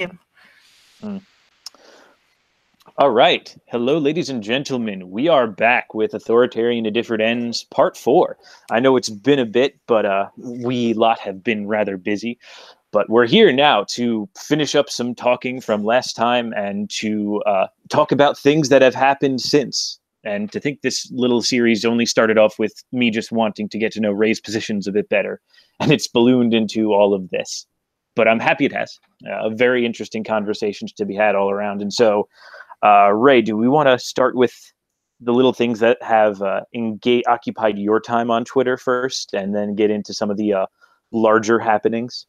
him. All right. Hello, ladies and gentlemen. We are back with Authoritarian to Different Ends, Part 4. I know it's been a bit, but we lot have been rather busy. But we're here now to finish up some talking from last time and to talk about things that have happened since. And to think this little series only started off with me just wanting to get to know Ray's positions a bit better. And it's ballooned into all of this. But I'm happy it has. Very interesting conversations to be had all around. And so, Ray, do we want to start with the little things that have occupied your time on Twitter first, and then get into some of the larger happenings?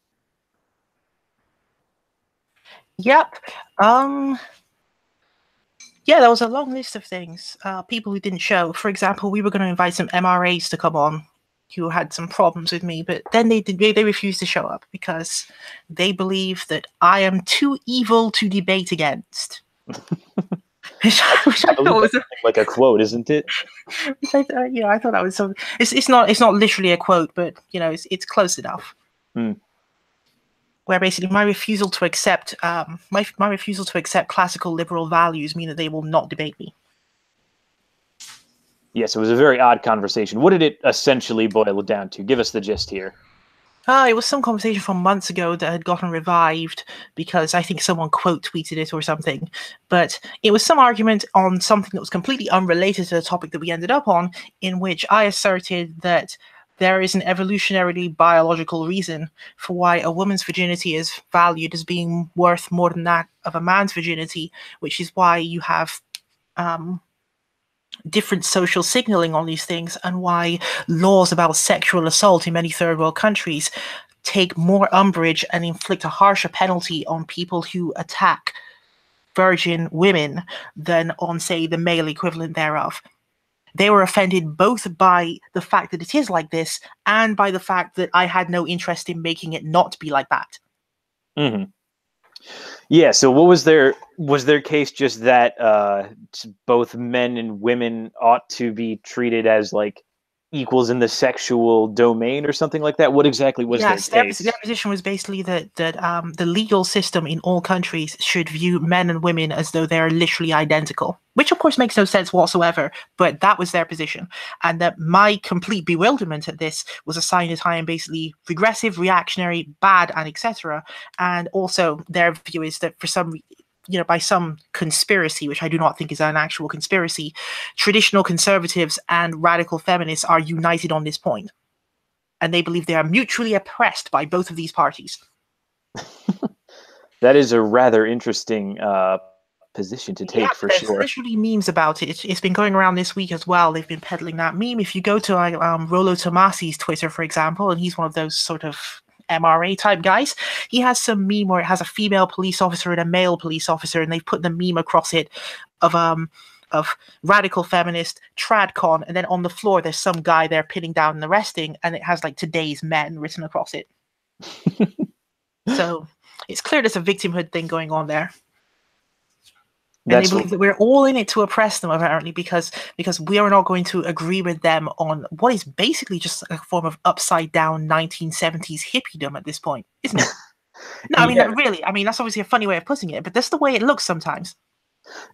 Yep. Yeah, there was a long list of things. People who didn't show. For example, we were going to invite some MRAs to come on who had some problems with me, but then they refused to show up because they believe that I am too evil to debate against. which I thought was like a quote, isn't it? I thought that was so. It's not literally a quote, but it's close enough. Where basically my refusal to accept classical liberal values mean that they will not debate me. Yes, it was a very odd conversation. What did it essentially boil down to? Give us the gist here. It was some conversation from months ago that had gotten revived because I think someone quote tweeted it or something. But it was some argument on something that was completely unrelated to the topic that we ended up on, in which I asserted that there is an evolutionarily biological reason for why a woman's virginity is valued as being worth more than that of a man's virginity, which is why you have different social signaling on these things, and why laws about sexual assault in many third world countries take more umbrage and inflict a harsher penalty on people who attack virgin women than on, say, the male equivalent thereof. They were offended both by the fact that it is like this and by the fact that I had no interest in making it not be like that. Mm-hmm. Yeah, so what was their case just that both men and women ought to be treated as like equals in the sexual domain or something like that? What exactly was their case? Their position was basically that the legal system in all countries should view men and women as though they're literally identical, which of course makes no sense whatsoever, but that was their position. And that my complete bewilderment at this was a sign that I am basically regressive, reactionary, bad, and etc. And also their view is that for some by some conspiracy, which I do not think is an actual conspiracy, traditional conservatives and radical feminists are united on this point. And they believe they are mutually oppressed by both of these parties. That is a rather interesting position to take, for sure. There's literally memes about it. It's been going around this week as well. They've been peddling that meme. If you go to Rollo Tomasi's Twitter, for example, and he's one of those sort of MRA type guys, he has some meme where it has a female police officer and a male police officer, and they've put the meme across it of radical feminist tradcon, and then on the floor there's some guy there pinning down and arresting, and it has like today's men written across it. So it's clear there's a victimhood thing going on there. And they believe that we're all in it to oppress them, apparently, because we are not going to agree with them on what is basically just a form of upside-down 1970s hippiedom at this point, isn't it? No, I mean, really. I mean, that's obviously a funny way of putting it, but that's the way it looks sometimes.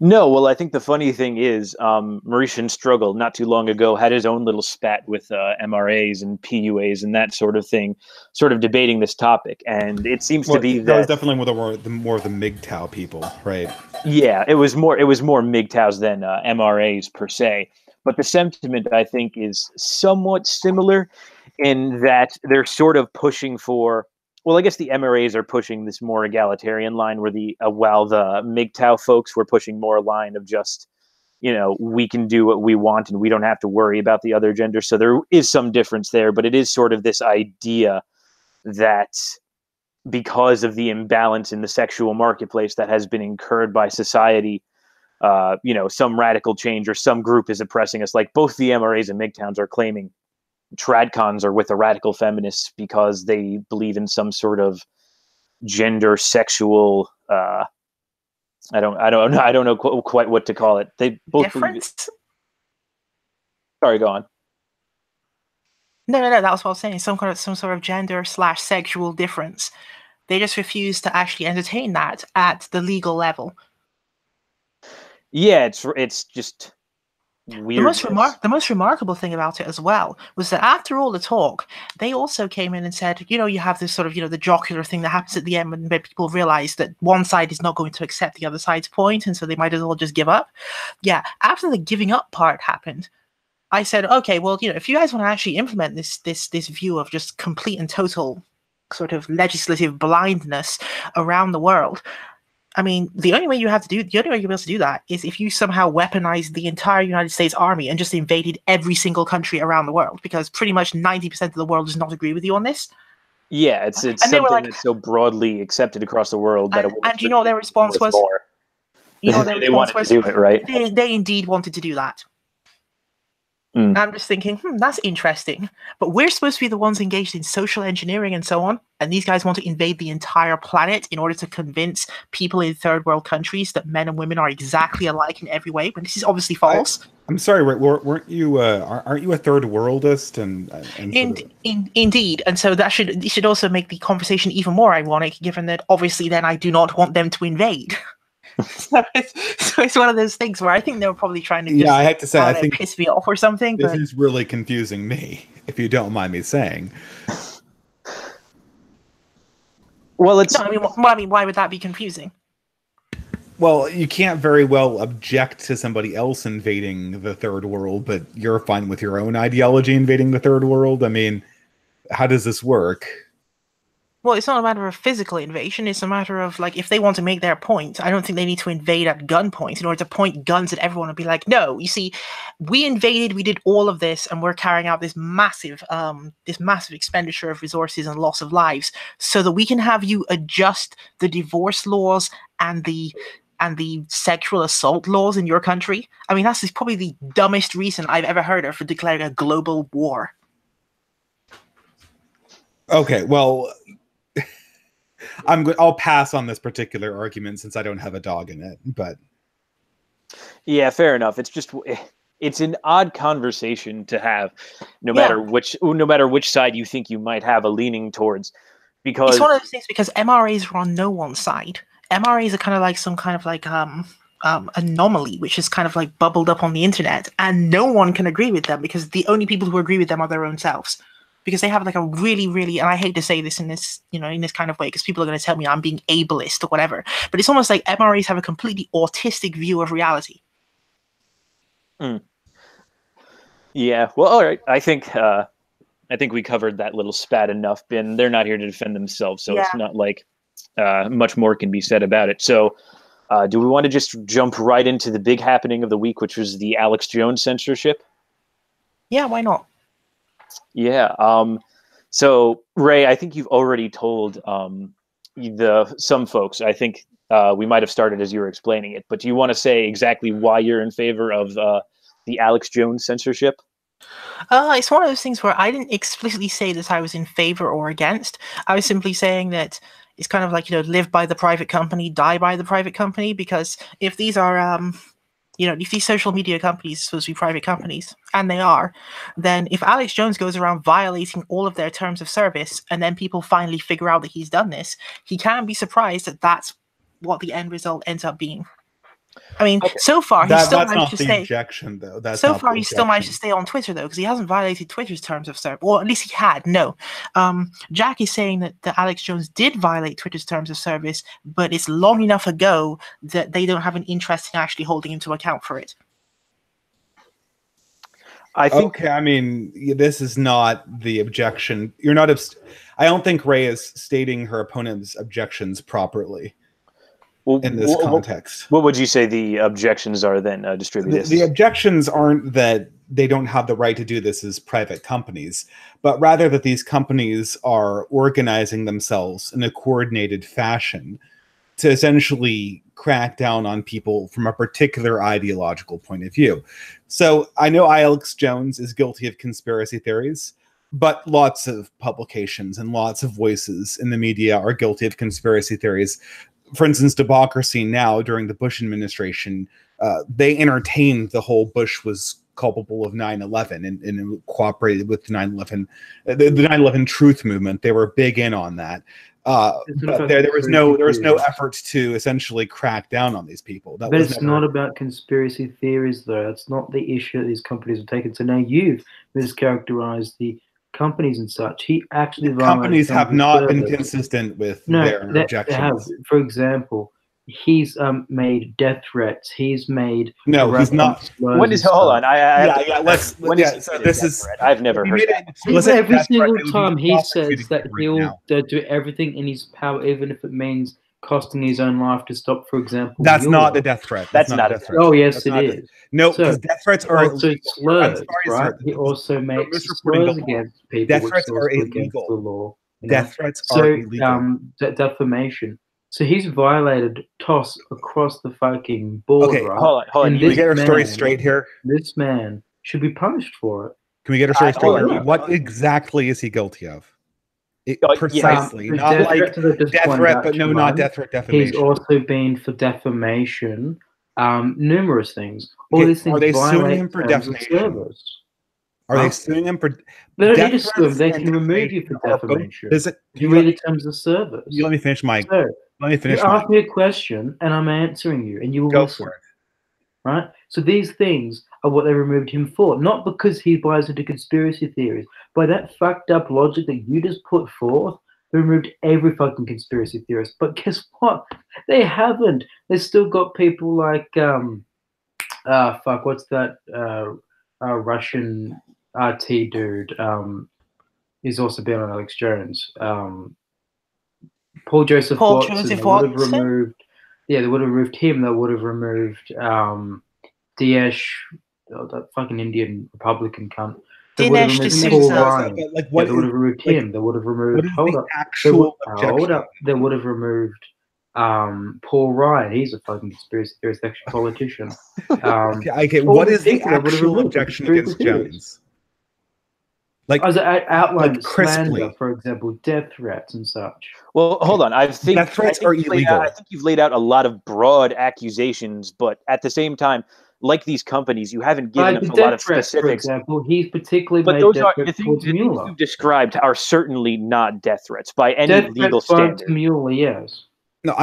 No, well, I think the funny thing is Mauritian Struggle not too long ago had his own little spat with MRAs and PUAs and that sort of thing, sort of debating this topic. And it seems to be that was definitely more of the MGTOW people, right? Yeah, it was more MGTOWs than MRAs per se. But the sentiment, I think, is somewhat similar in that they're sort of pushing for. Well, I guess the MRAs are pushing this more egalitarian line, where while the MGTOW folks were pushing more a line of just, we can do what we want and we don't have to worry about the other gender. So there is some difference there, but it is sort of this idea that because of the imbalance in the sexual marketplace that has been incurred by society, some radical change or some group is oppressing us. Like both the MRAs and MGTOWs are claiming tradcons are with the radical feminists because they believe in some sort of gender sexual I don't know quite what to call it. They both difference. Sorry, go on. No, that was what I was saying. Some sort of gender /sexual difference They just refuse to actually entertain that at the legal level. Yeah, it's just weird. The most remarkable thing about it as well was that after all the talk, they also came in and said, you have this sort of, the jocular thing that happens at the end when people realize that one side is not going to accept the other side's point, and so they might as well just give up. Yeah, after the giving up part happened, I said, okay, well, if you guys want to actually implement this view of just complete and total sort of legislative blindness around the world, I mean, the only way you'll be able to do that is if you somehow weaponize the entire United States Army and just invaded every single country around the world, because pretty much 90% of the world does not agree with you on this. Yeah, it's something that's so broadly accepted across the world that and you know what their response was? You know, they wanted to do it, right? They indeed wanted to do that. I'm just thinking, that's interesting. But we're supposed to be the ones engaged in social engineering and so on, and these guys want to invade the entire planet in order to convince people in third world countries that men and women are exactly alike in every way. But this is obviously false. I'm sorry, weren't you? Aren't you a third worldist? Indeed, and so that should also make the conversation even more ironic, given that obviously then I do not want them to invade. So it's one of those things where I think they were probably trying to I have to say, I think piss me off or something. This is really confusing me, if you don't mind me saying. Well, it's. No, I mean, why would that be confusing? Well, you can't very well object to somebody else invading the third world, but you're fine with your own ideology invading the third world. I mean, how does this work? Well, it's not a matter of physical invasion. It's a matter of, like, if they want to make their point, I don't think they need to invade at gunpoint in order to point guns at everyone and be like, no, you see, we invaded, we did all of this, and we're carrying out this massive expenditure of resources and loss of lives so that we can have you adjust the divorce laws and the sexual assault laws in your country. I mean, that's probably the dumbest reason I've ever heard of for declaring a global war. Okay, well, I'll pass on this particular argument since I don't have a dog in it, but yeah, fair enough. It's an odd conversation to have, no matter which side you think you might have a leaning towards, because it's one of those things, because MRAs are on no one's side. MRAs are kind of like some kind of like anomaly, which is kind of like bubbled up on the internet, and no one can agree with them because the only people who agree with them are their own selves. Because they have like a really, really, and I hate to say this in this, in this kind of way, because people are going to tell me I'm being ableist or whatever, but it's almost like MRAs have a completely autistic view of reality. Yeah, well, all right. I think we covered that little spat enough. And they're not here to defend themselves, so it's not like much more can be said about it. So, do we want to just jump right into the big happening of the week, which was the Alex Jones censorship? Yeah, why not? Yeah. So Ray, I think you've already told some folks. I think we might have started as you were explaining it, but do you want to say exactly why you're in favor of the Alex Jones censorship? It's one of those things where I didn't explicitly say that I was in favor or against. I was simply saying that it's kind of like, live by the private company, die by the private company, because if these are if these social media companies are supposed to be private companies, and they are, then if Alex Jones goes around violating all of their terms of service, and then people finally figure out that he's done this, he can't be surprised that that's what the end result ends up being. I mean, so far he's still managed to stay. Objection, though. So far he's still managed to stay on Twitter, though, because he hasn't violated Twitter's terms of service. Or at least he had. No, Jack is saying that Alex Jones did violate Twitter's terms of service, but it's long enough ago that they don't have an interest in actually holding him to account for it. I think. Okay, I mean, this is not the objection. You're not. I don't think Ray is stating her opponent's objections properly. In this context, what would you say the objections are then, Distributus? The objections aren't that they don't have the right to do this as private companies, but rather that these companies are organizing themselves in a coordinated fashion to essentially crack down on people from a particular ideological point of view. So I know Alex Jones is guilty of conspiracy theories, but lots of publications and lots of voices in the media are guilty of conspiracy theories. For instance, Democracy Now! During the Bush administration, they entertained the whole Bush was culpable of 9/11 and cooperated with 9/11, the 9/11 truth movement. They were big in on that. But there was no effort to essentially crack down on these people. But it's not about conspiracy theories, though. That's not the issue that these companies have taken. So now you've mischaracterized the companies and such. He actually companies have not been consistent with their objections. For example, he's made death threats. He's made he's not. When is hold on? This is. I've never heard that. Every single time he says that he'll do everything in his power, even if it means costing his own life to stop, for example. That's not a death threat. That's not a death threat. Oh yes, it is. No, because death threats are also slurs, right? He also makes slurs against people. Death threats are illegal. The law. Death threats are illegal. Defamation. So he's violated TOS across the fucking board, okay, right? Hold on. Can we get our story straight here? This man should be punished for it. Can we get our story straight here? What exactly is he guilty of? Precisely. Not like death threat, but no, not death threat, defamation. He's also been for defamation, numerous things. All these things. Are they suing him for defamation? Are they suing him for? They don't need to sue him. They can remove you for defamation. You read the terms of service. You let me finish my. Let me finish. You ask me a question, and I'm answering you, and you will listen. For it. Right? So these things are what they removed him for, not because he buys into conspiracy theories. By that fucked up logic that you just put forth, they removed every fucking conspiracy theorist. But guess what? They haven't. They've still got people like what's that Russian RT dude? He's also been on Alex Jones. Paul Joseph Watson. They would have removed. Yeah, they would have removed him. They would have removed Dinesh, that fucking Indian Republican cunt. They would have removed Paul Ryan. They would have removed him. They would have removed. Hold up. They would have removed Paul Ryan. He's a fucking conspiracy theorist, actually politician. Okay, what is the actual objection against Jones? Like, as I outlined, like crisply, for example, death threats and such. Well, hold on. Death threats are illegal. I think you've laid out a lot of broad accusations, but at the same time, like these companies, you haven't given us a lot of specifics. For example, he's particularly but made those death are threats the things you've described are certainly not death threats by any legal standard. To Mueller, yes. No,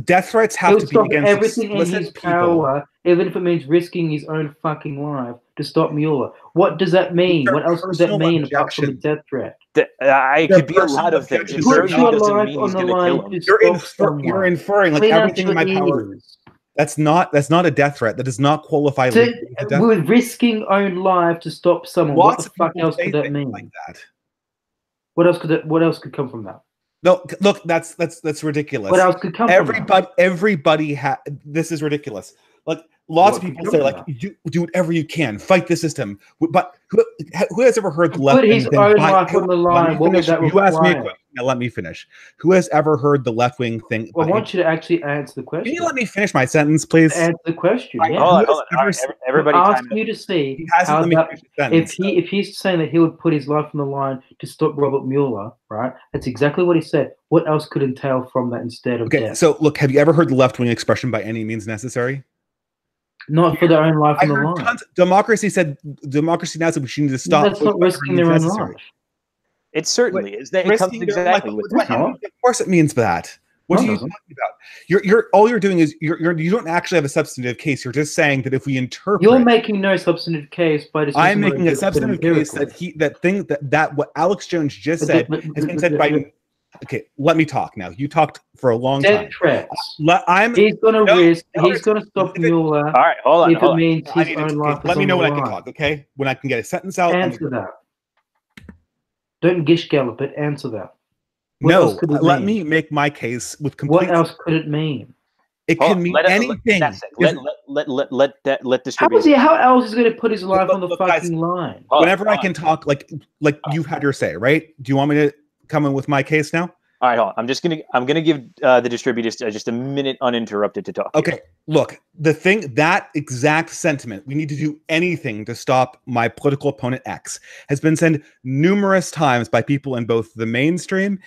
death threats have to be against everything in his power, even if it means risking his own fucking life to stop Mueller. What does that mean? What else does that mean apart from a death threat? It could be a lot of things. It certainly doesn't mean he's going to kill him. You're inferring like everything in my power. That's not a death threat. That does not qualify. We're risking own life to stop someone. What the fuck else could that mean? Like that. What else could come from that? No, look, that's ridiculous. What else could come from that? Everybody this is ridiculous. Like lots of people say, like, do whatever you can, fight the system. But who has ever heard the left wing thing? Put his own life on the line. What would that require? You asked me a question. Now let me finish. Who has ever heard the left wing thing? Well, I want you to actually answer the question. Can you let me finish my sentence, please? Answer the question. Yeah. Hold on. Everybody, ask you to see how if he's saying that he would put his life on the line to stop Robert Mueller, right? That's exactly what he said. What else could entail from that instead of death? So look, have you ever heard the left wing expression "by any means necessary"? Not for their own life on the line. Democracy now said we should need to stop. That's not risking their own life. It certainly is. It comes exactly with that. Of course, it means that. What are you talking about? All you're doing is you don't actually have a substantive case. You're just saying that if we interpret, you're making no substantive case, but I'm making a substantive case that what Alex Jones just said has been said by. Okay, let me talk now. You talked for a long time. Death threats. He's going to risk. He's going to stop Mueller. All right, hold on. If it means his own life. Let me know when I can talk. Okay, when I can get a sentence out. Answer that. Don't gish gallop it. Answer that. Let me make my case with complete. What else could it mean? It can mean anything. Let distribute. How else is he going to put his life on the fucking line? Whenever I can talk, like you've had your say, right? Do you want me to come in with my case now? All right, hold on. I'm gonna give the distributors just a minute uninterrupted to talk. Okay, here. Look, that exact sentiment, we need to do anything to stop my political opponent X, has been said numerous times by people in both the mainstream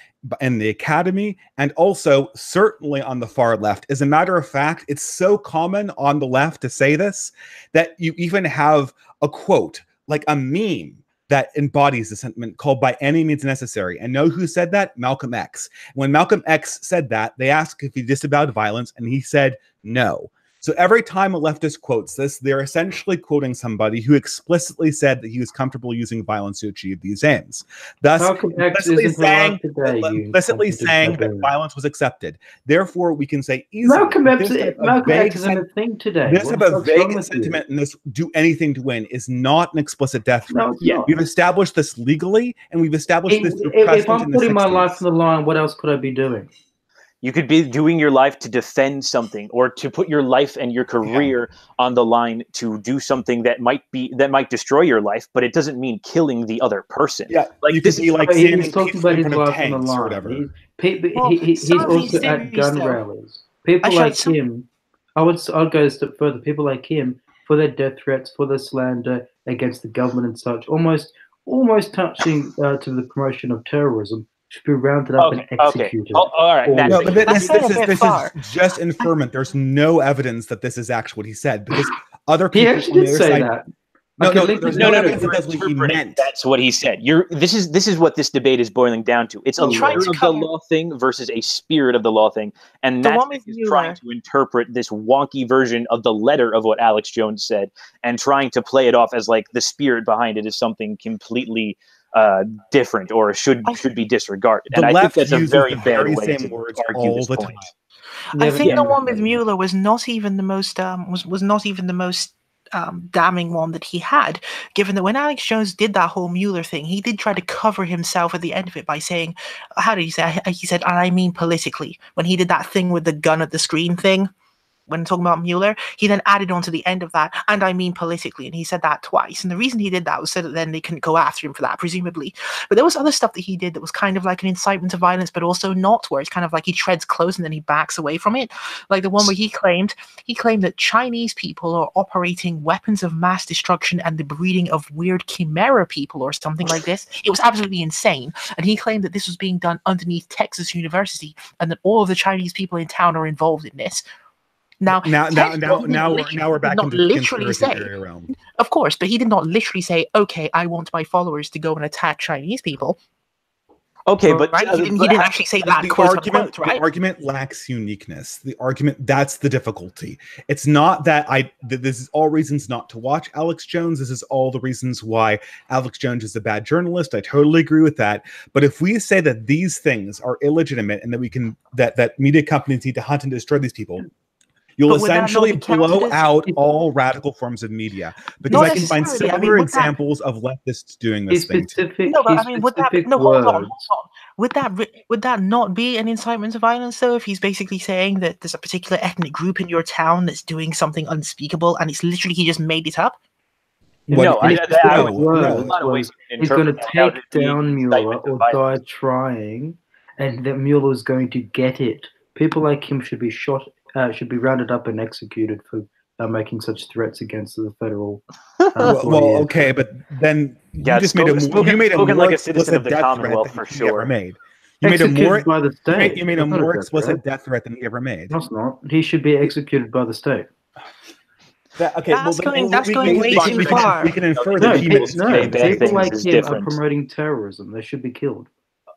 and the academy, and also certainly on the far left. As a matter of fact, it's so common on the left to say this that you even have a quote, like a meme, that embodies the sentiment called "by any means necessary." And know who said that? Malcolm X. When Malcolm X said that, they asked if he disavowed violence, and he said no. So every time a leftist quotes this, they're essentially quoting somebody who explicitly said that he was comfortable using violence to achieve these aims. Thus, implicitly saying that violence was accepted. Therefore, we can say easily, Malcolm X isn't a thing today. This type of vague sentiment and this "do anything to win" is not an explicit death threat. No, we've established this legally, and we've established this through precedent. If I'm putting my life on the line, what else could I be doing? You could be doing your life to defend something, or to put your life and your career on the line to do something that might destroy your life, but it doesn't mean killing the other person. Yeah, like you could be like he's talking about his life on the line. Or whatever. He's also at gun rallies. People like him, I'd go a step further. People like him, for their death threats, for their slander against the government and such, almost touching to the promotion of terrorism, should be rounded up and executed. Oh, all right. No, but this is just inferment. There's no evidence that this is actually what he said, because other people he actually did say that. No, there's no evidence that that's what he meant. That's what he said. This is what this debate is boiling down to. It's a letter of the law thing versus a spirit of the law thing, and that's trying to interpret this wonky version of the letter of what Alex Jones said, and trying to play it off as like the spirit behind it is something completely different, or should be disregarded. And I think that's a very bad way to argue this point. I think the one with Mueller was not even the most damning one that he had, given that when Alex Jones did that whole Mueller thing, he did try to cover himself at the end of it by saying, how did he say? He said, "and I mean politically." When he did that thing with the gun at the screen thing, when talking about Mueller, he then added on to the end of that, "and I mean politically," and he said that twice. And the reason he did that was so that then they couldn't go after him for that, presumably. But there was other stuff that he did that was kind of like an incitement to violence, but also not, where it's kind of like he treads close and then he backs away from it. Like the one where he claimed that Chinese people are operating weapons of mass destruction and the breeding of weird chimera people or something like this. It was absolutely insane. And he claimed that this was being done underneath Texas University and that all of the Chinese people in town are involved in this. Now we're back into the conspiracy theory realm. Of course, but he did not literally say, "Okay, I want my followers to go and attack Chinese people." Okay, but right? He didn't actually say that. The argument lacks uniqueness. The argument, that's the difficulty. It's not that this is all reasons not to watch Alex Jones. This is all the reasons why Alex Jones is a bad journalist. I totally agree with that. But if we say that these things are illegitimate and that that media companies need to hunt and destroy these people, you'll essentially blow out all radical forms of media, because I can find similar examples of leftists doing this thing too. Hold on. Would that not be an incitement to violence, though, if he's basically saying that there's a particular ethnic group in your town that's doing something unspeakable, and it's literally he just made it up? He's going to take down Mueller or die trying, and that Mueller is going to get it. People like him should be shot. Should be rounded up and executed for making such threats against the federal. Okay, but then you just made a more explicit death threat than he ever made. You made a more explicit death threat than he ever made. That's not. He should be executed by the state. That's going way too far. We can infer that people like him are promoting terrorism. They should be killed.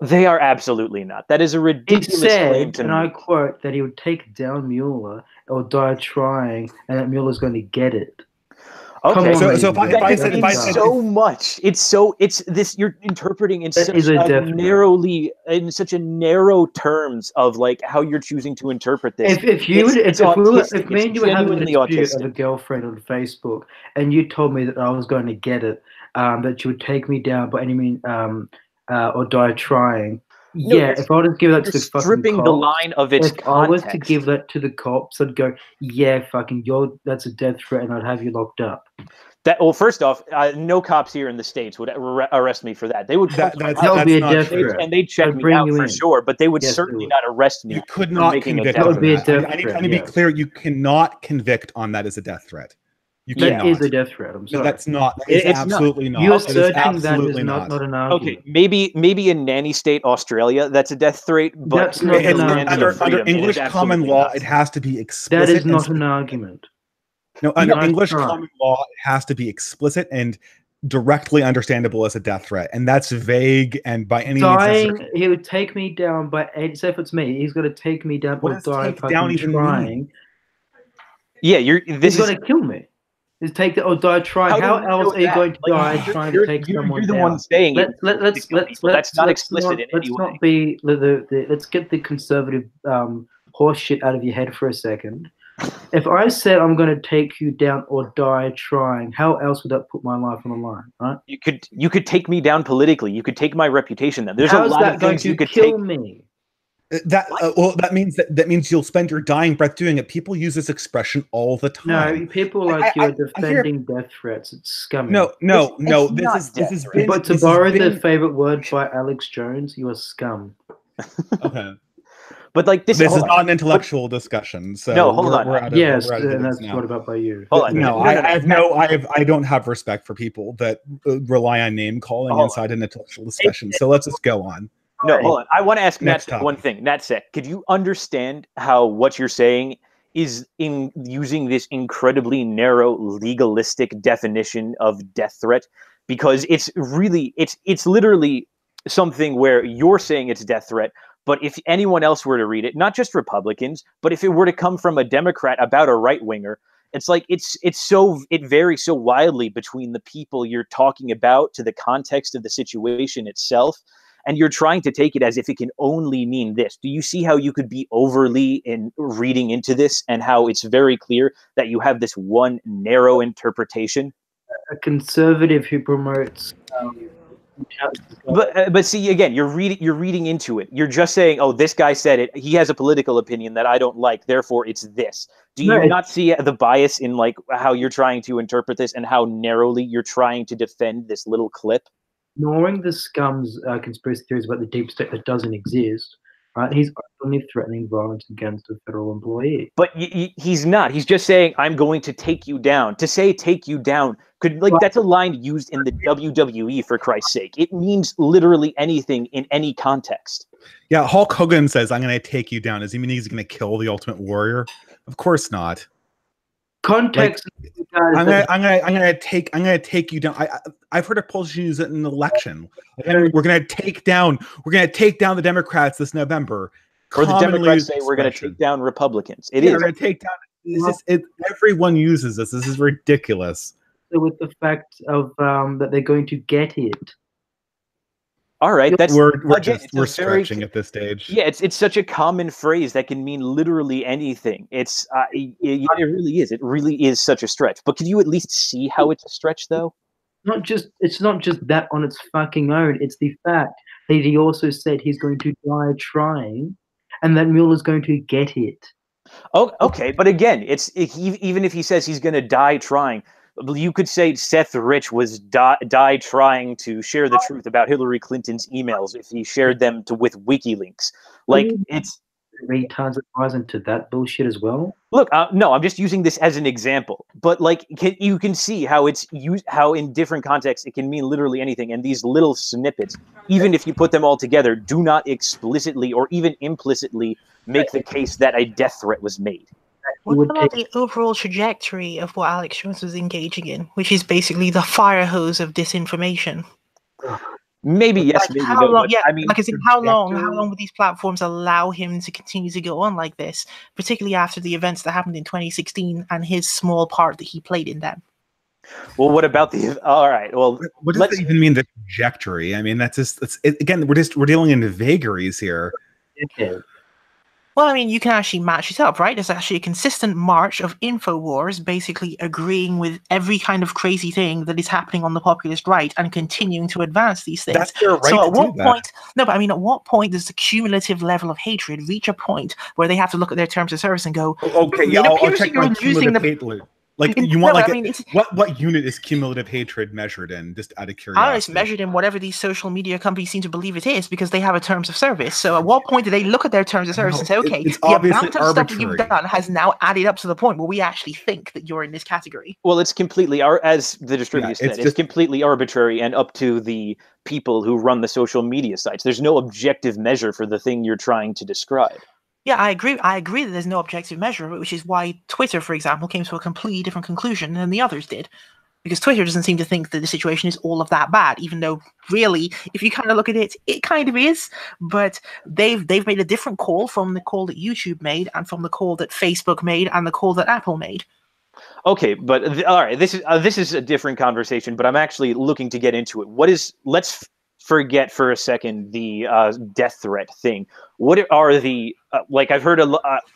They are absolutely not. That is a ridiculous claim to and I quote, that he would take down Mueller or die trying, and that Mueller's going to get it. Okay, so if I said so much, you're interpreting in such a narrow terms of like how you're choosing to interpret this. If me and you were having a dispute of a girlfriend on Facebook, and you told me that I was going to get it, that you would take me down by any means, or die trying. If I were to give that to the fucking stripping the line of its context. I was to give that to the cops, I'd go, that's a death threat, and I'd have you locked up. Well, first off, no cops here in the States would arrest me for that. They would that would be a death threat, and they'd check me out for sure. But they would certainly not arrest me. You could not convict on that. I need to be clear. You cannot convict on that as a death threat. That is a death threat. I'm sorry. That's not. It's absolutely not. You asserting that is not an argument. Okay, maybe in nanny state Australia, that's a death threat. But that's not an argument. Under English common law, it has to be explicit. That is not an argument. No, under English common law, it has to be explicit and directly understandable as a death threat, and that's vague. And by any means, he would take me down. Say if it's me, he's going to take me down or die fucking trying. Yeah, he's going to kill me. Is take the or die trying. How else are you going to die trying to take someone down? You're the one saying let's that's not explicit in any way. Let's get the conservative horse shit out of your head for a second. If I said I'm going to take you down or die trying, how else would that put my life on the line? Right? You could take me down politically. You could take my reputation. Then there's a lot of things you could kill me. That means you'll spend your dying breath doing it. People use this expression all the time. No, people like you are defending death threats. It's scummy. No. This is. But to borrow the favorite word by Alex Jones, you are scum. Okay. But like this is not an intellectual discussion. So no, hold on. Yes, and that's what about by you? Hold on. No, I don't have respect for people that rely on name calling inside an intellectual discussion. So let's just go on. No, hold on. I want to ask Nat one thing. Natsec, could you understand how what you're saying is in using this incredibly narrow legalistic definition of death threat? Because it's literally something where you're saying it's a death threat, but if anyone else were to read it, not just Republicans, but if it were to come from a Democrat about a right-winger, it's like it varies so wildly between the people you're talking about to the context of the situation itself. And you're trying to take it as if it can only mean this. Do you see how you could be overly in reading into this and how it's very clear that you have this one narrow interpretation? A conservative who promotes... But see, again, you're reading into it. You're just saying, oh, this guy said it. He has a political opinion that I don't like. Therefore, it's this. Do you not see the bias in like how you're trying to interpret this and how narrowly you're trying to defend this little clip? Ignoring the scum's conspiracy theories about the deep state that doesn't exist, right? He's only threatening violence against a federal employee. But he's not. He's just saying, I'm going to take you down. To say take you down, that's a line used in the WWE, for Christ's sake. It means literally anything in any context. Yeah, Hulk Hogan says, I'm going to take you down. Does he mean he's going to kill the Ultimate Warrior? Of course not. Context. I'm gonna take you down. I've heard a politician use it in an election. We're gonna take down the Democrats this November. Or the Democrats say we're gonna take down Republicans. We're gonna take down. Everyone uses this. This is ridiculous. With the fact of that they're going to get it. All right, we're stretching at this stage. Yeah, it's such a common phrase that can mean literally anything. It really is. It really is such a stretch. But can you at least see how it's a stretch, though? It's not just that on its fucking own. It's the fact that he also said he's going to die trying, and that Mueller's going to get it. Oh, okay, but again, even if he says he's going to die trying. You could say Seth Rich was died trying to share the truth about Hillary Clinton's emails if he shared them with WikiLeaks. Like it's retards that ties into that bullshit as well. Look, no, I'm just using this as an example. But like, you can see how how in different contexts it can mean literally anything. And these little snippets, even if you put them all together, do not explicitly or even implicitly make the case that a death threat was made. What about the overall trajectory of what Alex Jones was engaging in, which is basically the fire hose of disinformation? Maybe yes, maybe no. Long, yeah, I mean, how long would these platforms allow him to continue to go on like this, particularly after the events that happened in 2016 and his small part that he played in them? Well, what about the? All right. Well, what does that even mean? The trajectory? I mean, again, we're dealing in vagaries here. Okay. Well, I mean, you can actually match it up, right? There's actually a consistent march of InfoWars basically agreeing with every kind of crazy thing that is happening on the populist right and continuing to advance these things. That's their right so at to what do point? That. No, but I mean, at what point does the cumulative level of hatred reach a point where they have to look at their terms of service and go, okay, yeah, I'll check my cumulative hate loop. Like you want what unit is cumulative hatred measured in? Just out of curiosity. It's measured in whatever these social media companies seem to believe it is, because they have a terms of service. So at what point do they look at their terms of service and say, okay, it's the amount of stuff that arbitrary. you've done has now added up to the point where we actually think that you're in this category? Well, it's completely, as the distributor said, it's completely arbitrary and up to the people who run the social media sites. There's no objective measure for the thing you're trying to describe. Yeah, I agree. I agree that there's no objective measure, which is why Twitter, for example, came to a completely different conclusion than the others did. Because Twitter doesn't seem to think that the situation is all of that bad, even though really, if you kind of look at it, it kind of is. But they've made a different call from the call that YouTube made, and from the call that Facebook made, and the call that Apple made. Okay, but all right, this is a different conversation. But I'm actually looking to get into it. Let's forget for a second the death threat thing. What are the like? I've heard a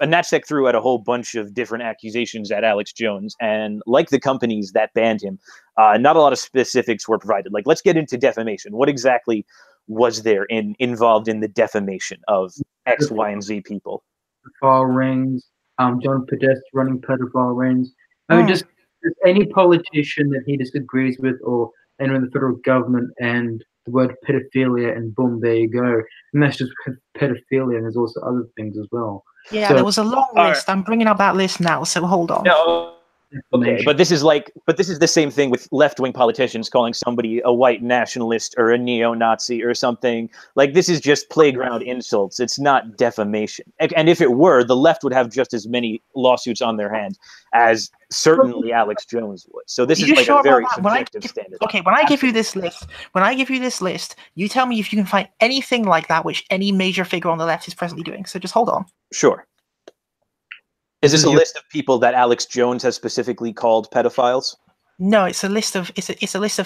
NatSec threw out a whole bunch of different accusations at Alex Jones, and like the companies that banned him, not a lot of specifics were provided. Like, let's get into defamation. What exactly was there involved in the defamation of X, Y, and Z people? Pedophile rings. John Podesta running pedophile rings. I mean, just any politician that he disagrees with, or anyone in the federal government, and the word pedophilia, and boom, there you go. And that's just pedophilia, and there's also other things as well. Yeah, so, there was a long list. I'm bringing up that list now, so hold on. No. Okay, but this is the same thing with left-wing politicians calling somebody a white nationalist or a neo-Nazi or something. Like, this is just playground insults. It's not defamation. And if it were, the left would have just as many lawsuits on their hands as certainly Alex Jones would. So this is like a very subjective standard. Okay, when I give you this list, you tell me if you can find anything like that which any major figure on the left is presently doing. So just hold on. Sure. Is this a list of people that Alex Jones has specifically called pedophiles? No, it's a list of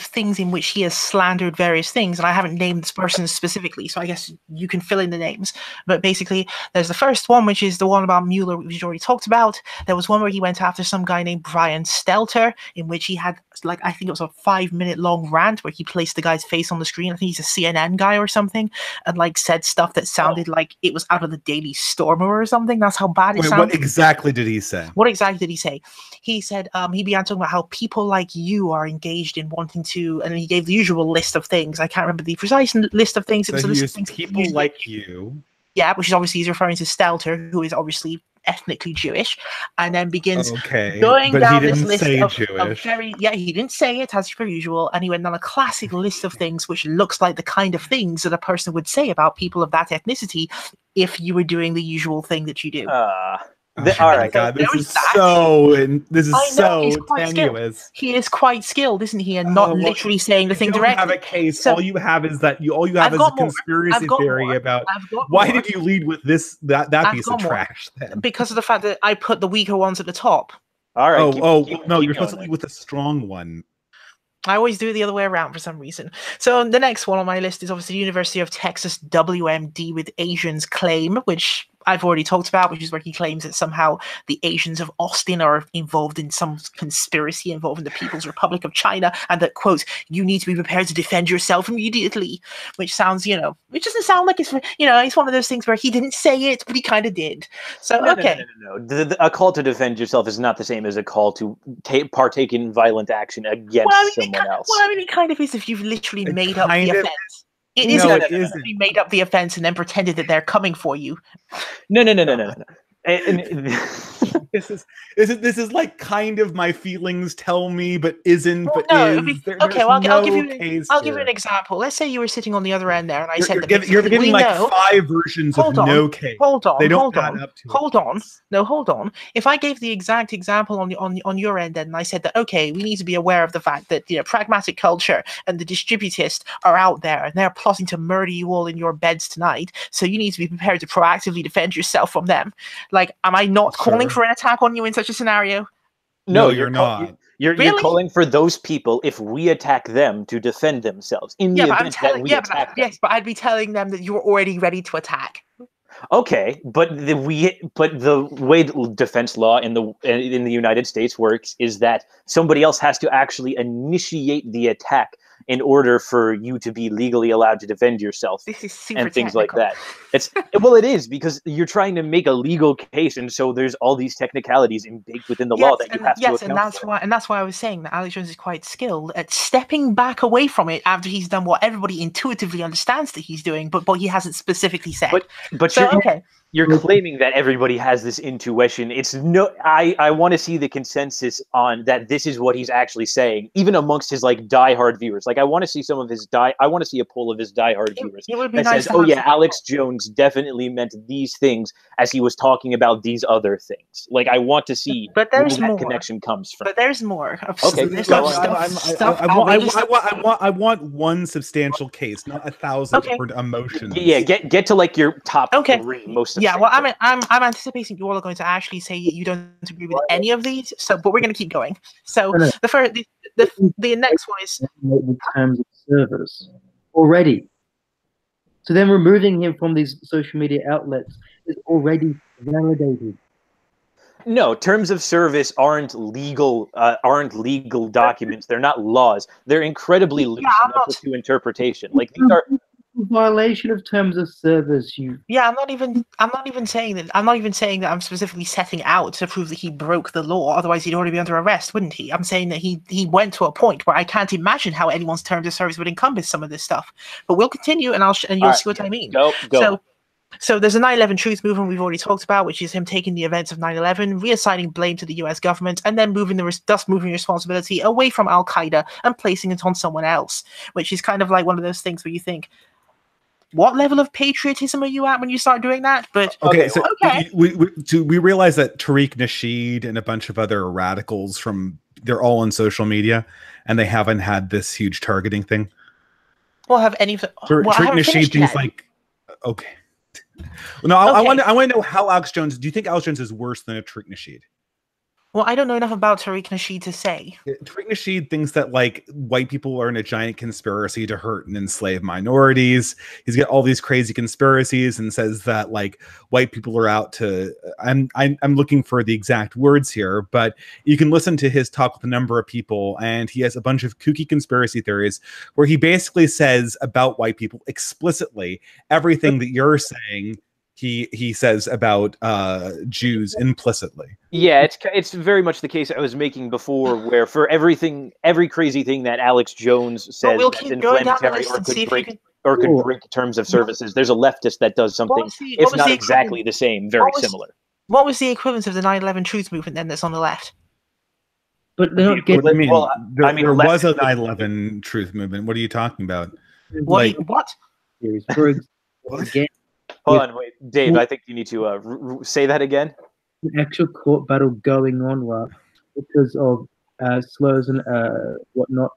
things in which he has slandered various things, and I haven't named this person specifically, so I guess you can fill in the names. But basically, there's the first one, which is the one about Mueller, which we already talked about. There was one where he went after some guy named Brian Stelter, in which he had, like, I think it was a 5-minute long rant where he placed the guy's face on the screen. I think he's a CNN guy or something, and like said stuff that sounded like it was out of the Daily Stormer or something. That's how bad it sounded. What exactly did he say? He said he began talking about how people like you are engaged in wanting to, and he gave the usual list of things. I can't remember the precise list of things. It was a list of things. People like you. Yeah, which is obviously he's referring to Stelter, who is obviously ethnically Jewish, and then begins going down this list of very, he didn't say it as per usual, and he went down a classic list of things which looks like the kind of things that a person would say about people of that ethnicity if you were doing the usual thing that you do. All right, God, this is so tenuous. He is quite skilled, isn't he? And not literally saying the thing directly. You have a case. So, all you have is a conspiracy theory about why did you lead with this that piece of trash then? Because of the fact that I put the weaker ones at the top. All right. You're supposed to lead with a strong one. I always do it the other way around for some reason. So the next one on my list is obviously the University of Texas WMD with Asians claim, which I've already talked about, which is where he claims that somehow the Asians of Austin are involved in some conspiracy involving the People's Republic of China, and that, quote, you need to be prepared to defend yourself immediately, which sounds, it doesn't sound like it's one of those things where he didn't say it, but he kind of did. So, okay. No. A call to defend yourself is not the same as a call to partake in violent action against someone else. Well, I mean, it kind of is if you've literally made up the offense. It isn't. He made up the offense and then pretended that they're coming for you. No. This is like kind of my feelings tell me, but isn't. Well, but no, is. I'll give you an example. Let's say you were sitting on the other end there, and I said you're giving like 5 versions of no case. Hold on. They don't add up to hold on. No, hold on. If I gave the exact example on your end, and I said that we need to be aware of the fact that pragmatic culture and the distributists are out there, and they're plotting to murder you all in your beds tonight. So you need to be prepared to proactively defend yourself from them. Like, am I not calling for an attack on you in such a scenario? No, you're not. You're calling for those people, if we attack them, to defend themselves in the event that we attack them. Yes, but I'd be telling them that you're already ready to attack. Okay, but the way defense law in the United States works is that somebody else has to actually initiate the attack in order for you to be legally allowed to defend yourself This is super and things technical. like that. Well, it is, because you're trying to make a legal case, and so there's all these technicalities baked within the law that you have to account for. And that's why I was saying that Alex Jones is quite skilled at stepping back away from it after he's done what everybody intuitively understands that he's doing, but he hasn't specifically said. But so, you're claiming that everybody has this intuition. I want to see the consensus on that. This is what he's actually saying, even amongst his like diehard viewers. Like, I want to see some of his I want to see a poll of his diehard viewers that says, "Oh yeah, Alex Jones definitely meant these things as he was talking about these other things." Like, I want to see where that connection comes from. But there's more. Okay, I want one substantial case, not 1,000 different emotions. Yeah, get to like your top 3 most. Yeah, well, I'm anticipating you all are going to actually say you don't agree with any of these. So, but we're going to keep going. So the next one is the terms of service already. So then removing him from these social media outlets is already validated. No, terms of service aren't legal documents. They're not laws. They're incredibly loose and up to interpretation. Like, these are violation of terms of service. I'm not even saying that I'm specifically setting out to prove that he broke the law. Otherwise, he'd already be under arrest, wouldn't he? I'm saying that he went to a point where I can't imagine how anyone's terms of service would encompass some of this stuff. But we'll continue, and you'll see what I mean. Go. So there's a 9/11 truth movement we've already talked about, which is him taking the events of 9/11, reassigning blame to the US government, and then moving responsibility away from Al Qaeda and placing it on someone else, which is kind of like one of those things where you think, what level of patriotism are you at when you start doing that? But we realize that Tariq Nasheed and a bunch of other radicals they're all on social media, and they haven't had this huge targeting thing. Well, have any? Tariq Nasheed things like okay. No, I want to know how Alex Jones. Do you think Alex Jones is worse than a Tariq Nasheed? Well, I don't know enough about Tariq Nasheed to say. Tariq Nasheed thinks that like white people are in a giant conspiracy to hurt and enslave minorities. He's got all these crazy conspiracies and says that like white people are out to. I'm looking for the exact words here, but you can listen to his talk with a number of people, and he has a bunch of kooky conspiracy theories where he basically says about white people explicitly everything that you're saying. He says about Jews implicitly. Yeah, it's very much the case I was making before, where for every crazy thing that Alex Jones says that's inflammatory or could break terms of services, there's a leftist that does something, if not exactly the same, very similar. What was the equivalent of the 9/11 truth movement then that's on the left? But they're not getting. There was a 9/11 truth movement. What are you talking about? What? Again. Hold on, wait, Dave. I think you need to say that again. An actual court battle going on, right? Because of slurs and whatnot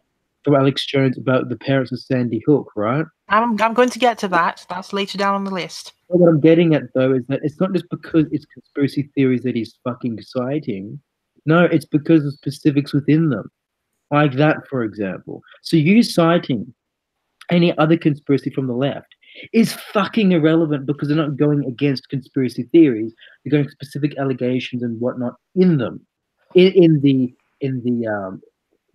from Alex Jones about the parents of Sandy Hook, right? I'm going to get to that. That's later down on the list. What I'm getting at though is that it's not just because it's conspiracy theories that he's fucking citing. No, it's because of specifics within them, like that, for example. So you citing any other conspiracy from the left is fucking irrelevant because they're not going against conspiracy theories. They're going specific allegations and whatnot in them, in the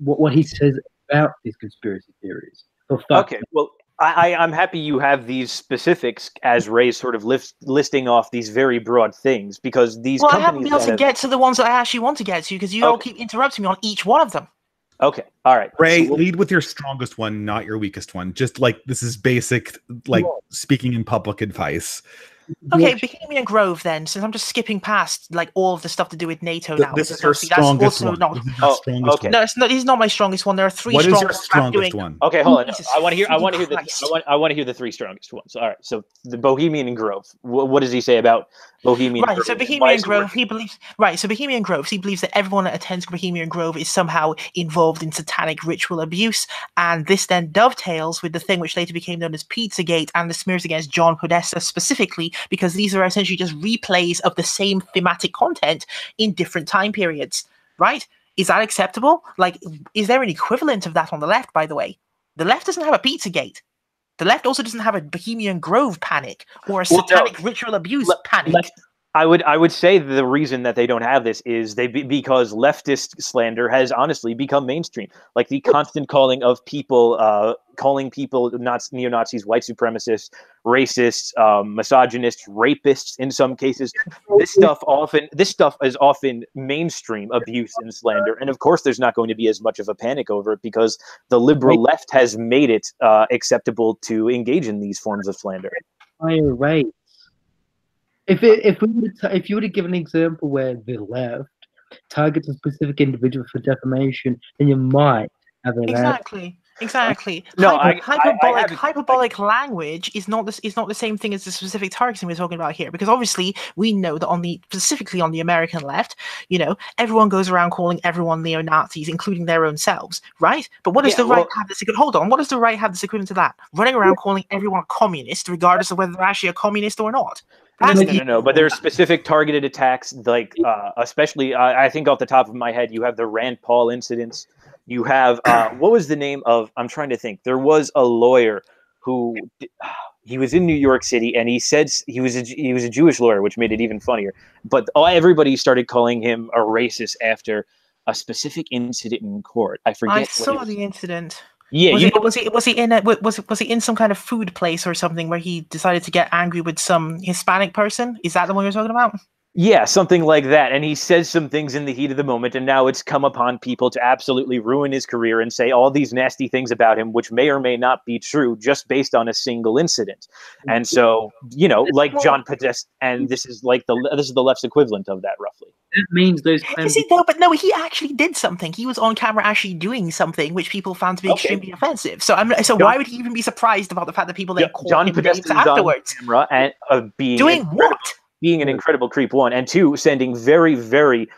what he says about these conspiracy theories. Okay, well, I'm happy you have these specifics as Ray's sort of listing off these very broad things, because these companies. I haven't been able to get to the ones that I actually want to get to because you all keep interrupting me on each one of them. Okay, all right. Ray, lead with your strongest one, not your weakest one. Just like this is basic, like speaking in public advice. Okay, Bohemian Grove then, since I'm just skipping past like all of the stuff to do with NATO now. This is your strongest one. Okay. No, it's not. It's not my strongest one. There are three. What is your strongest one? Okay, hold on. No, I want to hear. I want to hear the three strongest ones. All right. So the Bohemian Grove. What does he say about Bohemian Grove? So Bohemian Grove, he believes. Right. So Bohemian Grove, he believes that everyone that attends Bohemian Grove is somehow involved in satanic ritual abuse, and this then dovetails with the thing which later became known as Pizzagate and the smears against John Podesta specifically, because these are essentially just replays of the same thematic content in different time periods, right? Is that acceptable? Like, is there an equivalent of that on the left, by the way? The left doesn't have a Pizzagate. The left also doesn't have a Bohemian Grove panic or a satanic ritual abuse panic. I would say the reason that they don't have this is because leftist slander has honestly become mainstream. Like the constant calling of people, calling people neo-Nazis, white supremacists, racists, misogynists, rapists in some cases. This stuff is often mainstream abuse and slander, and of course, there's not going to be as much of a panic over it because the liberal left has made it acceptable to engage in these forms of slander. Higher rate. If you were to give an example where the left targets a specific individual for defamation, then you might have an Exactly. No, hyperbolic language is not the same thing as the specific targeting we're talking about here, because obviously we know that specifically on the American left, everyone goes around calling everyone neo-Nazis, including their own selves, right? But what does the right have this? Hold on, what does the right have this equivalent to that? Running around calling everyone a communist, regardless of whether they're actually a communist or not. No. But there's specific targeted attacks, like especially I think off the top of my head, you have the Rand Paul incidents. You have what was the name of? I'm trying to think. There was a lawyer who he was in New York City, and he said he was a Jewish lawyer, which made it even funnier. But everybody started calling him a racist after a specific incident in court. I forget. I saw the incident. Yeah, was he in some kind of food place or something where he decided to get angry with some Hispanic person? Is that the one you're talking about? Yeah, something like that. And he says some things in the heat of the moment, and now it's come upon people to absolutely ruin his career and say all these nasty things about him, which may or may not be true, just based on a single incident. And so, like John Podesta, and this is the left's equivalent of that, roughly. That means those. He actually did something. He was on camera actually doing something which people found to be extremely offensive. So, why would he even be surprised about the fact that people then called him names afterwards? On camera and doing what? Being an incredible creep, one, and two, sending very, very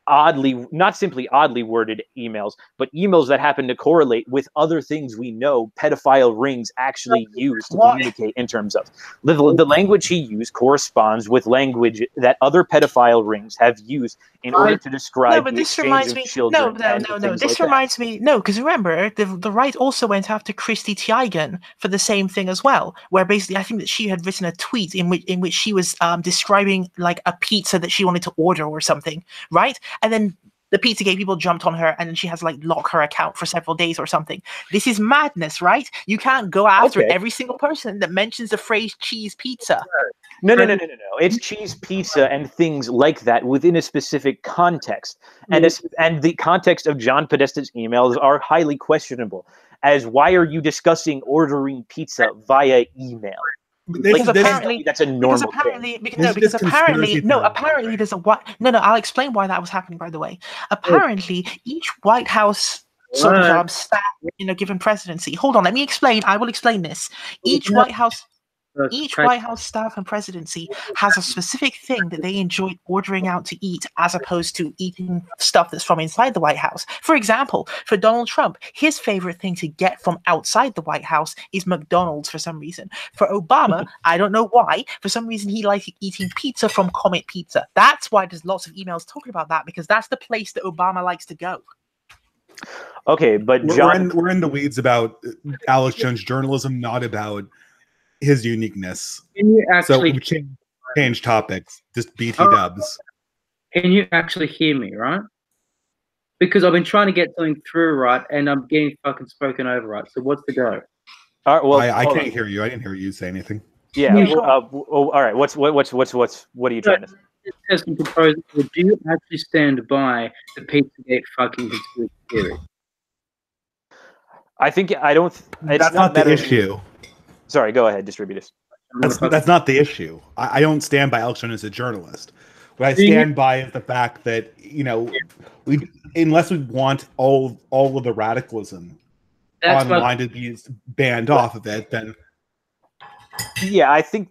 oddly, not simply oddly worded emails, but emails that happen to correlate with other things we know pedophile rings actually use to communicate in terms of. The language he used corresponds with language that other pedophile rings have used in order to describe the exchange of children. This reminds me, because remember, the right also went after Christy Teigen for the same thing as well, where basically I think that she had written a tweet in which she was describing like a pizza that she wanted to order or something, right? And then the Pizzagate people jumped on her, and then she has to lock her account for several days or something. This is madness, right? You can't go after every single person that mentions the phrase cheese pizza. No. It's cheese pizza and things like that within a specific context. And the context of John Podesta's emails are highly questionable. As why are you discussing ordering pizza via email? Apparently that's a normal thing. Apparently there's a what? No, I'll explain why that was happening. By the way, apparently each White House sort of staff in a given presidency. Hold on, let me explain. I will explain this. Each White House staff and presidency has a specific thing that they enjoy ordering out to eat as opposed to eating stuff that's from inside the White House. For example, for Donald Trump, his favorite thing to get from outside the White House is McDonald's for some reason. For Obama, I don't know why, for some reason he likes eating pizza from Comet Pizza. That's why there's lots of emails talking about that, because that's the place that Obama likes to go. Okay, but we're in the weeds about Alex Jones journalism, not about his uniqueness. Can you actually change topics? Just BT dubs. Can you actually hear me, right? Because I've been trying to get something through, right, and I'm getting fucking spoken over, right? So what's the go? All right, well, I can't hear you. I didn't hear you say anything. Yeah. All right. What are you trying to say? Test and proposal. Do you actually stand by the Pizzagate fucking conspiracy theory? I think I don't. That's not the issue. Sorry, go ahead, Distributist. That's not the issue. I don't stand by Alex Jones as a journalist. What I stand by is the fact that unless we want all of the radicalism online to be banned off of it, then yeah, I think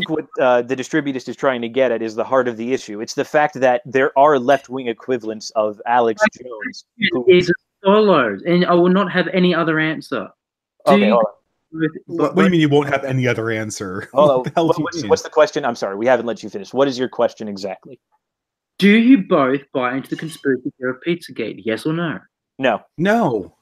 what the Distributist is trying to get at is the heart of the issue. It's the fact that there are left-wing equivalents of Alex Jones. Is solos, and I will not have any other answer. Okay, hold on. What do you mean you won't have any other answer? What's the question? I'm sorry, we haven't let you finish. What is your question exactly? Do you both buy into the conspiracy theory of Pizzagate? Yes or no? No. No.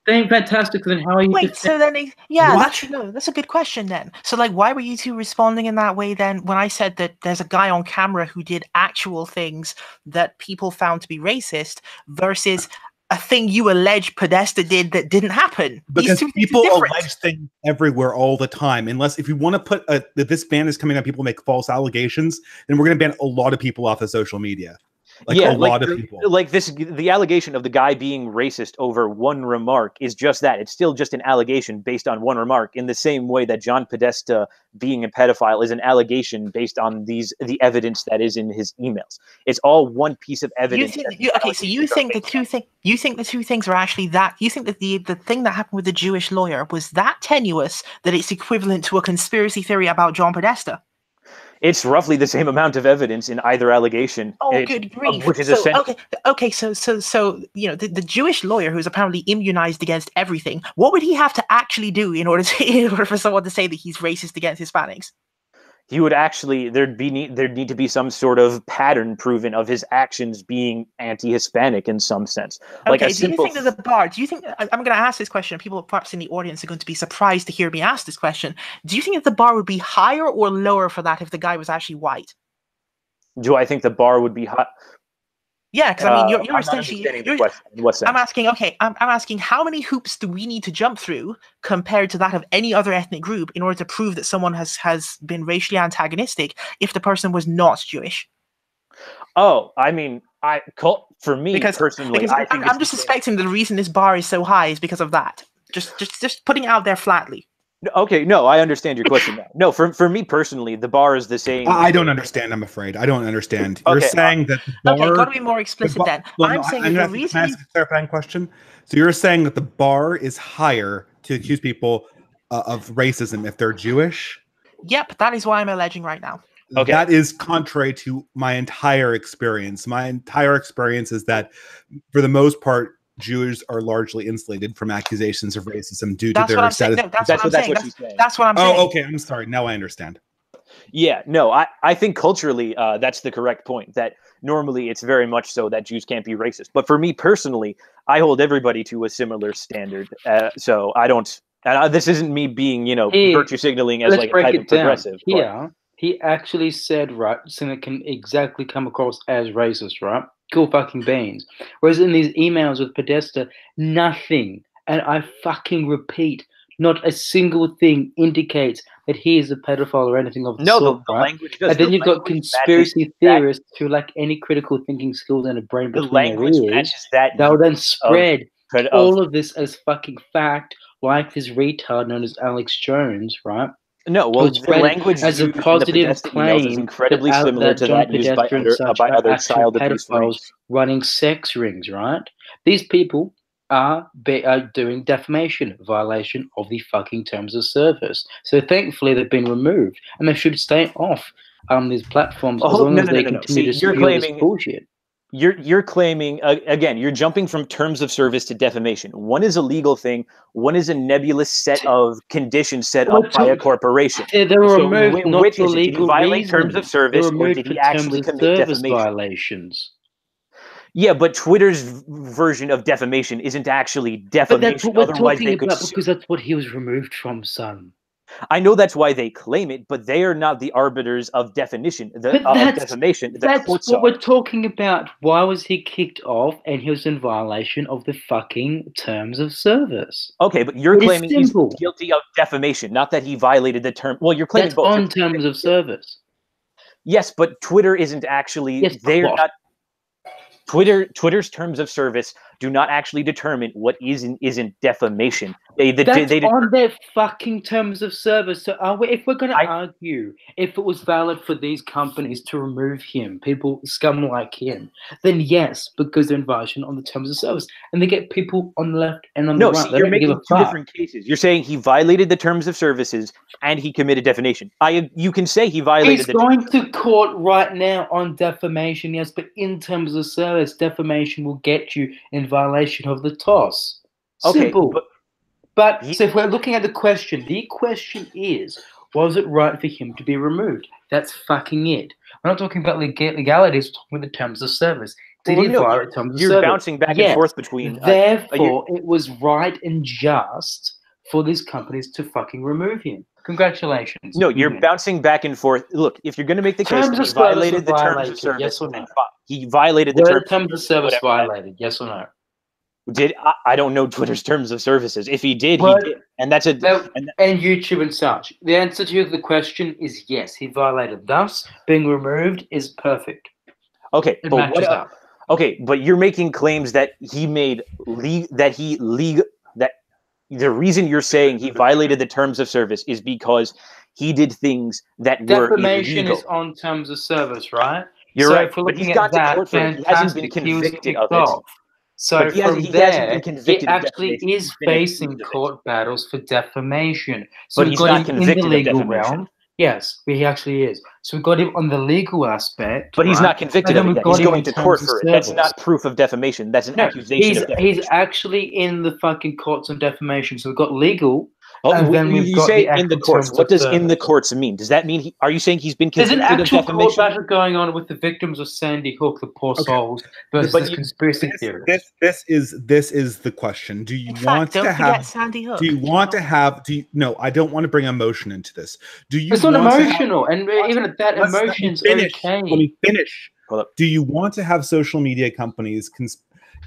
They ain't fantastic. Then how are you? Wait, so then that's a good question then. So like, why were you two responding in that way then? When I said that there's a guy on camera who did actual things that people found to be racist versus a thing you allege Podesta did that didn't happen. Because people allege things everywhere all the time. Unless if you want to put that this ban is coming out, people make false allegations, then we're going to ban a lot of people off of social media. Like a lot of people. Like the allegation of the guy being racist over one remark is just that. It's still just an allegation based on one remark, in the same way that John Podesta being a pedophile is an allegation based on the evidence that is in his emails. It's all one piece of evidence. So you think the two things are actually that? You think that the thing that happened with the Jewish lawyer was that tenuous that it's equivalent to a conspiracy theory about John Podesta? It's roughly the same amount of evidence in either allegation. Oh, good grief! Which is So you know the Jewish lawyer who's apparently immunized against everything. What would he have to actually do in order for someone to say that he's racist against Hispanics? He would actually there'd need to be some sort of pattern proven of his actions being anti-Hispanic in some sense. Like okay, do you think that the bar? Do you think I'm going to ask this question? People perhaps in the audience are going to be surprised to hear me ask this question. Do you think that the bar would be higher or lower for that if the guy was actually white? Do I think the bar would be high? Yeah, because I mean, you're essentially. I'm asking. Okay, I'm asking how many hoops do we need to jump through compared to that of any other ethnic group in order to prove that someone has been racially antagonistic if the person was not Jewish? Oh, I mean, personally, I think I'm just suspecting the reason this bar is so high is because of that. Just putting it out there flatly. Okay, no, I understand your question now. No, for me personally, the bar is the same. I don't understand, I'm afraid. I don't understand. You're saying that the bar... Okay, got to be more explicit then. I'm saying the reason... Can I ask a clarifying question? So you're saying that the bar is higher to accuse people of racism if they're Jewish? Yep, that is what I'm alleging right now. Okay. That is contrary to my entire experience. My entire experience is that, for the most part, Jews are largely insulated from accusations of racism due to their status. That's what I'm saying. Oh, okay. I'm sorry. Now I understand. Yeah, no, I think culturally that's the correct point, that normally it's very much so that Jews can't be racist. But for me personally, I hold everybody to a similar standard. So I don't, this isn't me being, virtue signaling as like a type of progressive. Yeah, he actually said, right, something that can exactly come across as racist, right? Cool fucking beans. Whereas in these emails with Podesta, nothing, and I fucking repeat, not a single thing indicates that he is a pedophile or anything of the sort. The language does. And then you've got conspiracy theorists who lack any critical thinking skills and a brain between their ears. They'll then spread all of this as fucking fact, like this retard known as Alex Jones, right? No, well, the language as a positive claim is incredibly similar to that used by other child abuse pedophiles running sex rings, right? These people are doing defamation, violation of the fucking terms of service. So thankfully they've been removed, and they should stay off these platforms as long as they continue to spew this bullshit. You're claiming again, you're jumping from terms of service to defamation. One is a legal thing, one is a nebulous set of conditions set up by a corporation. They were removed not for legal did he violate terms of service, or did he actually commit defamation? Violations. Yeah, but Twitter's version of defamation isn't actually defamation. But that's what we're talking about, because that's what he was removed from, son. I know that's why they claim it, but they are not the arbiters of defamation. Defamation. That's what we're talking about. Why was he kicked off and he was in violation of the fucking terms of service? Okay, but you're claiming he's guilty of defamation, not that he violated the term. Well, you're claiming that's both. On terms of service. Yes, but Twitter isn't actually. Yes, they're not. Twitter's terms of service do not actually determine what is and isn't defamation. They on their fucking terms of service. So if we're going to argue if it was valid for these companies to remove him, people scum like him, then yes, because they're in violation on the terms of service, and they get people on the left and on the right. You're making two different cases. You're saying he violated the terms of services and he committed defamation. You can say he violated. He's going to court right now on defamation, yes, but in terms of service, defamation will get you in violation of the TOS. Simple. Okay, but so if we're looking at the question is, was it right for him to be removed? That's fucking it. We're not talking about legalities, we're talking about the terms of service. Did he violate terms of service? You're bouncing back and forth between. Therefore, it was right and just for these companies to fucking remove him. Congratulations. No, you're bouncing back and forth. Look, if you're going to make the case, he violated the terms of service. Yes or no? He violated the terms of service violated. Yes or no? I don't know Twitter's terms of services. If he did, he did, and that's and YouTube and such. The answer to the question is yes. He violated. Thus, being removed is perfect. Okay, but you're making claims that he made that the reason you're saying he violated the terms of service is because he did things that were illegal. Defamation is on terms of service, right? You're right, but he's got to court for it. He hasn't been convicted of it. So from there, he actually is facing court battles for defamation. So but he's not convicted in the legal of defamation. realm. Yes, he actually is. So we've got him on the legal aspect. But he's not convicted of it. He's going to court for it. That's not proof of defamation. That's an accusation of defamation. He's actually in the fucking courts on defamation. So we've got legal. Oh, and then you say in the courts. What does in the courts mean? Does that mean are you saying he's been convicted of defamation? There's an actual court battle going on with the victims of Sandy Hook, the poor souls, versus conspiracy theorists. This is the question. Do you want to have Sandy Hook? Do you want to have? No, I don't want to bring emotion into this. Do you? It's not emotional, and even at that, emotion's okay. Let me finish. Do you want to have social media companies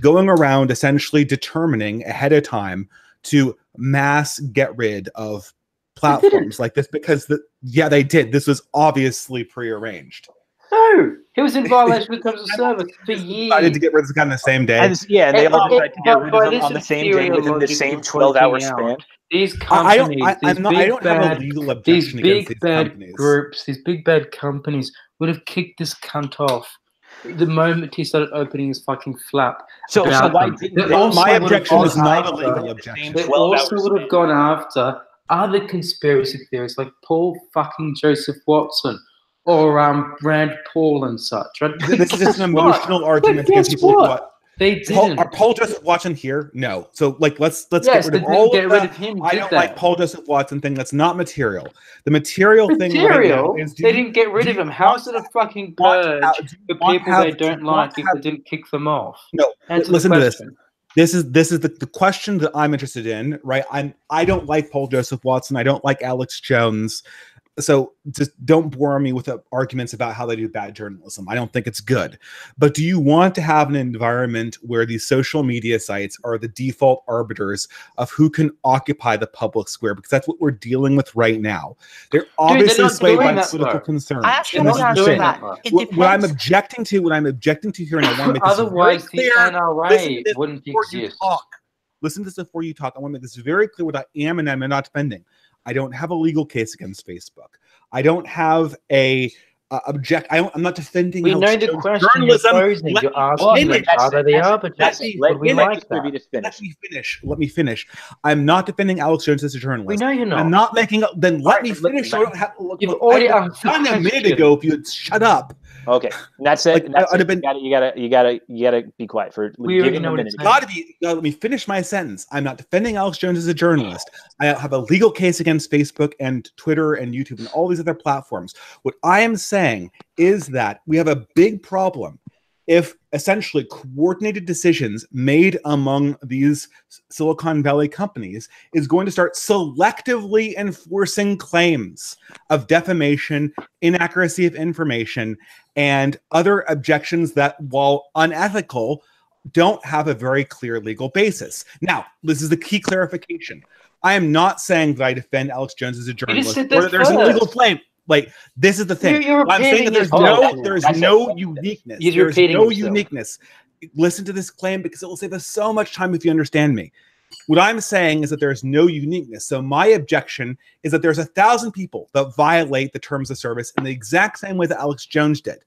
going around essentially determining ahead of time to mass get rid of platforms like this? Because they did. This was obviously prearranged. No, he was in violation of terms of service for years. I decided to get rid of this guy on the same day. And they all tried to get rid of him on the same day within the same 12-hour span. These companies, I don't have a legal objection against these companies. Groups, these big bad companies would have kicked this cunt off the moment he started opening his fucking flap. So why didn't my objection is not a legal objection. They also would have gone after other conspiracy theorists like Paul fucking Joseph Watson or Rand Paul and such. Right? This is just an emotional argument against people like what? They didn't. Are Paul Joseph Watson here? No. So let's get rid of all of that. Him. I don't like Paul Joseph Watson thing. That's not material. The material thing right now is they didn't get rid of him. How is it a fucking purge for people they don't like if they didn't kick them off? No. Listen to this. This is the question that I'm interested in, right? I don't like Paul Joseph Watson. I don't like Alex Jones. So just don't bore me with arguments about how they do bad journalism. I don't think it's good. But do you want to have an environment where these social media sites are the default arbiters of who can occupy the public square? Because that's what we're dealing with right now. They're obviously swayed by political concerns. I actually want to answer that. What I'm objecting to here, and I want to make this otherwise the NRA wouldn't exist. Listen to this before you talk. I want to make this very clear what I am and I'm not defending. I don't have a legal case against Facebook. I don't have a I'm not defending. We know the question journalism. You're asking are they the arbiters? Let me finish. I'm not defending Alex Jones as a journalist. We know you're not. I'm not making. Then let me finish. So I don't have. You've already done a minute ago. If you had shut up. Okay, that's it. You gotta be quiet for. We already know what it's let me finish my sentence. I'm not defending Alex Jones as a journalist. I have a legal case against Facebook and Twitter and YouTube and all these other platforms. What I am saying is that we have a big problem if essentially coordinated decisions made among these Silicon Valley companies is going to start selectively enforcing claims of defamation, inaccuracy of information, and other objections that, while unethical, don't have a very clear legal basis. Now, this is the key clarification. I am not saying that I defend Alex Jones as a journalist or that there's a legal claim. Like, this is the thing. I'm saying that there's no uniqueness. There's no uniqueness. Listen to this claim because it will save us so much time if you understand me. What I'm saying is that there's no uniqueness. So my objection is that there's 1,000 people that violate the terms of service in the exact same way that Alex Jones did.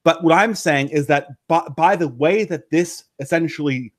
But what I'm saying is that by the way that this essentially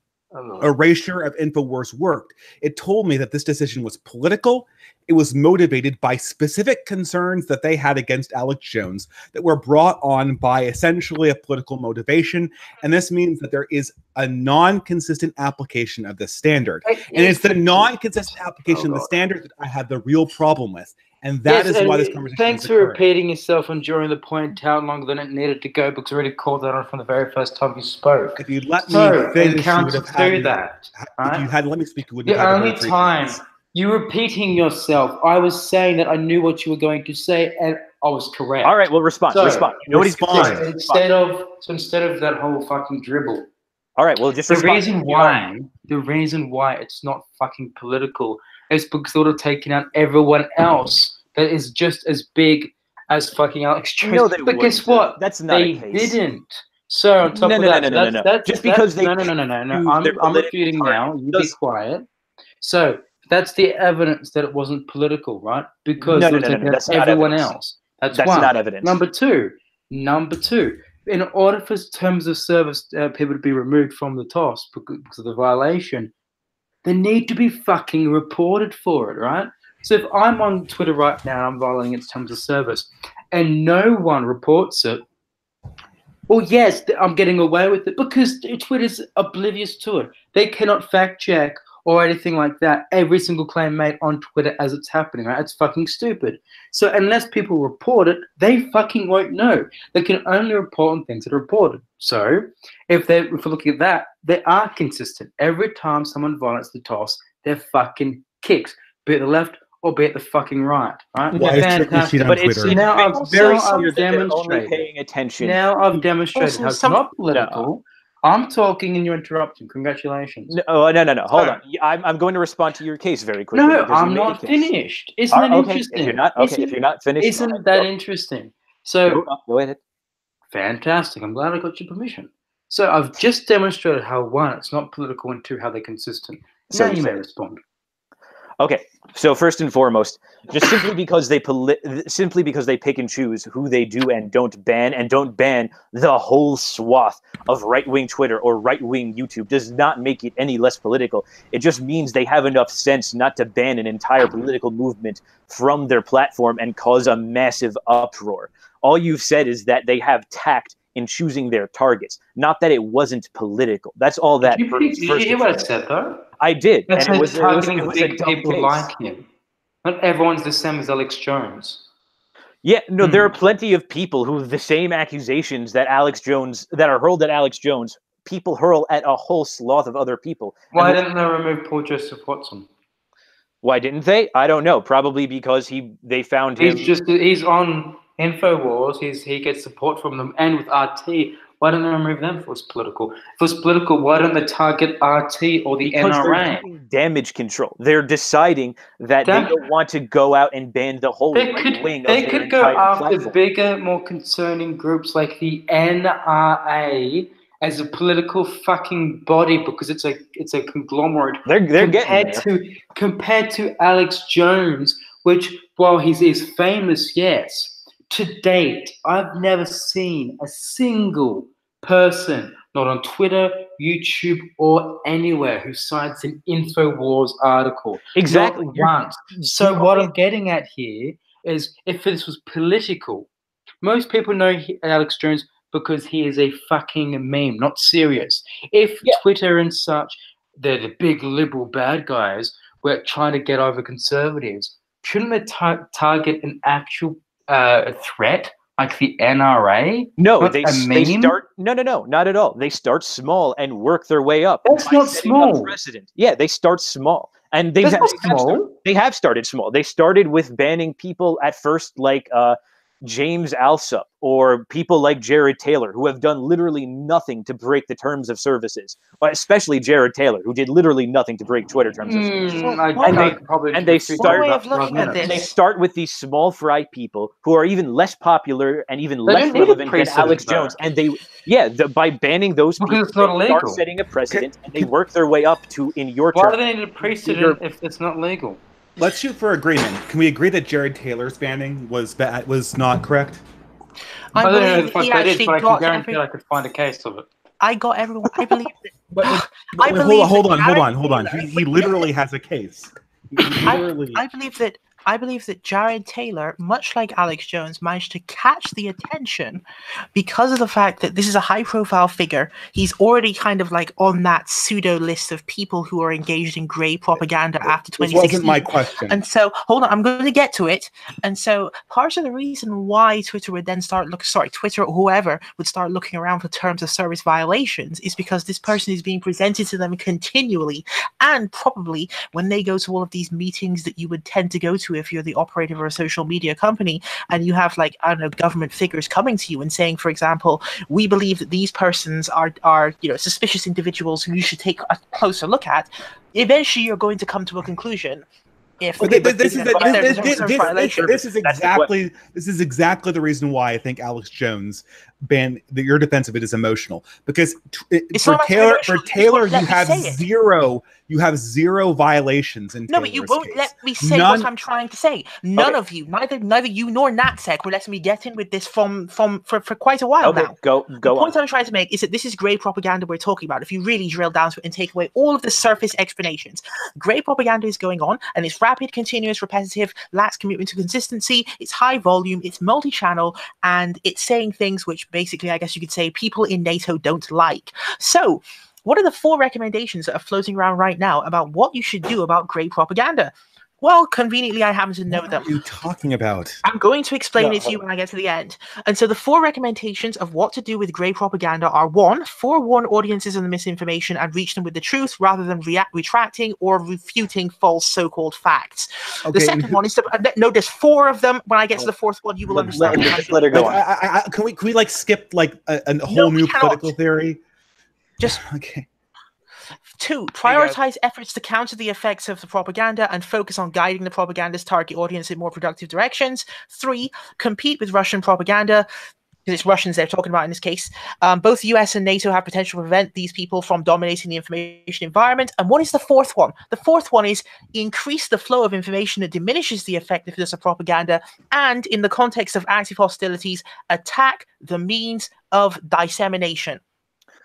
erasure of InfoWars worked, it told me that this decision was political. It was motivated by specific concerns that they had against Alex Jones that were brought on by essentially a political motivation. And this means that there is a non-consistent application of this standard. And it's the non-consistent application of the standard that I have the real problem with. And that is why this conversation Thanks is for occurring. repeating yourself and drawing the point out longer than it needed to go, because I already called that on from the very first time you spoke. If you'd let me finish, you would have had me, that. Right? If you had let me speak, you wouldn't The have had only to hear 3 time times. you repeating yourself, I was saying that I knew what you were going to say, and I was correct. All right, well, respond. Respond. Nobody's respond. Instead of that whole fucking dribble. All right, well, just The respond. reason why it's not fucking political is because they would have taken out everyone else that is just as big as fucking Alex Jones. No, they but guess what? That's not they a case. didn't. So on top of that, that's just because they no. I'm refuting now. You be quiet. So that's the evidence that it wasn't political, right? Because that's not everyone evidence. else. That's one. Not evidence. Number two. In order for terms of service people to be removed from the toss because of the violation, they need to be fucking reported for it, right? So if I'm on Twitter right now and I'm violating its terms of service and no one reports it, well, yes, I'm getting away with it because Twitter's oblivious to it. They cannot fact check or anything like that every single claim made on Twitter as it's happening, right? It's fucking stupid. So unless people report it, they fucking won't know. They can only report on things that are reported. So if we're looking at that, they are consistent. Every time someone violates the toss, they're fucking kicked, be it the left or be it the fucking right. Well, fantastic. But it's now I've demonstrated. Only paying attention. Now I've demonstrated how it's not political. No. I'm talking and you're interrupting. Congratulations. No. Hold on. I'm going to respond to your case very quickly. No, I'm not finished. Isn't that interesting? If you're not finished, isn't that interesting? So go ahead. Fantastic. I'm glad I got your permission. So I've just demonstrated how 1, it's not political, and 2, how they're consistent. So now you may respond. Okay, so first and foremost, just simply because they pick and choose who they do and don't ban the whole swath of right-wing Twitter or right-wing YouTube does not make it any less political. It just means they have enough sense not to ban an entire political movement from their platform and cause a massive uproar. All you've said is that they have tact in choosing their targets, not that it wasn't political. That's all that. Did you hear what I said, though? I did. That's and it was big people like him. Not everyone's the same as Alex Jones. Yeah, no, there are plenty of people who the same accusations that are hurled at Alex Jones, people hurl at a whole swath of other people. Why didn't they remove Paul Joseph Watson? Why didn't they? I don't know. Probably because they found him. He's on InfoWars. He gets support from them, and with RT. Why don't they remove them if it was political? If it was political, why don't they target RT or the because NRA? They're doing damage control. They're deciding that they don't want to go out and ban the whole right wing. They could go after bigger, more concerning groups like the NRA as a political fucking body because it's a conglomerate. Compared to Alex Jones, which while he's famous, yes. To date, I've never seen a single person, not on Twitter, YouTube, or anywhere, who cites an InfoWars article. Exactly. Not once. So what I'm getting at here is, if this was political, most people know Alex Jones because he is a fucking meme, not serious. If Twitter and such, they're the big liberal bad guys, were trying to get over conservatives, shouldn't they target an actual threat like the NRA? No, they start. No, not at all. They start small and work their way up. That's not small. Precedent. Yeah, they start small, and they have started small. They started with banning people at first, like James Alsop or people like Jared Taylor, who have done literally nothing to break the terms of services, especially Jared Taylor, who did literally nothing to break Twitter terms of services. They start with these small fry people who are even less popular and even less relevant than Alex Jones. And by banning those people, they start setting a precedent, and they work their way up to, in your terms. Why do they need a precedent if it's not legal? Let's shoot for agreement. Can we agree that Jared Taylor's banning was not correct? I don't know the fuck that is, but I can guarantee I could find a case of it. I got everyone. I believe that. Hold on. He literally has a case. I believe that I believe that Jared Taylor, much like Alex Jones, managed to catch the attention because of the fact that this is a high-profile figure. He's already kind of like on that pseudo list of people who are engaged in grey propaganda after 2016. This wasn't my question. And so, hold on, I'm going to get to it. And so, part of the reason why Twitter would then Twitter or whoever would start looking around for terms of service violations is because this person is being presented to them continually, and probably when they go to all of these meetings that you would tend to go to if you're the operator of a social media company, and you have like, I don't know, government figures coming to you and saying, for example, we believe that these persons are suspicious individuals who you should take a closer look at. Eventually, you're going to come to a conclusion. This is exactly the reason why I think Alex Jones banned. Your defense of it is emotional, because for Taylor you have zero violations in Taylor's but you won't case. let me say what I'm trying to say. None of you, neither you nor NatSec, were letting me get in with this for quite a while now. The point I'm trying to make is that this is grey propaganda we're talking about. If you really drill down to it and take away all of the surface explanations, grey propaganda is going on, and it's rapid, continuous, repetitive, lacks commitment to consistency, it's high volume, it's multi-channel, and it's saying things which basically, I guess you could say, people in NATO don't like. So, what are the 4 recommendations that are floating around right now about what you should do about grey propaganda? Well, conveniently, I happen to know them. What are you talking about? I'm going to explain it to you when I get to the end. And so the 4 recommendations of what to do with grey propaganda are: 1, forewarn audiences of the misinformation and reach them with the truth rather than retracting or refuting false so-called facts. Okay. The second one is to, no, there's 4 of them. When I get to the 4th one, you will understand. Let her go on. Can we like skip like a whole new political theory? Just okay. 2, prioritize efforts to counter the effects of the propaganda and focus on guiding the propagandist's target audience in more productive directions. 3, compete with Russian propaganda, because it's Russians they're talking about in this case. Both the US and NATO have potential to prevent these people from dominating the information environment. And what is the 4th one? The 4th one is increase the flow of information that diminishes the effectiveness of propaganda, and in the context of active hostilities, attack the means of dissemination.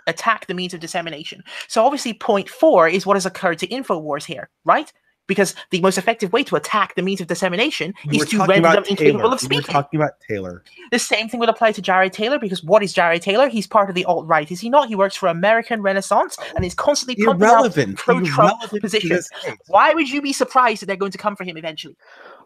Attack the means of dissemination. So obviously point 4 is what has occurred to InfoWars here, right? Because the most effective way to attack the means of dissemination is to render them incapable of speaking. We're talking about Taylor. The same thing would apply to Jared Taylor, because what is Jared Taylor? He's part of the alt-right, is he not? He works for American Renaissance and is constantly pumping out pro-Trump positions. Why would you be surprised that they're going to come for him eventually?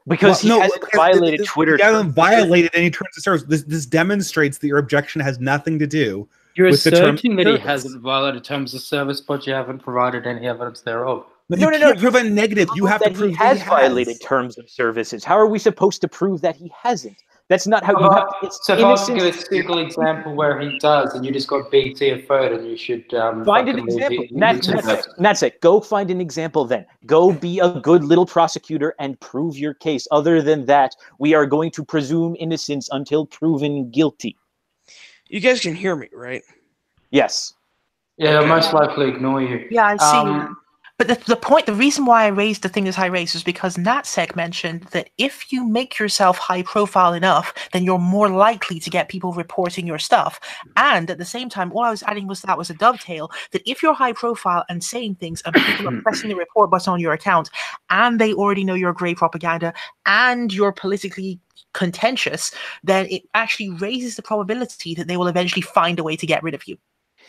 Because he hasn't violated Twitter. He hasn't violated any terms of service. This demonstrates that your objection has nothing to do. You're asserting that he hasn't violated terms of service, but you haven't provided any evidence thereof. No. You prove a negative. You have to prove he has violated terms of services. How are we supposed to prove that he hasn't? That's not how you have to. So if I was to give a single example where he does, and you just got BT afraid, and you should find an example. That's it. Go find an example then. Go be a good little prosecutor and prove your case. Other than that, we are going to presume innocence until proven guilty. You guys can hear me, right? Yes. Yeah, they'll most likely ignore you. Yeah, I see. But the reason why I raised the thing as high raised is because NatSec mentioned that if you make yourself high profile enough, then you're more likely to get people reporting your stuff. And at the same time, all I was adding was that was a dovetail, that if you're high profile and saying things and people are pressing the report button on your account and they already know you're grey propaganda and you're politically contentious, then it actually raises the probability that they will eventually find a way to get rid of you.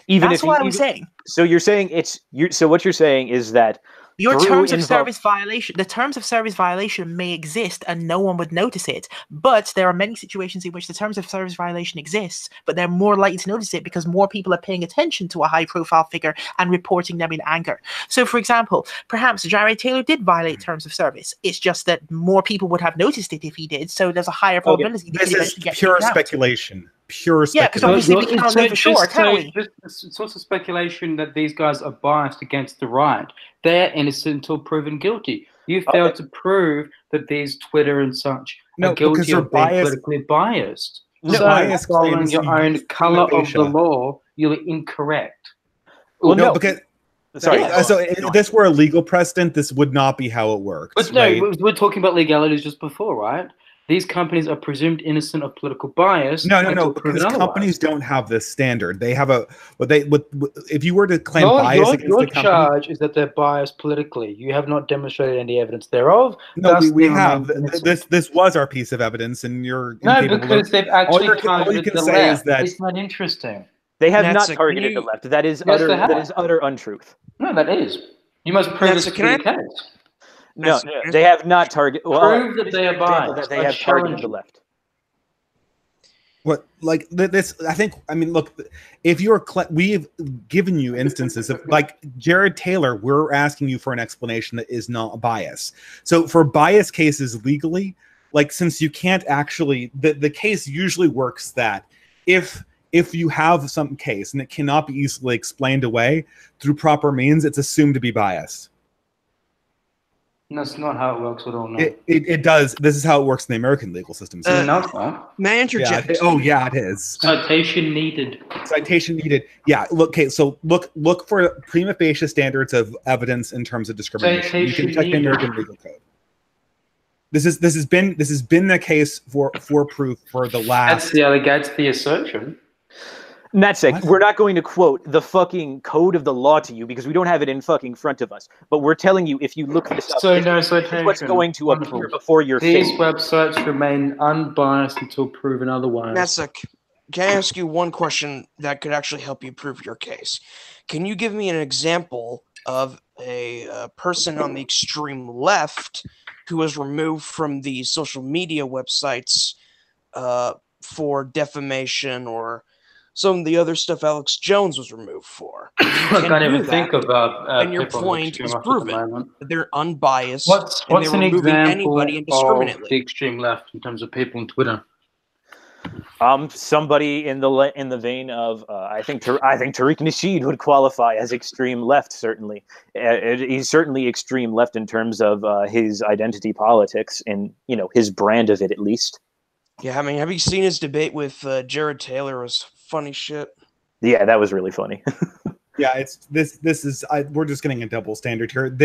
That's what I was saying. So you're saying so what you're saying is that your terms of service violation, the terms of service violation may exist and no one would notice it, but there are many situations in which the terms of service violation exists, but they're more likely to notice it because more people are paying attention to a high profile figure and reporting them in anger. So for example, perhaps Jared Taylor did violate terms of service. It's just that more people would have noticed it if he did, so there's a higher probability that this is pure speculation. Pure speculation. Yeah, because obviously we can't know for sure, can we? It's also speculation that these guys are biased against the right. They're innocent until proven guilty. You failed to prove that these Twitter and such are guilty of being politically biased. So following your own colour of the law, you're incorrect. Well, no, because... Sorry. So if this were a legal precedent, this would not be how it works. But no, we were talking about legalities just before, right? these companies are presumed innocent of political bias. No, because companies don't have this standard. They have if you were to claim bias against the company, charge is that they're biased politically. You have not demonstrated any evidence thereof. No, we have. This was our piece of evidence, and you're because they've actually targeted the left. It's not interesting. They have not targeted the left. That is utter untruth. No, that is. You must prove this to be the case. No, they have not targeted. Prove that they are biased. That they have targeted the left. What, like this? I mean, look, if you're, we've given you instances of, like, Jared Taylor, we're asking you for an explanation that is not a bias. So for bias cases legally, like, since you can't actually, the case usually works that if you have some case and it cannot be easily explained away through proper means, it's assumed to be biased. That's not how it works at all. No. It does. This is how it works in the American legal system. May I interject? Yeah, it is. Citation needed. Citation needed. Yeah. Look. Okay. So look for prima facie standards of evidence in terms of discrimination. You can check the American legal code. This has been the case for proof for the last. That's the assertion. Natsik, we're not going to quote the fucking code of the law to you because we don't have it in fucking front of us. But we're telling you, if you look this up, this is what's going to appear before your face. These websites remain unbiased until proven otherwise. Natsik, can I ask you one question that could actually help you prove your case? Can you give me an example of a person on the extreme left who was removed from the social media websites for defamation or some of the other stuff Alex Jones was removed for? I can't even think about. And your point is proven. They're unbiased. What's and they're an removing example anybody indiscriminately. of the extreme left in terms of people on Twitter? Somebody in the vein of I think Tariq Nasheed would qualify as extreme left. Certainly, he's certainly extreme left in terms of his identity politics and his brand of it, at least. Yeah, I mean, have you seen his debate with Jared Taylor? It was funny shit. Yeah, that was really funny. Yeah, it's this is we're just getting a double standard here.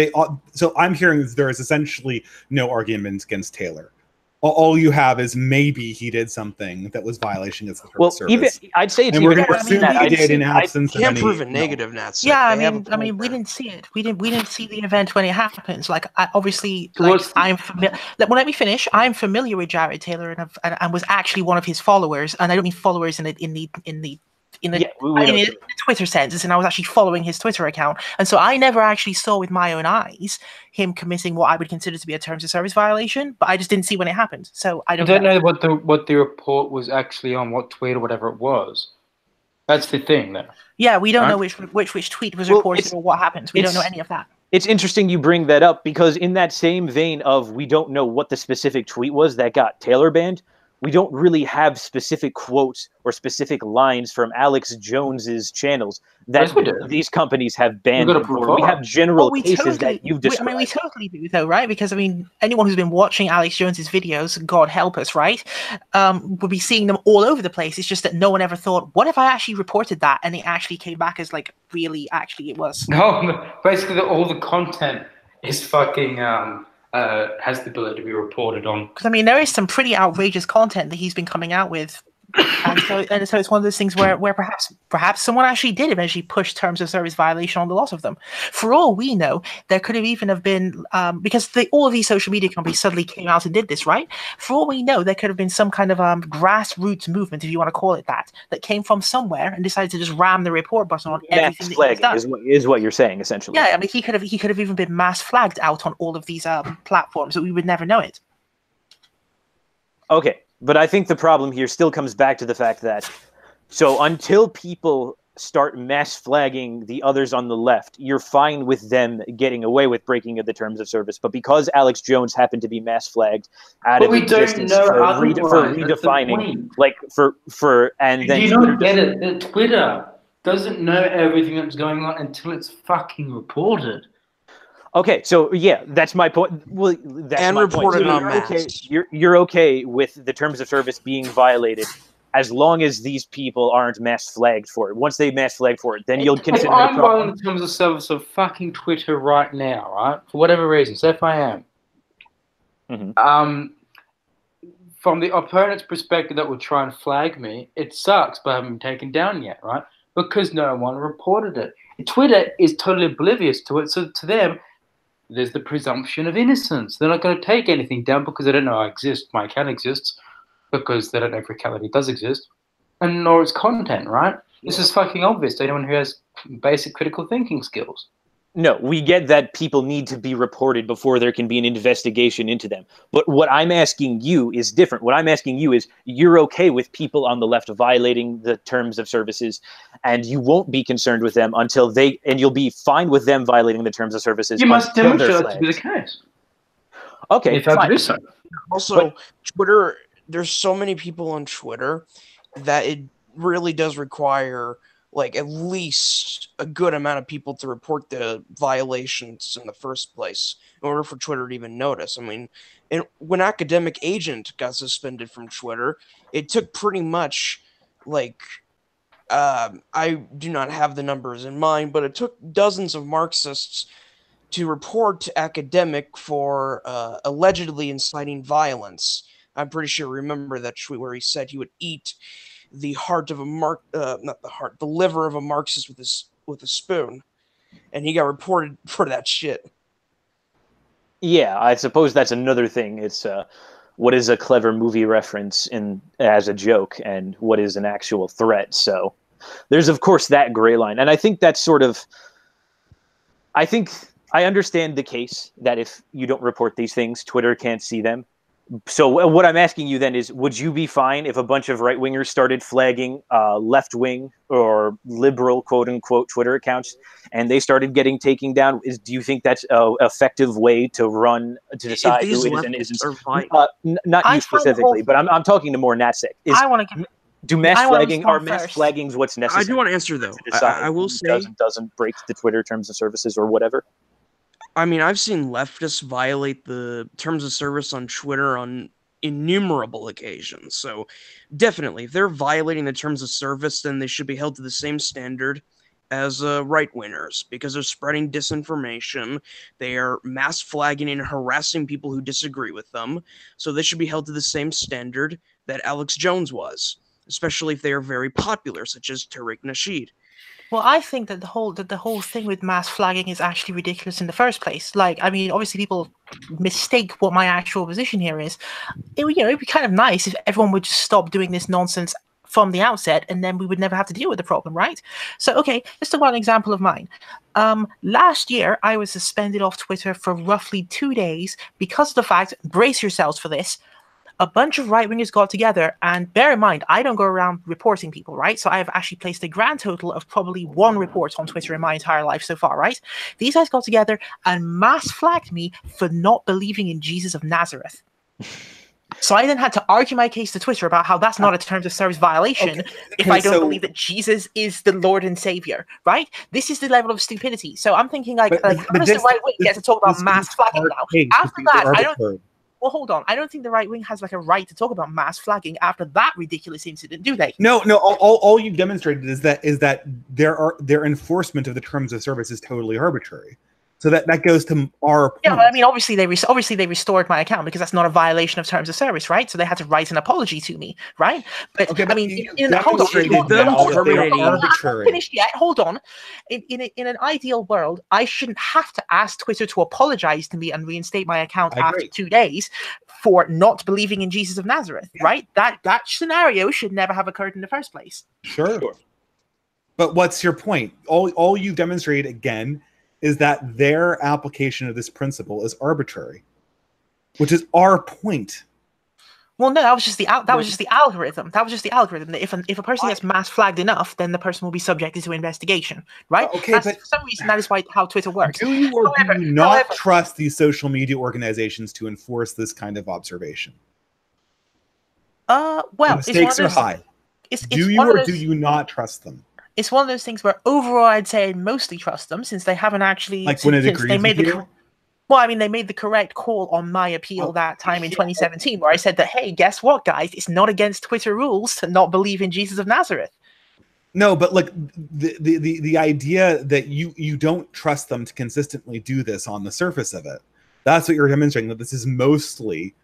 So I'm hearing there is essentially no arguments against Taylor. All you have is maybe he did something that was violation of the service. Even I'd say it's and we're going to assume he did in absence of any. Can't prove a negative, Nats. Yeah, I mean, we didn't see it. We didn't see the event when it happens. Like, obviously, like, I'm familiar. Let me finish. I'm familiar with Jared Taylor and was actually one of his followers, and I don't mean followers in the Twitter sense, and I was actually following his Twitter account, and so I never actually saw with my own eyes him committing what I would consider to be a terms of service violation, but I just didn't see when it happened. So I don't know what the report was actually on, what tweet or whatever it was. That's the thing, though. Yeah, we don't know which tweet was reported or what happened. We don't know any of that. It's interesting you bring that up because in that same vein of we don't know what the specific tweet was that got Taylor banned, we don't really have specific quotes or specific lines from Alex Jones's channels that these companies have banned before. We have general cases that you've described. I mean, we totally do, though, right? Because, I mean, anyone who's been watching Alex Jones's videos, God help us, right, will be seeing them all over the place. It's just that no one ever thought, what if I actually reported that? And it actually came back as, like, really, actually, it was. No, basically, all the content is fucking... has the ability to be reported on. Because, I mean, there is some pretty outrageous content that he's been coming out with. And so it's one of those things where perhaps someone actually did eventually push terms of service violation on the lot of them. For all we know, there could have even have been because all of these social media companies suddenly came out and did this, right? For all we know, there could have been some kind of grassroots movement, if you want to call it that came from somewhere and decided to just ram the report button on everything that he's done. Is what you're saying, essentially. Yeah, I mean, he could have even been mass flagged out on all of these platforms, but we would never know it. Okay. But I think the problem here still comes back to the fact that, so until people start mass flagging the others on the left, you're fine with them getting away with breaking of the terms of service. But because Alex Jones happened to be mass flagged out of existence for redefining, like and then you don't get it. That Twitter doesn't know everything that's going on until it's fucking reported. Okay, so yeah, that's my point. Well, that's and my reported point. So you're okay with the terms of service being violated as long as these people aren't mass flagged for it. Once they mass flag for it, then you'll consider. If I'm violating the terms of service of fucking Twitter right now, right? For whatever reason, so if I am, from the opponent's perspective that will try and flag me, it sucks, but I haven't been taken down yet, right? Because no one reported it. Twitter is totally oblivious to it. So to them, there's the presumption of innocence. They're not going to take anything down because they don't know I exist, my account exists, because they don't know if reality does exist, and nor its content, right? This is fucking obvious to anyone who has basic critical thinking skills. No, we get that people need to be reported before there can be an investigation into them. But what I'm asking you is different. What I'm asking you is, you're okay with people on the left violating the terms of services, and you won't be concerned with them until they, and you'll be fine with them violating the terms of services. You must demonstrate that to be the case. Okay, fine. So. Also, Twitter, there's so many people on Twitter that it really does require like at least a good amount of people to report the violations in the first place in order for Twitter to even notice. I mean, when Academic Agent got suspended from Twitter, it took pretty much like, I do not have the numbers in mind, but it took dozens of Marxists to report to Academic for allegedly inciting violence. I'm pretty sure remember that tweet where he said he would eat the heart of a the liver of a Marxist with a spoon, and he got reported for that shit. Yeah, I suppose that's another thing. It's what is a clever movie reference as a joke, and what is an actual threat. So there's of course that gray line, and I think that's sort of. I think I understand the case that if you don't report these things, Twitter can't see them. So what I'm asking you then is, would you be fine if a bunch of right-wingers started flagging left-wing or liberal, quote-unquote, Twitter accounts, and they started getting taken down? Do you think that's an effective way to decide who it is and isn't? Not you specifically, but I'm talking to more NatSec. Do mass flagging, are mass flaggings what's necessary? I do want to answer, though. I will say... Doesn't break the Twitter terms of services or whatever? I mean, I've seen leftists violate the terms of service on Twitter on innumerable occasions. So definitely, if they're violating the terms of service, then they should be held to the same standard as right-wingers, because they're spreading disinformation. They are mass flagging and harassing people who disagree with them. So they should be held to the same standard that Alex Jones was, especially if they are very popular, such as Tariq Nasheed. Well, I think that the whole thing with mass flagging is actually ridiculous in the first place. Like, I mean, obviously people mistake what my actual position here is. It'd be kind of nice if everyone would just stop doing this nonsense from the outset, and then we would never have to deal with the problem, right? So, okay, let's talk about an example of mine. Last year, I was suspended off Twitter for roughly 2 days because of the fact, brace yourselves for this, a bunch of right-wingers got together, and bear in mind, I don't go around reporting people, right? So I've actually placed a grand total of probably 1 report on Twitter in my entire life so far, right? These guys got together and mass flagged me for not believing in Jesus of Nazareth. So I then had to argue my case to Twitter about how that's not a terms of service violation if I don't believe that Jesus is the Lord and Savior, right? This is the level of stupidity. So I'm thinking how does the right wing get to talk about mass flagging now? After that, I don't... Well, hold on. I don't think the right wing has like a right to talk about mass flagging after that ridiculous incident, do they? No. All you've demonstrated is that their enforcement of the terms of service is totally arbitrary. So that goes to our point. Yeah, but I mean, obviously they restored my account because that's not a violation of terms of service, right? So they had to write an apology to me, right? But okay, I mean, hold on, finished yet. Hold on. In an ideal world, I shouldn't have to ask Twitter to apologize to me and reinstate my account after 2 days for not believing in Jesus of Nazareth, right? That scenario should never have occurred in the first place. Sure. But what's your point? All you've demonstrated again is that their application of this principle is arbitrary, which is our point. Well, no, that was just the algorithm. That was just the algorithm. That if a person gets mass flagged enough, then the person will be subjected to investigation, right? Okay, but for some reason that is how Twitter works. Do you or do you not trust these social media organizations to enforce this kind of observation? Well, the stakes are high. Do you or do you not trust them? It's one of those things where overall I'd say I mostly trust them, since they haven't actually when it agrees with you? Well, I mean, they made the correct call on my appeal that time in 2017, where I said that, hey, guess what, guys? It's not against Twitter rules to not believe in Jesus of Nazareth. No, but like the idea that you don't trust them to consistently do this on the surface of it, that's what you're demonstrating, that this is mostly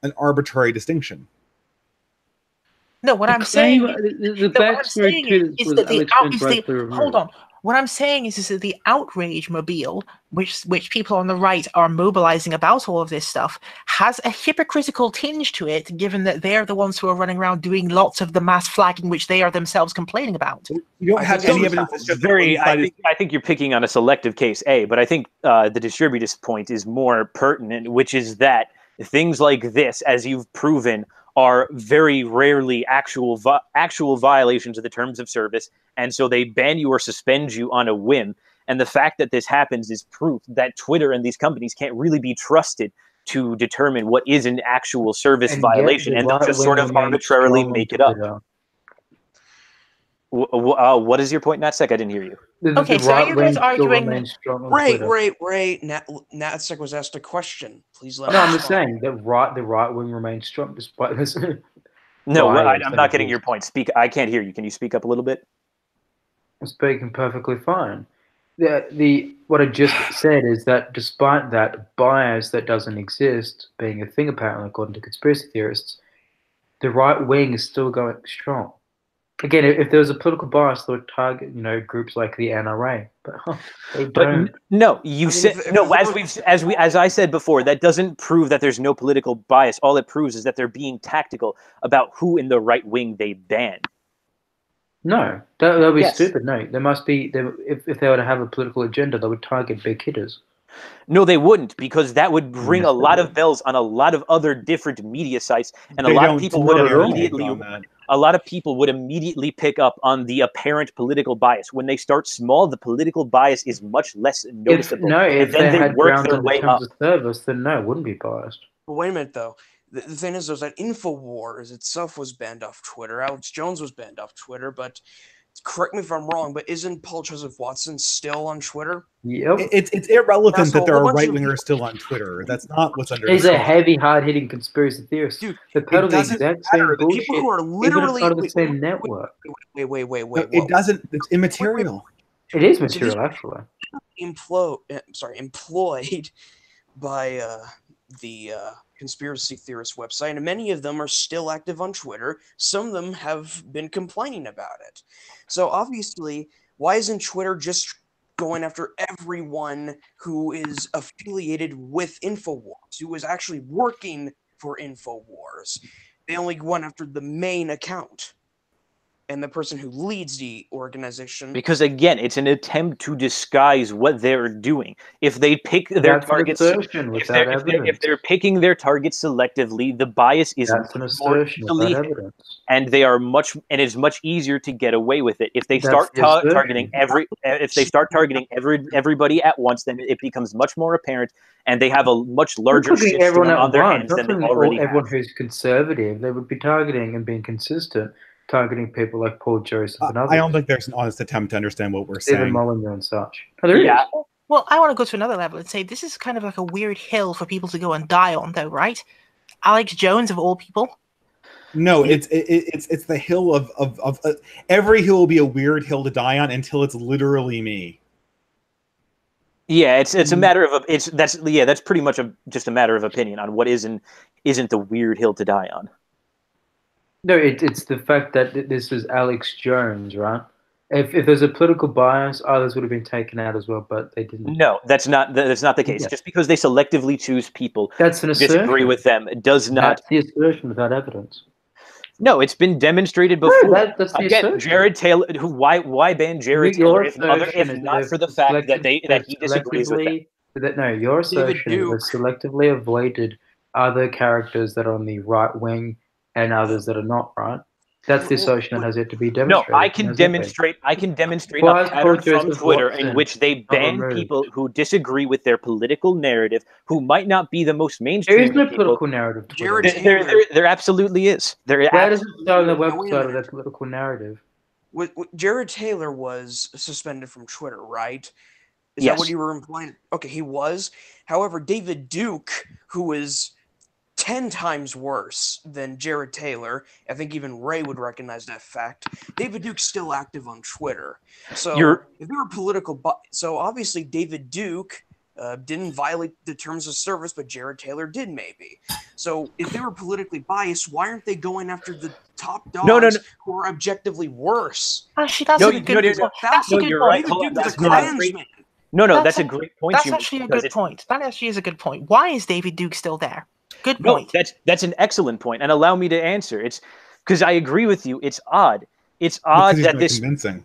an arbitrary distinction. No, what I'm saying, the backstory to this was Alex Jones rightfully removed. Hold on. What I'm saying is that the outrage mobile, which people on the right are mobilizing about all of this stuff, has a hypocritical tinge to it, given that they're the ones who are running around doing lots of the mass flagging, which they are themselves complaining about. You don't have any evidence. I think you're picking on a selective case A, but I think the distributist point is more pertinent, which is that things like this, as you've proven, are very rarely actual violations of the terms of service, and so they ban you or suspend you on a whim. And the fact that this happens is proof that Twitter and these companies can't really be trusted to determine what is an actual service violation, and they'll just sort of arbitrarily make it up. What is your point, Natsec? I didn't hear you. Okay, so you guys arguing... Right. Natsec was asked a question. Please let me I'm just saying that the right wing remains strong despite this. No, I'm not getting your point. I can't hear you. Can you speak up a little bit? I'm speaking perfectly fine. What I just said is that despite that bias that doesn't exist being a thing apparently according to conspiracy theorists, the right wing is still going strong. Again, if there was a political bias, they would target, groups like the NRA. But they don't. No, as I said before, that doesn't prove that there's no political bias. All it proves is that they're being tactical about who in the right wing they ban. No, that would be stupid. No, there must be. If they were to have a political agenda, they would target big hitters. No, they wouldn't, because that would ring a lot of bells on a lot of other different media sites, and a lot of people would immediately pick up on the apparent political bias. When they start small, the political bias is much less noticeable. If they had grounds in terms of service, then no, it wouldn't be biased. But wait a minute, though. The thing is, though, that InfoWars itself was banned off Twitter. Alex Jones was banned off Twitter, but correct me if I'm wrong, but isn't Paul Joseph Watson still on Twitter? Yep. It's irrelevant that there are right-wingers still on Twitter. That's not what's under. He's a heavy, hard-hitting conspiracy theorist. Dude, the exact same bullshit. People who are literally part of the same network. Wait. It doesn't. It's immaterial. It is material, actually. Employed by the conspiracy theorist website, and many of them are still active on Twitter. Some of them have been complaining about it. So obviously, why isn't Twitter just going after everyone who is affiliated with InfoWars, who is actually working for InfoWars? They only went after the main account and the person who leads the organization. Because again, it's an attempt to disguise what they're doing. If they pick their targets, if they're picking their targets selectively, the bias is more easily, and it's much easier to get away with it. If they start targeting everybody at once, then it becomes much more apparent, and they have a much larger shitstorm on their hands than they already have. Everyone who's conservative, they would be targeting and being consistent. Targeting people like Paul Joseph and others. I don't think there's an honest attempt to understand what we're saying. Stephen Molyneux and such. Oh, there is. Well, I want to go to another level and say this is kind of like a weird hill for people to go and die on, though, right? Alex Jones, of all people. No, it's the hill of every hill will be a weird hill to die on until it's literally me. Yeah, it's a matter of that's pretty much just a matter of opinion on what isn't the weird hill to die on. No, it's the fact that this is Alex Jones, right? If there's a political bias, others would have been taken out as well, but they didn't. No, that's not the case. Yeah. Just because they selectively choose people who disagree with them does not. That's the assertion without evidence. No, it's been demonstrated before. No, that's the assertion. Jared Taylor. Why ban Jared Taylor if not for the fact that he disagrees with them? No, your assertion was selectively avoided other characters that are on the right wing and others that are not, right? That's the assertion that has yet to be demonstrated. No, I can demonstrate a pattern from Twitter in which they ban people who disagree with their political narrative, who might not be the most mainstream. There is no political narrative. There absolutely is. Where does it show on the website of that political narrative? Jared Taylor was suspended from Twitter, right? Is yes. that what you were implying? Okay, he was. However, David Duke, who is 10 times worse than Jared Taylor, I think even Ray would recognize that fact. David Duke's still active on Twitter. So if they were political, so obviously David Duke didn't violate the terms of service, but Jared Taylor did maybe. So if they were politically biased, why aren't they going after the top dogs who are objectively worse? Actually, that's a good point. That's a good point. That's a Klansman. That's a great point. That's actually a good point. That actually is a good point. Why is David Duke still there? Good point. No, that's an excellent point, and allow me to answer. It's because I agree with you. It's odd. It's odd that this. Convincing.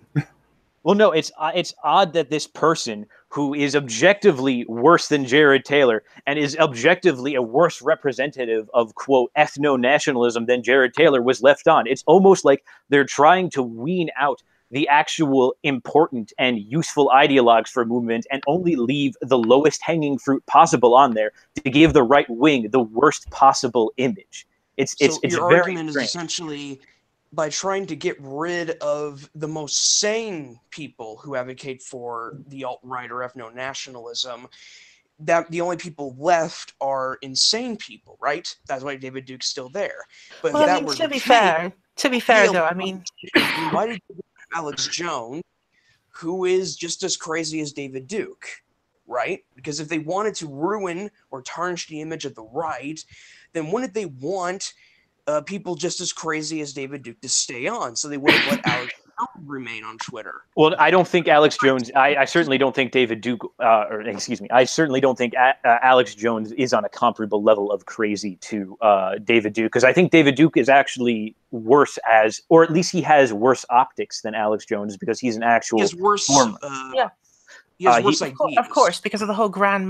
Well, no, it's odd that this person who is objectively worse than Jared Taylor and is objectively a worse representative of, quote, ethno-nationalism than Jared Taylor was left on. It's almost like they're trying to wean out the actual important and useful ideologues for a movement and only leave the lowest hanging fruit possible on there to give the right wing the worst possible image. It's your very argument strange. is essentially by trying to get rid of the most sane people who advocate for the alt-right or ethno-nationalism, that the only people left are insane people, right? That's why David Duke's still there. But well, to be fair, though, I mean, why did you Alex Jones, who is just as crazy as David Duke, right? Because if they wanted to ruin or tarnish the image of the right, then wouldn't they want people just as crazy as David Duke to stay on? So they would have let Alex Jones remain on Twitter. Well, I don't think Alex Jones. I certainly don't think David Duke. I certainly don't think Alex Jones is on a comparable level of crazy to David Duke, because I think David Duke is actually worse or at least he has worse optics than Alex Jones, because he's an actual. He has worse. Yeah. He has worse ideas. Of course, because of the whole Grand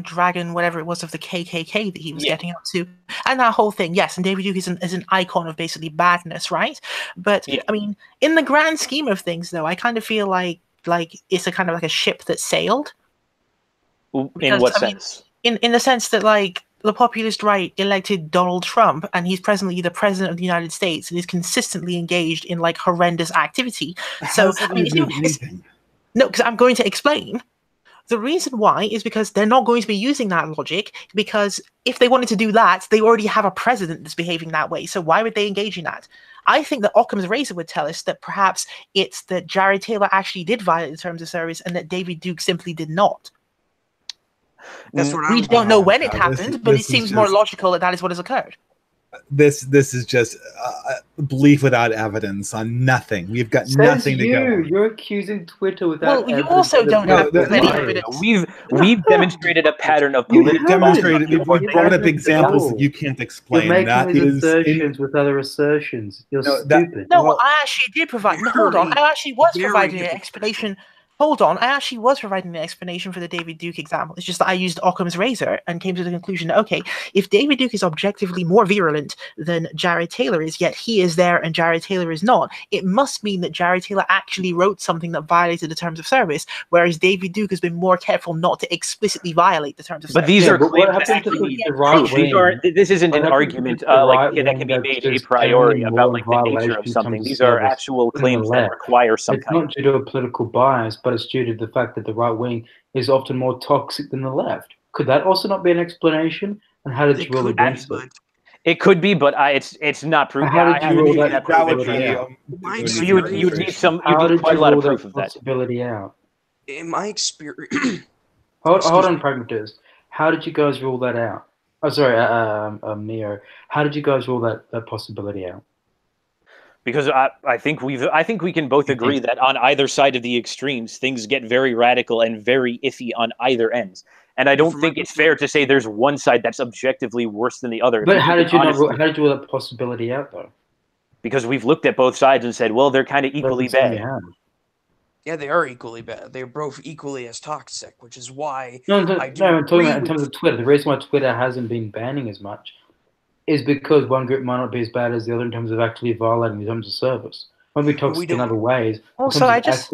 Dragon, whatever it was, of the KKK that he was getting up to, and that whole thing. Yes, and David Duke is an icon of basically badness, right? But I mean, in the grand scheme of things, though, I kind of feel like it's a kind of like a ship that sailed. In what sense? In the sense that like the populist right elected Donald Trump, and he's presently the president of the United States, and is consistently engaged in like horrendous activity. So I mean, no, because I'm going to explain. The reason why is because they're not going to be using that logic, because if they wanted to do that, they already have a president that's behaving that way. So why would they engage in that? I think that Occam's razor would tell us that perhaps it's that Jared Taylor actually did violate the terms of service and that David Duke simply did not. That's what we don't know when it happened, but it seems more logical that is what has occurred. This is just belief without evidence on nothing. We've got nothing to go. You're accusing Twitter without evidence. Well, you also don't have any evidence. We've demonstrated a pattern of political. We've brought up examples that you can't explain. You're making these assertions with other assertions. You're stupid. No, I actually did provide. Hold on, I actually was providing an explanation. Hold on, I actually was providing an explanation for the David Duke example. It's just that I used Occam's razor and came to the conclusion that, okay, if David Duke is objectively more virulent than Jared Taylor is, yet he is there and Jared Taylor is not, it must mean that Jared Taylor actually wrote something that violated the terms of service, whereas David Duke has been more careful not to explicitly violate the terms of service. But these are claims that actually proof. This isn't an argument that can be made a priori about like the nature of something. These are actual claims that require some kind of... It's not due to a political bias, but it's due to the fact that the right wing is often more toxic than the left. Could that also not be an explanation? And how did you rule against it? It could be, but it's not proven. How did you rule that possibility out? You would need quite a lot of proof of that. Possibility out? In my experience, hold on, pragmatist. How did you guys rule that out? Oh, sorry, Neo. How did you guys rule that possibility out? Because I think we can both agree that on either side of the extremes, things get very radical and very iffy on either ends. And I don't think it's fair to say there's one side that's objectively worse than the other. But how did you rule that possibility out, though? Because we've looked at both sides and said, well, they're kind of equally bad. Yeah, they are equally bad. They're both equally as toxic, which is why I'm talking about in terms of Twitter. The reason why Twitter hasn't been banning as much is because one group might not be as bad as the other in terms of actually violating the terms of service. When we toxic in other ways, also, I just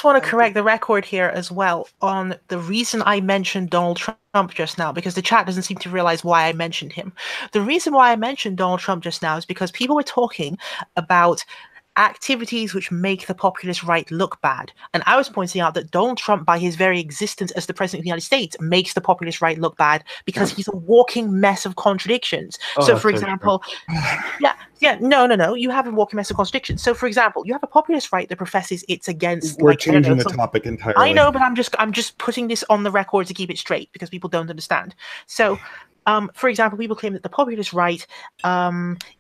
want to correct the record here as well on the reason I mentioned Donald Trump just now, because the chat doesn't seem to realize why I mentioned him. The reason why I mentioned Donald Trump just now is because people were talking about activities which make the populist right look bad. And I was pointing out that Donald Trump, by his very existence as the president of the United States, makes the populist right look bad because he's a walking mess of contradictions. So, for example, no, you have a walking mess of contradictions. So, for example, you have a populist right that professes it's against. We're changing the topic entirely. I know, but I'm just putting this on the record to keep it straight because people don't understand. So, for example, people claim that the populist right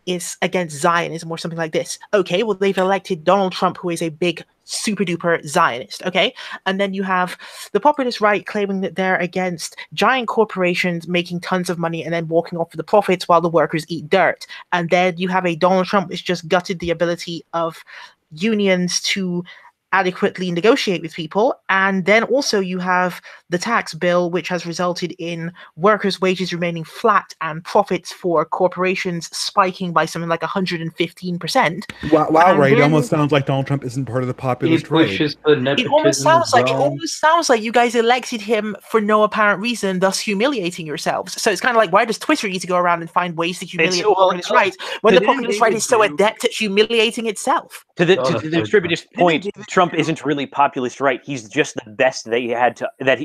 is against Zionism or something like this. Okay, well, they've elected Donald Trump, who is a big, super-duper Zionist, okay? And then you have the populist right claiming that they're against giant corporations making tons of money and then walking off with the profits while the workers eat dirt. And then you have a Donald Trump which just gutted the ability of unions to adequately negotiate with people. And then also you have the tax bill, which has resulted in workers' wages remaining flat and profits for corporations spiking by something like 115%. Wow, Ray, it almost sounds like Donald Trump isn't part of the populist right. It almost sounds like you guys elected him for no apparent reason, thus humiliating yourselves. So it's kind of like, why does Twitter need to go around and find ways to humiliate the populist right when the populist right is so adept at humiliating itself? To the distributist point, Trump isn't really populist right. He's just the best they had to that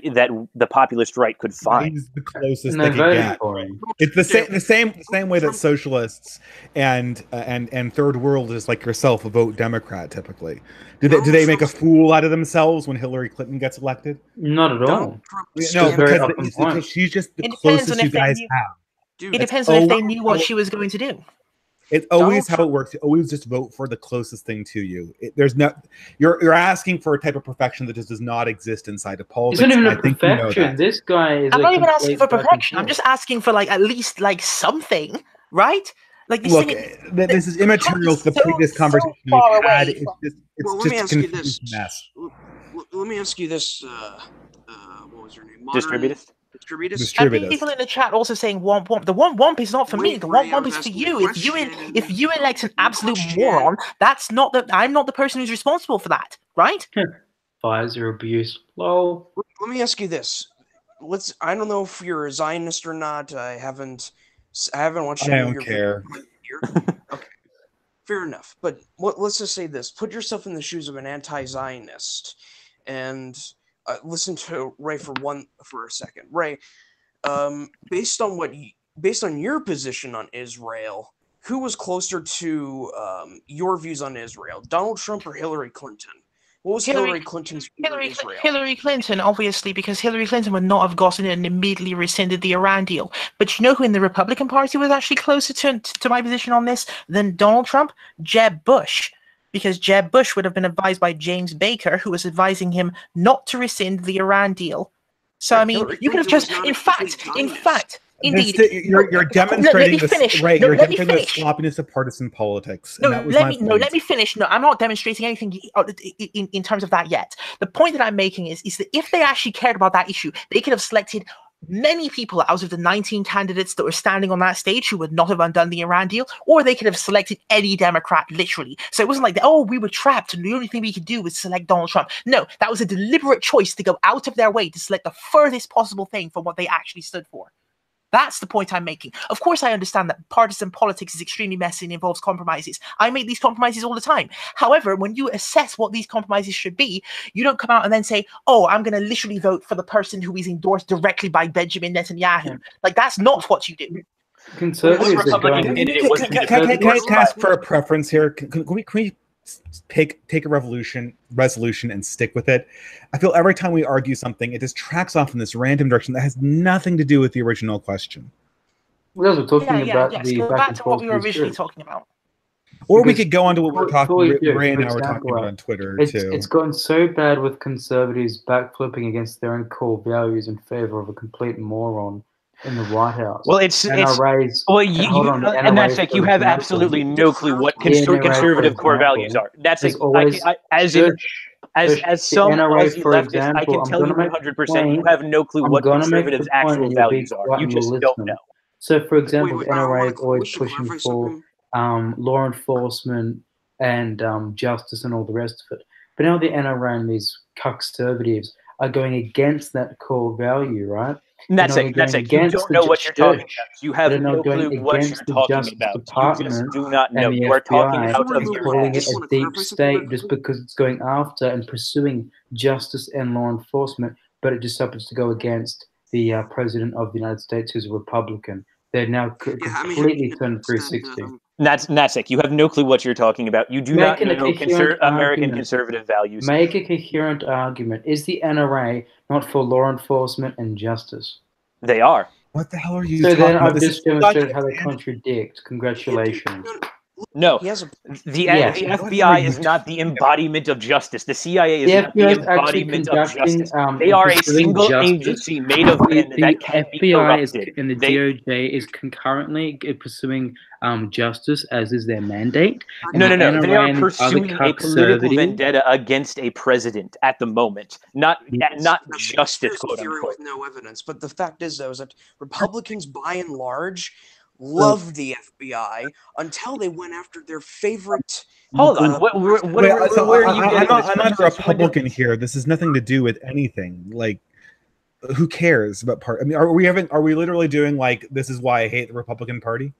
the populist right could find. He's the closest they could get. It's the same way that socialists and third worlders like yourself vote Democrat typically. Do they make a fool out of themselves when Hillary Clinton gets elected? Not at all. No, because she's just the closest you guys have. It depends on if they knew what she was going to do. It's always how it works. You always just vote for the closest thing to you. You're asking for a type of perfection that just does not exist inside of politics. It's not even a perfection. This guy is. I'm not even asking for perfection. I'm just asking for at least something, right? Like this. Look, this is immaterial to the previous conversation we had. It's just a confused mess. Let me ask you this. What was your name? Distributist. And people in the chat also saying womp womp. The womp womp is not for me. The womp womp is for you. If you elect an absolute moron, I'm not the person who's responsible for that, right? Pfizer abuse. Lol. Let me ask you this. I don't know if you're a Zionist or not. I haven't watched. I don't care. Okay, fair enough. But let's just say this: put yourself in the shoes of an anti-Zionist, and listen to Ray for a second. Ray, based on your position on Israel, who was closer to your views on Israel, Donald Trump or Hillary Clinton? What was Hillary Clinton's view on Israel? Hillary Clinton, obviously, because Hillary Clinton would not have gotten it and immediately rescinded the Iran deal. But you know who in the Republican Party was actually closer to my position on this than Donald Trump? Jeb Bush. Because Jeb Bush would have been advised by James Baker, who was advising him not to rescind the Iran deal. So, I mean, you could have just, in fact, indeed. You're demonstrating you're demonstrating the sloppiness of partisan politics. Let me finish. No, I'm not demonstrating anything in terms of that yet. The point that I'm making is that if they actually cared about that issue, they could have selected many people out of the 19 candidates that were standing on that stage who would not have undone the Iran deal, or they could have selected any Democrat, literally. So it wasn't like, we were trapped and the only thing we could do was select Donald Trump. No, that was a deliberate choice to go out of their way to select the furthest possible thing from what they actually stood for. That's the point I'm making. Of course, I understand that partisan politics is extremely messy and involves compromises. I make these compromises all the time. However, when you assess what these compromises should be, you don't come out and then say, I'm going to literally vote for the person who is endorsed directly by Benjamin Netanyahu. Like, that's not what you do. Conservatives Can I ask for a preference here? Can we take a resolution and stick with it? I feel every time we argue something, it just tracks off in this random direction that has nothing to do with the original question. We're talking about go back to what we were originally talking about. Or we could go on to what we're talking. Ray and I were talking about on Twitter too. It's gotten so bad with conservatives backflipping against their own core values in favor of a complete moron in the White House. Well, and that's like you have absolutely no clue what conservative core values are. That's like as some Aussie leftists, I can tell you 100%. You have no clue what conservatives' actual values are. You just don't know. So, for example, the NRA is always pushing for law enforcement and justice and all the rest of it. But now the NRA and these conservatives are going against that core value, right? That's it. You don't know what you're talking about. You have no clue what you're talking about. You just do not know. You are talking out of your calling it ass. a deep state just because it's going after and pursuing justice and law enforcement, but it just happens to go against the president of the United States, who's a Republican. They're now completely turned 360. Natsik, you have no clue what you're talking about. You do not know American conservative values. Make a coherent argument. Is the NRA not for law enforcement and justice? They are. What the hell are you talking about? So then I've just demonstrated how they contradict. Congratulations. No, the FBI is not the embodiment of justice. The CIA is not the embodiment of justice. They are a single agency made of men that can't be corrupted. And the DOJ is concurrently pursuing justice, as is their mandate. No. They are pursuing a political vendetta against a president at the moment, not justice, quote unquote. With no evidence, but the fact is, though, is that Republicans, by and large, loved the FBI until they went after their favorite. Hold on, where are you getting this? I'm not a Republican here. This has nothing to do with anything. Like, who cares about part? I mean, are we literally doing like this is why I hate the Republican Party?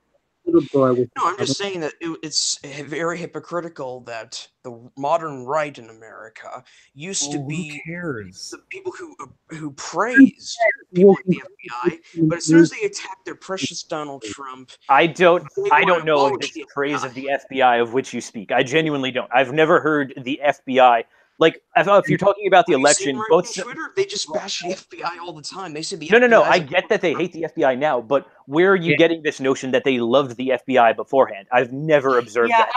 No, I'm just saying that it's very hypocritical that the modern right in America used to be the people who praised people like the FBI, but as soon as they attacked their precious Donald Trump, I don't know this praise of the FBI of which you speak. I genuinely don't. I've never heard the FBI. Like, if you're talking about the election, both Twitter, they just bash the FBI all the time. They say the no. I get that they hate the FBI now, but where are you getting this notion that they loved the FBI beforehand? I've never observed that.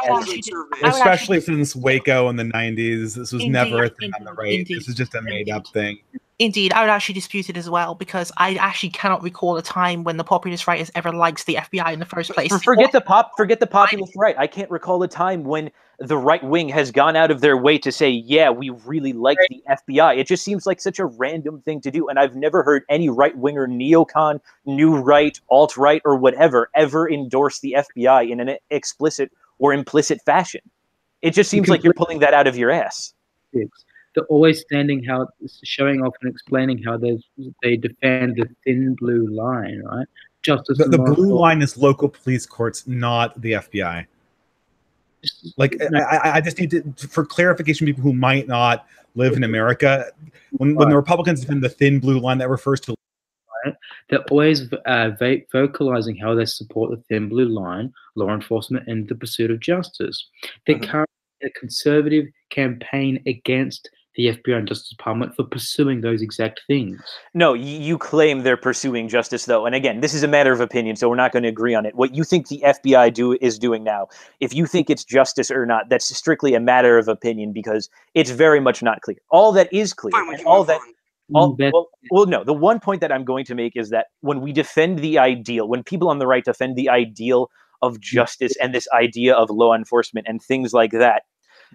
Especially since Waco in the 90s, this was never a thing on the right. This is just a made-up thing. Indeed, I would actually dispute it as well, because I actually cannot recall a time when the populist right has ever liked the FBI in the first place. Forget the populist right. I can't recall a time when the right wing has gone out of their way to say, yeah, we really like the FBI. It just seems like such a random thing to do, and I've never heard any right-winger, neocon, new right, alt-right, or whatever ever endorse the FBI in an explicit or implicit fashion. It just seems like you're pulling that out of your ass. They're always showing off and explaining how they defend the thin blue line, right? Justice. The blue line is local police courts, not the FBI. Like, I just need to, for clarification, people who might not live in America, when the Republicans defend the thin blue line, that refers to. They're always vocalizing how they support the thin blue line, law enforcement, and the pursuit of justice. They're currently a conservative campaign against the FBI and Justice Department for pursuing those exact things. No, you claim they're pursuing justice, though. And again, this is a matter of opinion, so we're not going to agree on it. What you think the FBI is doing now, if you think it's justice or not, that's strictly a matter of opinion, because it's very much not clear. All that is clear, no, the one point that I'm going to make is that when we defend the ideal, when people on the right defend the ideal of justice and this idea of law enforcement and things like that,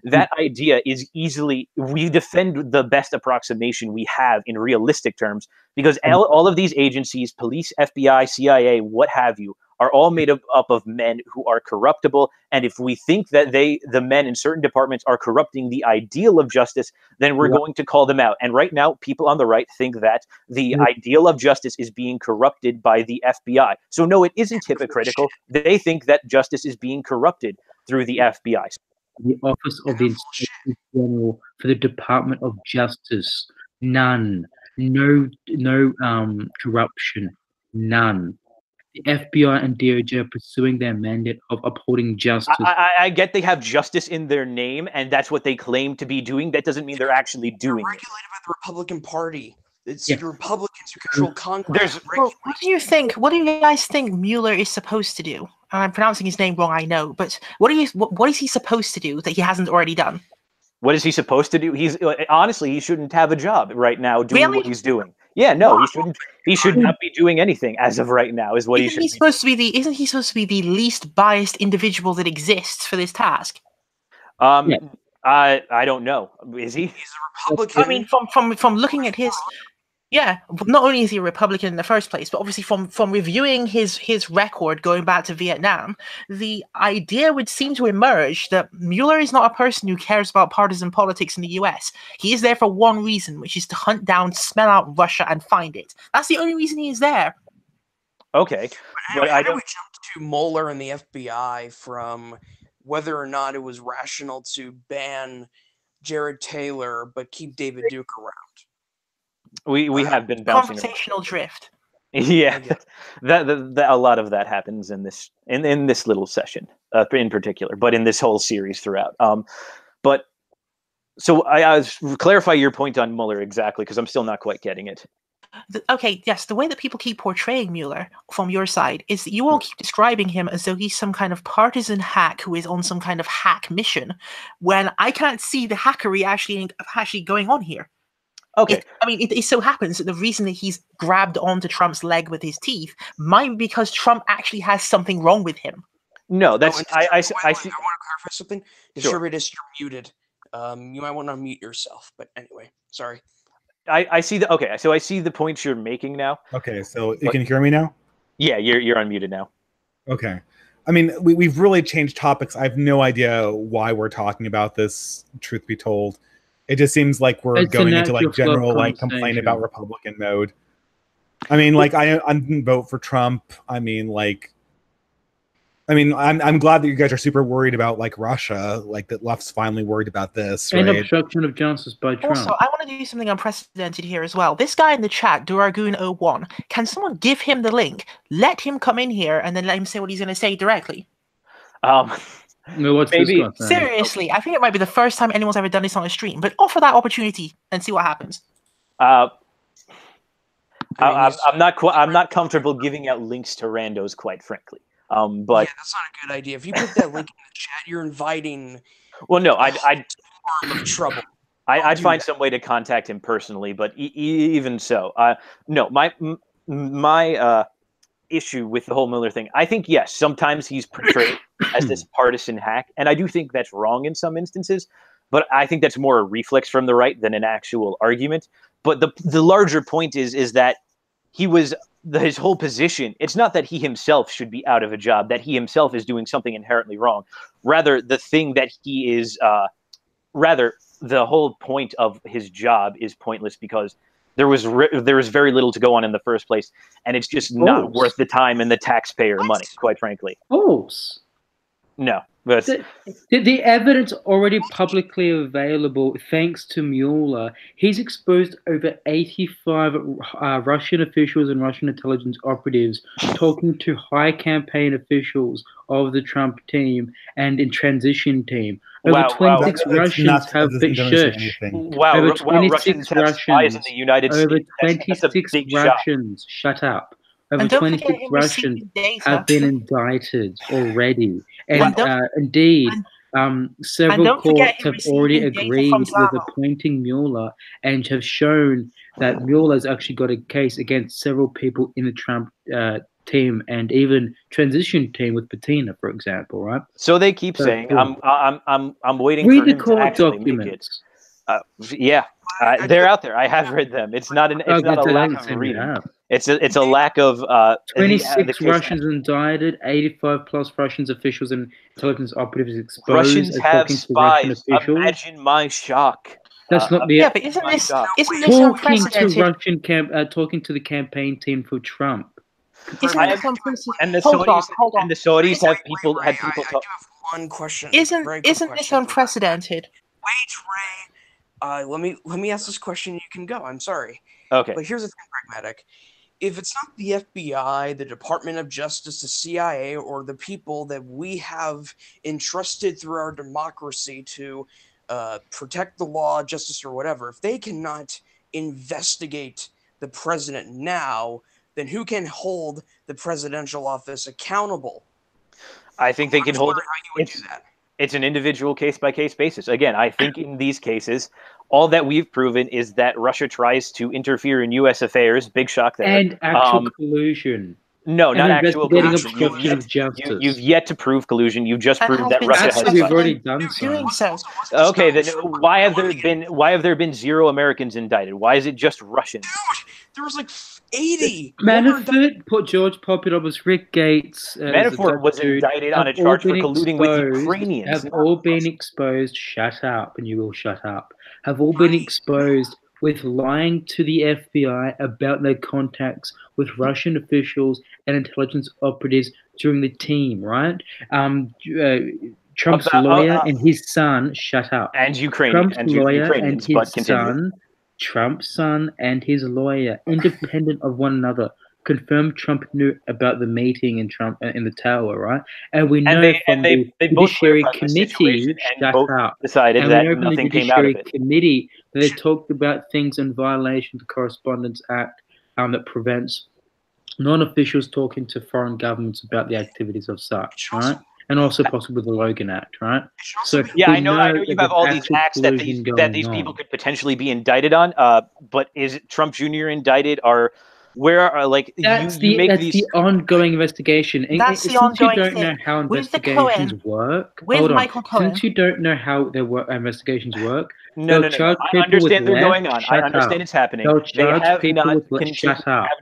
that idea is we defend the best approximation we have in realistic terms, because all of these agencies, police, FBI, CIA, what have you, are all made up of men who are corruptible. And if we think that the men in certain departments are corrupting the ideal of justice, then we're going to call them out. And right now, people on the right think that the ideal of justice is being corrupted by the FBI. So no, it isn't hypocritical. They think that justice is being corrupted through the FBI. The Office of the Inspector General for the Department of Justice, none. No corruption, none. The FBI and DOJ are pursuing their mandate of upholding justice. I get they have justice in their name, and that's what they claim to be doing. That doesn't mean they're actually doing it. Regulated by the Republican Party. It's the Republicans who control Congress. What do you think? What do you guys think Mueller is supposed to do? I'm pronouncing his name wrong, I know, but what is he supposed to do that he hasn't already done? What is he supposed to do? Honestly, he shouldn't have a job right now doing what he's doing. Yeah, no, he shouldn't. He should not be doing anything as of right now. Is what he should. Isn't he supposed to be the least biased individual that exists for this task? I don't know. Is he? He's a Republican. I mean, from looking at his. Yeah, not only is he a Republican in the first place, but obviously from reviewing his record going back to Vietnam, the idea would seem to emerge that Mueller is not a person who cares about partisan politics in the US. He is there for one reason, which is to hunt down, smell out Russia, and find it. That's the only reason he is there. Okay. But I don't. We jumped to Mueller and the FBI from whether or not it was rational to ban Jared Taylor but keep David Duke around. We have been bouncing conversational drift. Yeah, that a lot of that happens in this little session in particular, but in this whole series throughout. But so I clarify your point on Mueller exactly, because I'm still not quite getting it. Okay, yes, the way that people keep portraying Mueller from your side is that you all keep describing him as though he's some kind of partisan hack who is on some kind of hack mission, when I can't see the hackery actually going on here. Okay. It so happens that the reason that he's grabbed onto Trump's leg with his teeth might be because Trump actually has something wrong with him. No, that's I see. I want to clarify something. Distributist, you're muted. You might want to mute yourself. But anyway, sorry. I see the okay. So I see the points you're making now. Okay, so you can hear me now? Yeah, you're unmuted now. Okay. I mean, we've really changed topics. I have no idea why we're talking about this, truth be told. It just seems like we're going into like general like complaint about Republican mode. I mean, like I didn't vote for Trump. I'm glad that you guys are super worried about like Russia, like that left's finally worried about this. And right? obstruction of justice by Trump. Also, I want to do something unprecedented here as well. This guy in the chat, Duragoon01, can someone give him the link, let him come in here, and then let him say what he's going to say directly? Maybe seriously, I think it might be the first time anyone's ever done this on a stream, but offer that opportunity and see what happens. I'm not comfortable giving out links to randos, quite frankly. But yeah, that's not a good idea. If you put that link in the chat, you're inviting. Well, no, I'd trouble. I'd find some way to contact him personally, but even so, no, my issue with the whole Mueller thing, I think yes, sometimes he's portrayed as this partisan hack, and I do think that's wrong in some instances. But I think that's more a reflex from the right than an actual argument. But the larger point is that his whole position, it's not that he himself should be out of a job, that he himself is doing something inherently wrong. Rather, the thing that he is, the whole point of his job is pointless because there was very little to go on in the first place, and it's just not worth the time and the taxpayer money, quite frankly. False. No. But the evidence already publicly available, thanks to Mueller, he's exposed over 85 Russian officials and Russian intelligence operatives talking to high campaign officials of the Trump team and in transition team. Over 26 Russians have been shushed. Over 26 Russians in the United over States. 26 Russians. Shut up. Over 26 Russians have been indicted already. And indeed, several courts have already agreed with appointing Mueller and have shown that Mueller's actually got a case against several people in the Trump team and even transition team with patina, for example, right? So they keep saying, I'm waiting for him to actually make it. Yeah, they're out there. I have read them. It's not a lack of reading. It's a lack of 26 Russians indicted, 85 plus Russians officials and intelligence operatives exposed. Russians have spies. Imagine my shock. That's not the. Yeah, but isn't this unprecedented? Talking to the campaign team for Trump. And the Saudis have people talk. I do have one question. Isn't this unprecedented? Wait, Ray. Let me ask this question. You can go. I'm sorry. Okay. But here's the thing, pragmatic. If it's not the FBI, the Department of Justice, the CIA, or the people that we have entrusted through our democracy to protect the law, justice, or whatever, if they cannot investigate the president now, then who can hold the presidential office accountable? I think they can hold it. It's an individual case-by-case basis. Again, I think in these cases, all that we've proven is that Russia tries to interfere in U.S. affairs. Big shock there. And actual collusion. No, not actual collusion. Obstruction of justice. You've yet to prove collusion. You've just proved that Russia has. We've already done so. Okay, then why have there been 0 Americans indicted? Why is it just Russians? Dude, there was like 80. Manafort put George Papadopoulos, Rick Gates. Manafort was indicted on a charge for colluding with Ukrainians. Have all been exposed. Shut up, and you will shut up. Have all been exposed with lying to the FBI about their contacts with Russian officials and intelligence operatives during the team, right? Trump's lawyer and his son, shut up. And Ukrainians. Trump's lawyer and his son, Trump's son and his lawyer, independent of one another, confirmed Trump knew about the meeting in the tower, right? And we know from the Judiciary Committee, decided that nothing came out of it. Committee that they talked about things in violation of the Correspondence Act that prevents non-officials talking to foreign governments about the activities of such, right? And also possibly the Logan Act, right? So yeah, I know you have all these acts that these people could potentially be indicted on. But is Trump Jr. indicted? That's the ongoing investigation. That's the ongoing thing. Since you don't know how investigations work, since you don't know how investigations work, no. I understand they're going on. I understand it's happening. They have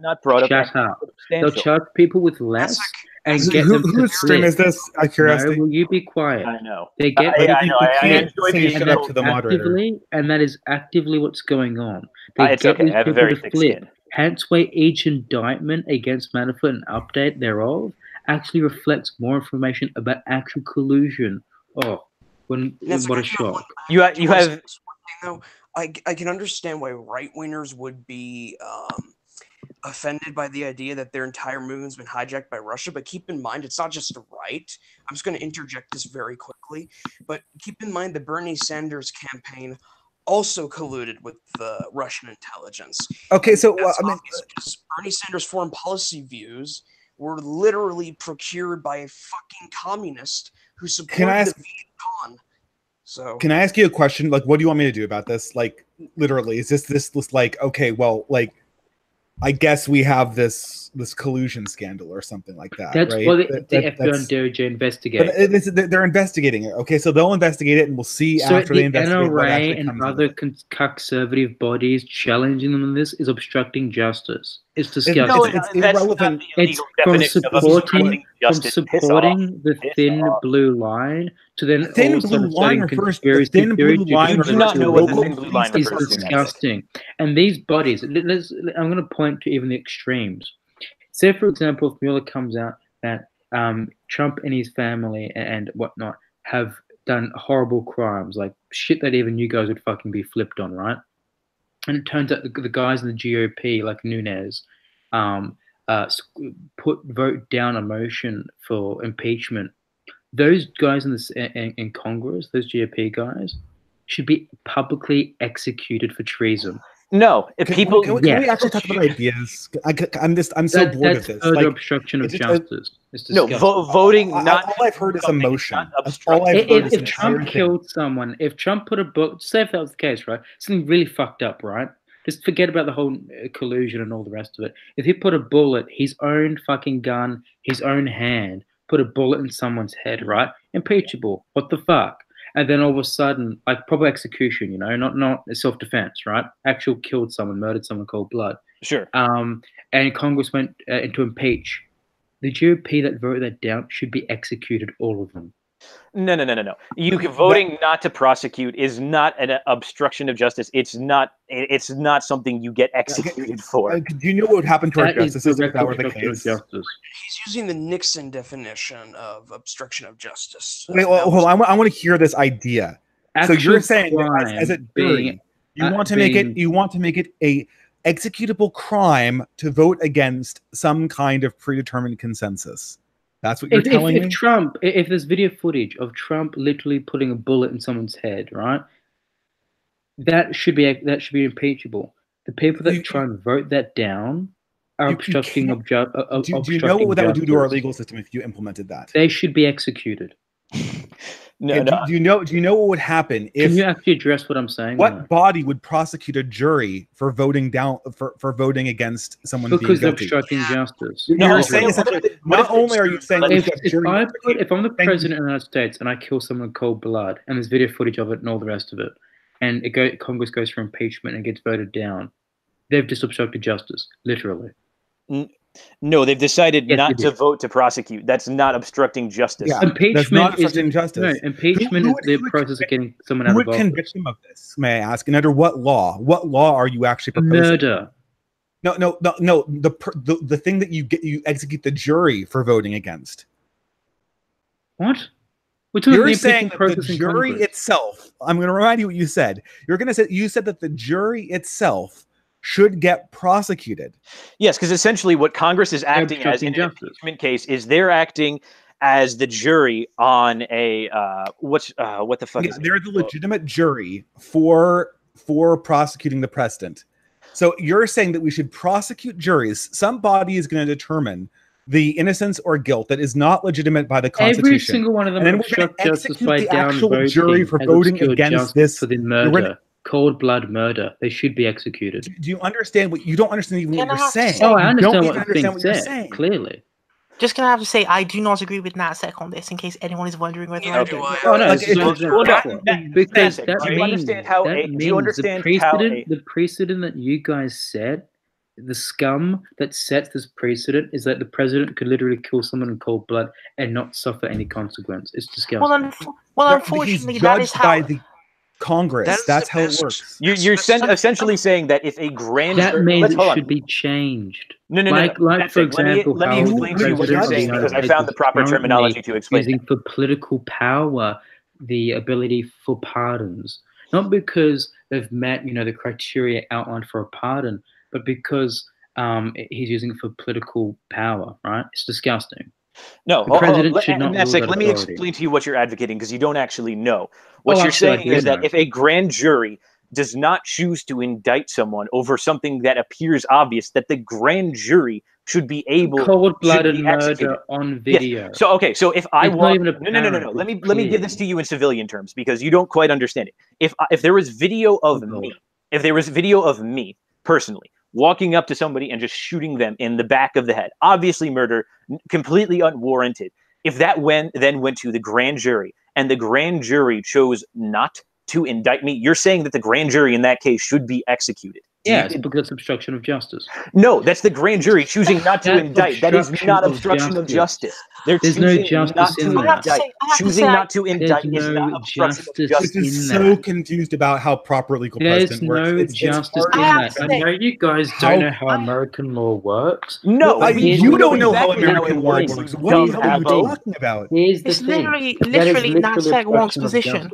not brought up. They'll charge people with less. And get them whose stream is this? I curiosity. No, will you be quiet? I know. They get. I know. I enjoy being up to the moderator. And that is actively what's going on. It's okay. I have a very thick skin. Hence, why each indictment against Manafort and update thereof actually reflects more information about actual collusion. Oh, what a shock! You have. I can understand why right-wingers would be offended by the idea that their entire movement's been hijacked by Russia, but keep in mind, it's not just the right. I'm just going to interject this very quickly, but keep in mind the Bernie Sanders campaign also colluded with the Russian intelligence. Okay, so Bernie Sanders' foreign policy views were literally procured by a fucking communist who supported the Viet Cong. So, can I ask you a question? Like, what do you want me to do about this? Like, literally, is this like, okay, well, like, I guess we have this collusion scandal or something like that. That's right? what the FBI and DOJ investigate. But they're investigating it. Okay, so they'll investigate it, and we'll see after they investigate. So the NRA and other conservative bodies challenging them on this is obstructing justice. It's disgusting. It's irrelevant. It's from supporting the thin blue line to then thin blue line refers to thin blue line. Do not know what the thin blue line refers to. It's disgusting. And these bodies, I'm going to point to even the extremes. Say, for example, if Mueller comes out that Trump and his family and whatnot have done horrible crimes, like shit that even you guys would fucking be flipped on, right? And it turns out the guys in the GOP, like Nunes, vote down a motion for impeachment. Those guys in Congress, those GOP guys, should be publicly executed for treason. No, if people can we actually talk about ideas? I'm so bored of this. Further obstruction of justice. No, voting. Not all I've heard is emotion. If Trump killed someone, if Trump put a bullet, say if that was the case, right? Something really fucked up, right? Just forget about the whole collusion and all the rest of it. If he put a bullet, his own fucking gun, his own hand, put a bullet in someone's head, right? Impeachable. What the fuck? And then all of a sudden, like proper execution, you know, not self-defense, right? Actual killed someone, murdered someone, cold blood. Sure. And Congress went into impeach. The GOP that voted that down should be executed, all of them. No. Voting not to prosecute is not an obstruction of justice. It's not something you get executed for. Do you know what would happen to our justice if that were the case? He's using the Nixon definition of obstruction of justice. Wait, hold on. I want to hear this idea. So you're saying, as a jury, you want to make it a executable crime to vote against some kind of predetermined consensus. That's what you're telling me? If there's video footage of Trump literally putting a bullet in someone's head, right? That should be impeachable. The people that try and vote that down are obstructing of justice. Do you know what that would do to our legal system if you implemented that? They should be executed. Do you know what would happen if? Can you actually address what I'm saying? What body would prosecute a jury for voting down for voting against someone because being they're guilty? obstructing justice? You're saying not only are you saying if I'm the president of the United States and I kill someone in cold blood and there's video footage of it and all the rest of it, and Congress goes for impeachment and gets voted down, they've just obstructed justice, literally. No, they've decided not to vote to prosecute. That's not obstructing justice. Yeah, impeachment that's not obstructing justice. No, impeachment is the process of getting someone out of office. Who would convict them of this, may I ask? And under what law? What law are you actually proposing? Murder. No. The thing that you execute the jury for voting against. What? You're saying that the jury itself. I'm going to remind you what you said. You said that the jury itself should get prosecuted. Yes, because essentially what Congress is acting as in an impeachment case is they're acting as the jury on a what the fuck is they're the legitimate jury for prosecuting the president. So you're saying that we should prosecute juries. Some body is going to determine the innocence or guilt that is not legitimate by the Constitution. Every single one of them and then we're going to execute the actual jury for voting against this for the murder. Cold blood murder. They should be executed. Do you understand what you don't understand even what you're saying? Oh, I understand what you're saying. Clearly. Just gonna have to say I do not agree with NatSec on this, in case anyone is wondering whether I do. Because that means the precedent that you guys set, the scum that sets this precedent is that the president could literally kill someone in cold blood and not suffer any consequence. It's disgusting. Well, unfortunately, that is how. Congress. That's how it works. You're essentially saying that if a grand that means it should be changed. No. Like for example, let me explain to you what you're saying because I found the proper terminology to explain. Using for political power the ability for pardons, not because they've met the criteria outlined for a pardon, but because he's using it for political power. Right? It's disgusting. No, let me explain to you what you're advocating because you don't actually know. What you're saying is that if a grand jury does not choose to indict someone over something that appears obvious, that the grand jury should be able cold-blooded murder on video. Yes. So if I want no. Let me give this to you in civilian terms because you don't quite understand it. If there was video of me personally walking up to somebody and just shooting them in the back of the head, obviously murder, completely unwarranted. If that then went to the grand jury and the grand jury chose not to indict me, you're saying that the grand jury in that case should be executed. Yes, because it's obstruction of justice. No, that's the grand jury choosing not to indict. That is not obstruction of justice. There's no justice in that. Choosing not to indict is not obstruction of justice. This is so confused about how proper legal precedent works. There's no justice in that. I know you guys don't know how American law works. No, you don't know how American law works. What are you talking about? Here's the thing. Literally NatSec wants position.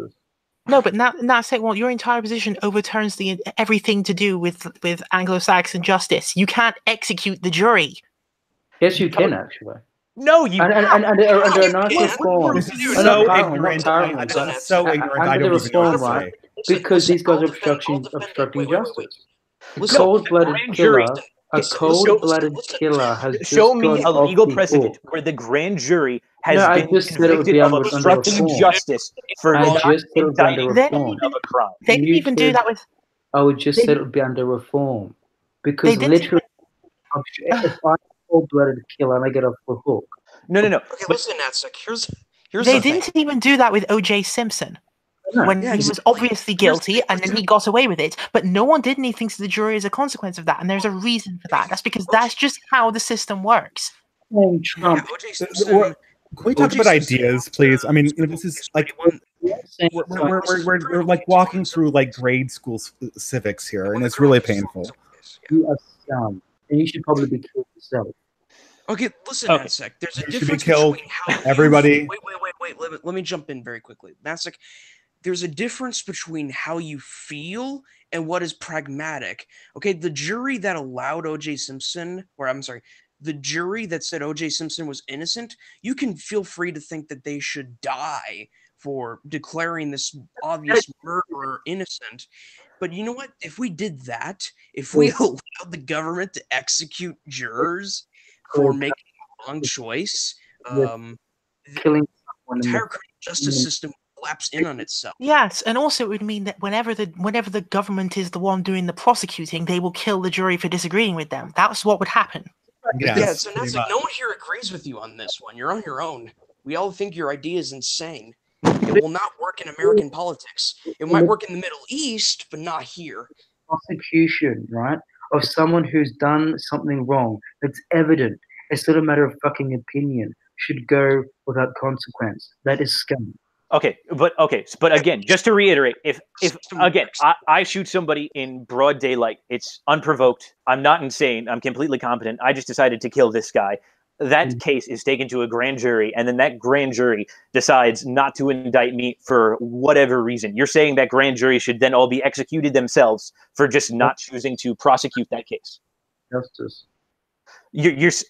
No, but NatSec, your entire position overturns everything to do with Anglo-Saxon justice. You can't execute the jury. Yes, you can actually. No, you and under a nice reform. So ignorant. So ignorant. I don't even know what to say. Because these guys are obstructing justice. Cold-blooded killer. A cold-blooded killer has just show me a legal precedent where the grand jury has been convicted of obstructing justice for not indicting of a crime. They didn't even do that with. I would just say it would be under reform, because literally, if I'm a cold-blooded killer and I get off the hook. No. Okay, listen, NatSec. Here's they didn't even do that with O.J. Simpson. When he was obviously guilty and then he got away with it, but no one did anything to the jury as a consequence of that, and there's a reason for that. That's because that's just how the system works. Trump. Can we talk about ideas, please? I mean, this is like we're like walking through like grade school civics here, and it's really painful. You are scum, and you should probably be killed yourself. Okay, listen, NatSec. There's a difference between how everybody. Wait. Let me jump in very quickly, NatSec. There's a difference between how you feel and what is pragmatic. Okay, the jury that allowed O.J. Simpson, the jury that said O.J. Simpson was innocent, you can feel free to think that they should die for declaring this obvious murderer innocent. But you know what? If we did that, if we allowed the government to execute jurors for making the wrong choice, killing the entire criminal justice system collapse in on itself. Yes, and also it would mean that whenever the government is the one doing the prosecuting, they will kill the jury for disagreeing with them. That's what would happen. Yeah, so that's like, no one here agrees with you on this one. You're on your own. We all think your idea is insane. It will not work in American politics. It might work in the Middle East, but not here. Prosecution, right, of someone who's done something wrong that's evident, it's not a matter of fucking opinion, should go without consequence. That is scum. Okay, but again, just to reiterate, if again I shoot somebody in broad daylight, it's unprovoked. I'm not insane. I'm completely competent. I just decided to kill this guy. That case is taken to a grand jury, and then that grand jury decides not to indict me for whatever reason. You're saying that grand jury should then all be executed themselves for just not choosing to prosecute that case. Justice.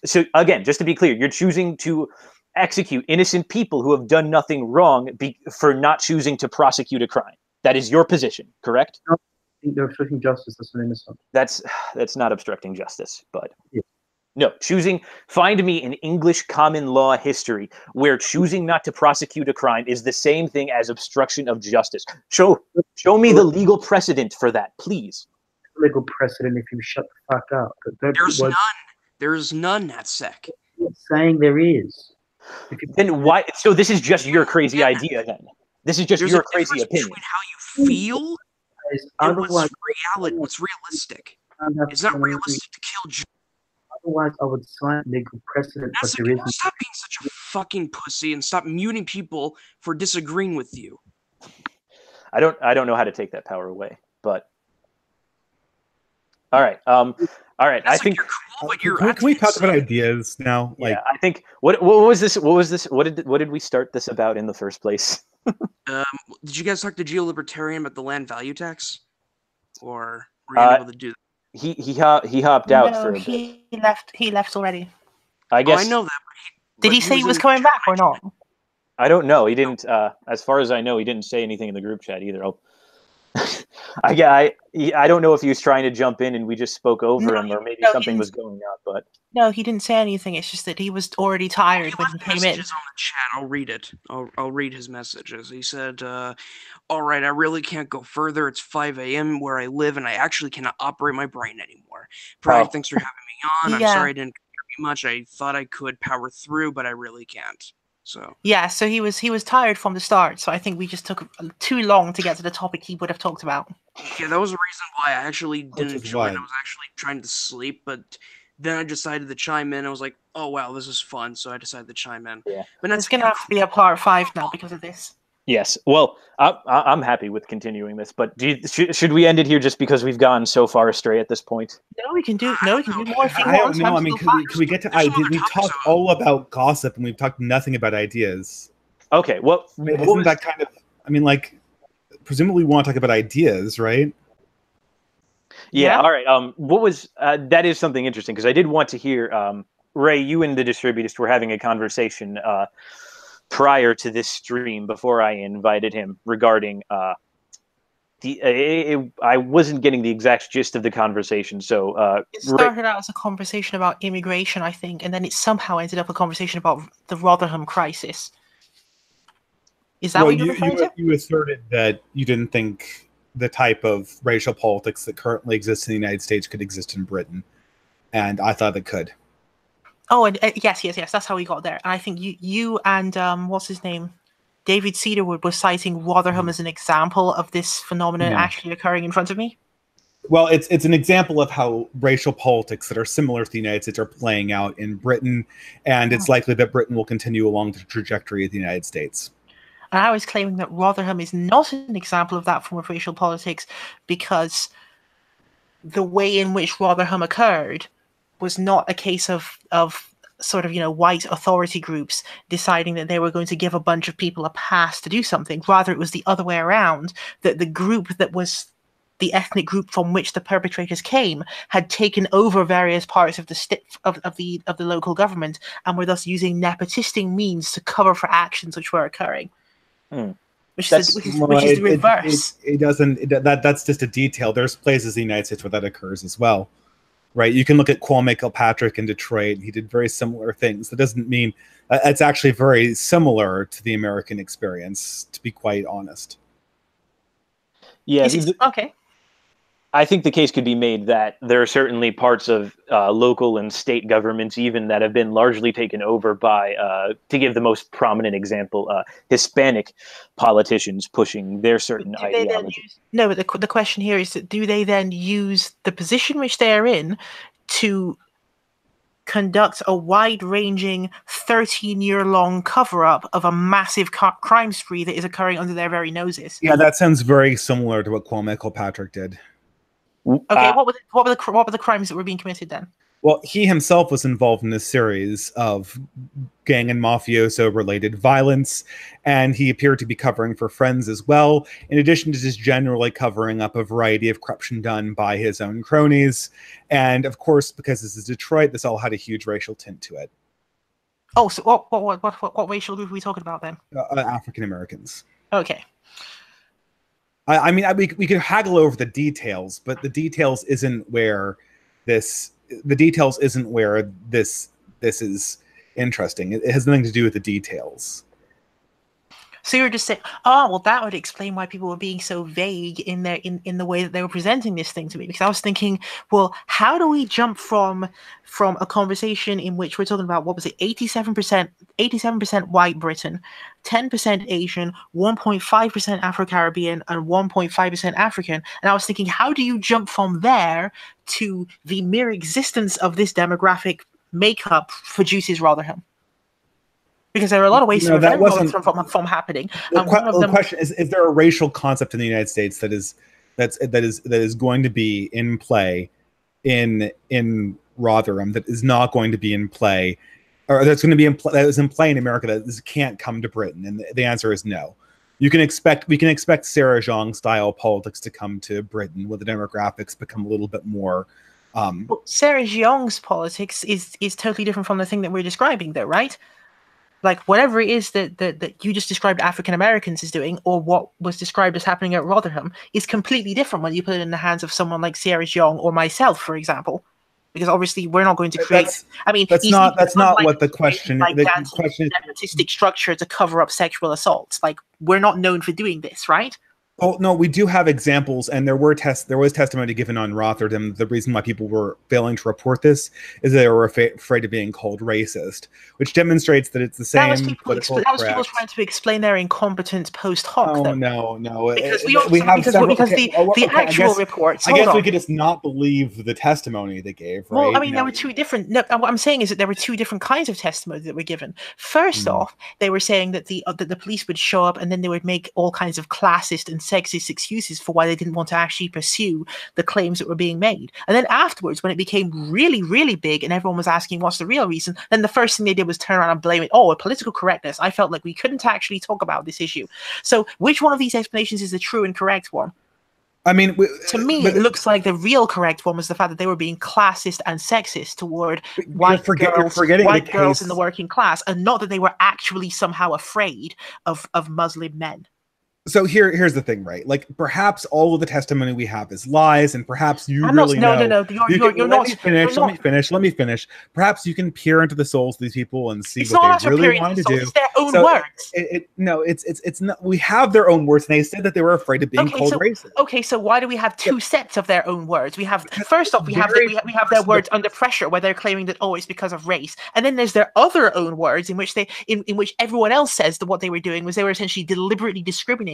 So again, just to be clear, you're choosing to execute innocent people who have done nothing wrong for not choosing to prosecute a crime. That is your position, correct? No, they're obstructing justice. That's not innocent. That's not obstructing justice, but yeah. No, find me an English common law history where choosing not to prosecute a crime is the same thing as obstruction of justice. Show me the legal precedent for that, please. Legal precedent if you shut the fuck up. There's none. There's none, Natsec. I'm not saying there is. Then why? So this is just your crazy idea, then? This is just your crazy opinion. Between how you feel and what's realistic. It's not realistic to kill. Otherwise, I would cite legal precedent, but there isn't. Stop being such a fucking pussy and stop muting people for disagreeing with you. I don't know how to take that power away, but all right. All right. That's I think. Cool, can we talk about ideas now? Like, yeah, I think. What was this? What was this? What did we start this about in the first place? Did you guys talk to Geo-Libertarian about the land value tax, or were you able to do that? He hopped out for a bit. He left already. I guess. I know that. Did he say he was coming back or not? I don't know. He didn't. As far as I know, he didn't say anything in the group chat either. I don't know if he was trying to jump in and we just spoke over him, or maybe something was going on. But no, he didn't say anything. It's just that he was already tired when he came in. On the chat, I'll read it. I'll read his messages. He said, "All right, I really can't go further. It's 5 a.m. where I live, and I actually cannot operate my brain anymore. Pride, thanks for having me on. I'm sorry I didn't contribute much. I thought I could power through, but I really can't." So yeah, so he was tired from the start. So I think we just took too long to get to the topic he would have talked about. Yeah, that was the reason why I actually didn't join. I was actually trying to sleep, but then I decided to chime in. I was like, "Oh wow, this is fun!" So I decided to chime in. Yeah, but it's gonna have to be a part 5 now because of this. Yes. Well, I'm happy with continuing this, but should we end it here just because we've gone so far astray at this point? No, we can do more. I don't know. I mean, can we get to ideas? We talked all about gossip, and we've talked nothing about ideas. Okay. Well, isn't that kind of? I mean, like, presumably we want to talk about ideas, right? Yeah. All right. What was that? Is something interesting because I did want to hear. Ray, you and the Distributist were having a conversation prior to this stream before I invited him regarding I wasn't getting the exact gist of the conversation. So it started out as a conversation about immigration, I think, and then it somehow ended up a conversation about the Rotherham crisis. Is that what you're referring to? You asserted that you didn't think the type of racial politics that currently exists in the United States could exist in Britain, and I thought it could. Oh, and yes, that's how we got there. And I think you and what's his name, David Cedarwood, was citing Rotherham as an example of this phenomenon actually occurring in front of me. Well, it's an example of how racial politics that are similar to the United States are playing out in Britain, and it's likely that Britain will continue along the trajectory of the United States. And I was claiming that Rotherham is not an example of that form of racial politics because the way in which Rotherham occurred was not a case of sort of, white authority groups deciding that they were going to give a bunch of people a pass to do something. Rather, it was the other way around, that the group that was the ethnic group from which the perpetrators came had taken over various parts of the local government and were thus using nepotistic means to cover for actions which were occurring. Which is the reverse. It doesn't. That's just a detail. There's places in the United States where that occurs as well. right? You can look at Kwame Kilpatrick in Detroit. He did very similar things. That doesn't mean it's actually very similar to the American experience, to be quite honest. Yeah. Okay. I think the case could be made that there are certainly parts of local and state governments even that have been largely taken over by, to give the most prominent example, Hispanic politicians pushing their certain ideology. But the question here is, do they then use the position which they're in to conduct a wide-ranging 13-year-long cover-up of a massive crime spree that is occurring under their very noses? Yeah, that sounds very similar to what Kwame Kilpatrick did. Okay, what were the crimes that were being committed then? Well, he himself was involved in a series of gang and mafioso-related violence, and he appeared to be covering for friends as well, in addition to just generally covering up a variety of corruption done by his own cronies. And of course, because this is Detroit, this all had a huge racial tint to it. Oh, so what racial group are we talking about then? African Americans. Okay. I mean, we could haggle over the details, but the details isn't where this is interesting. It has nothing to do with the details. So you're just saying, oh, well, that would explain why people were being so vague in the way that they were presenting this thing to me. Because I was thinking, well, how do we jump from a conversation in which we're talking about, what was it, 87% white Britain, 10% Asian, 1.5% Afro-Caribbean, and 1.5% African. And I was thinking, how do you jump from there to the mere existence of this demographic makeup produces Rotherham? Because there are a lot of ways to prevent Rotherham from happening. The question is there a racial concept in the United States that is going to be in play in Rotherham that is not going to be in play, or that's going to be that is in play in America that can't come to Britain? And the answer is no. We can expect Sarah Jeong style politics to come to Britain, where the demographics become a little bit more. Well, Sarah Jeong's politics is totally different from the thing that we're describing, though, right? Like, whatever it is that you just described African Americans as doing, or what was described as happening at Rotherham, is completely different when you put it in the hands of someone like Sarah Jeong or myself, for example. Because obviously we're not going to create. That's not what the question. The question is nepotistic structure to cover up sexual assaults. Like, we're not known for doing this, right? Oh no, we do have examples, and there was testimony given on Rotherham. The reason why people were failing to report this is they were afraid of being called racist, which demonstrates that it's the same. That was people trying to explain their incompetence post hoc. Oh no, because the actual reports. I guess we could just not believe the testimony they gave. Right? Well, I mean, there were two different. No, what I'm saying is that there were two different kinds of testimony that were given. First off, they were saying that the police would show up and then they would make all kinds of classist and sexist excuses for why they didn't want to actually pursue the claims that were being made. And then afterwards, when it became really, really big and everyone was asking what's the real reason, then the first thing they did was turn around and blame it. Oh, political correctness. I felt like we couldn't actually talk about this issue. So which one of these explanations is the true and correct one? I mean, to me, it looks like the real correct one was the fact that they were being classist and sexist toward white girls in the working class, and not that they were actually somehow afraid of Muslim men. So here's the thing, right? Like, perhaps all of the testimony we have is lies, and perhaps you really know. No. Let me finish. Perhaps you can peer into the souls of these people and see what they really want to do. It's their own words. It's not. We have their own words, and they said that they were afraid of being called racist. Okay, so why do we have two sets of their own words? We have first off, we have their words under pressure, where they're claiming that it's because of race, and then there's their other own words in which everyone else says that what they were doing was they were essentially deliberately discriminating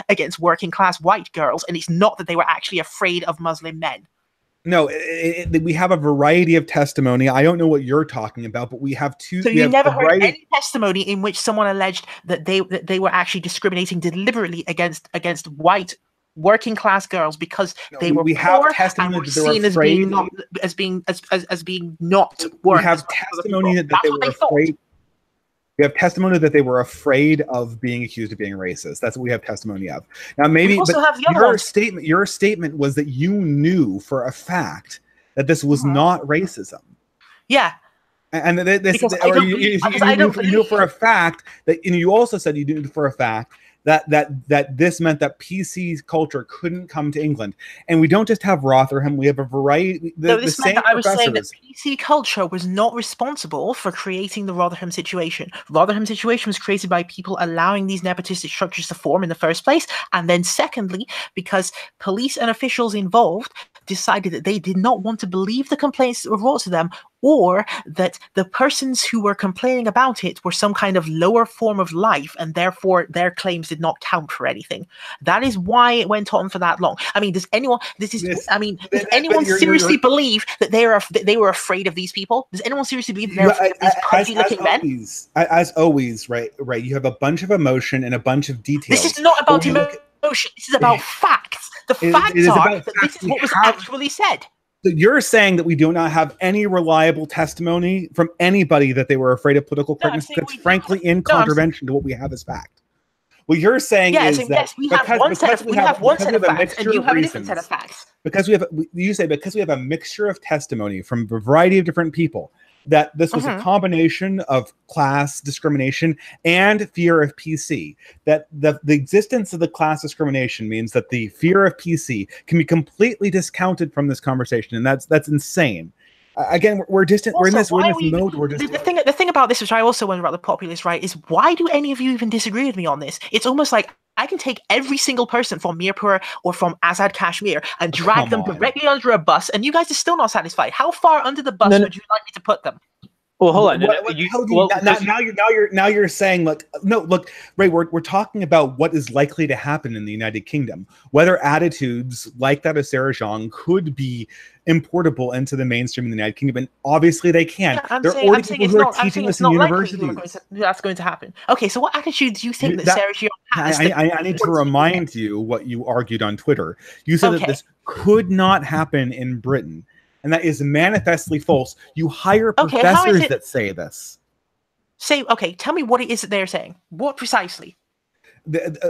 against working class white girls, and it's not that they were actually afraid of Muslim men. No, we have a variety of testimony. I don't know what you're talking about, but we have two. So you never heard any testimony in which someone alleged that they were actually discriminating deliberately against white working class girls because they were poor and were seen as being not worth. We have testimony that they were afraid. We have testimony that they were afraid of being accused of being racist. That's what we have testimony of. Now, maybe your statement was that you knew for a fact that this was not racism. Yeah. And you knew for a fact that, you also said you knew for a fact that this meant that PC culture couldn't come to England. And we don't just have Rotherham, we have a variety. The same I was saying that professors. PC culture was not responsible for creating the Rotherham situation. Rotherham situation was created by people allowing these nepotistic structures to form in the first place. And then secondly, because police and officials involved decided that they did not want to believe the complaints that were brought to them, or that the persons who were complaining about it were some kind of lower form of life, and therefore their claims did not count for anything. That is why it went on for that long. I mean, does anyone seriously believe that they were afraid of these people? Does anyone seriously believe that they're afraid of these pudgy-looking men? As always, right. You have a bunch of emotion and a bunch of details. This is not about emotion. This is about facts. The facts are that this is what was actually said. So you're saying that we do not have any reliable testimony from anybody that they were afraid of political correctness? That's frankly in contravention to what we have as fact. What you're saying is that yes, we have one set of facts, and you have a different set of facts. Because we have a mixture of testimony from a variety of different people, that this was a combination of class discrimination and fear of PC. That the existence of the class discrimination means that the fear of PC can be completely discounted from this conversation, and that's insane. Again, we're distant. Also, we're in this mode. The thing about this, which I also wonder about the populace, right, is why do any of you even disagree with me on this? It's almost like I can take every single person from Mirpur or from Azad Kashmir and drag them directly under a bus, and you guys are still not satisfied. How far under the bus would you like me to put them? Well, hold on. Now you're saying, look, Ray, we're talking about what is likely to happen in the United Kingdom. Whether attitudes like that of Sarah Jeong could be importable into the mainstream in the United Kingdom, and obviously they can. Yeah, there are already people who are teaching this in universities. That's going to happen. Okay, so what attitude do you think that Sarah Jeong has? I need to remind you what you argued on Twitter. You said that this could not happen in Britain. And that is manifestly false. You hire professors that say this. Tell me what it is that they're saying. What precisely?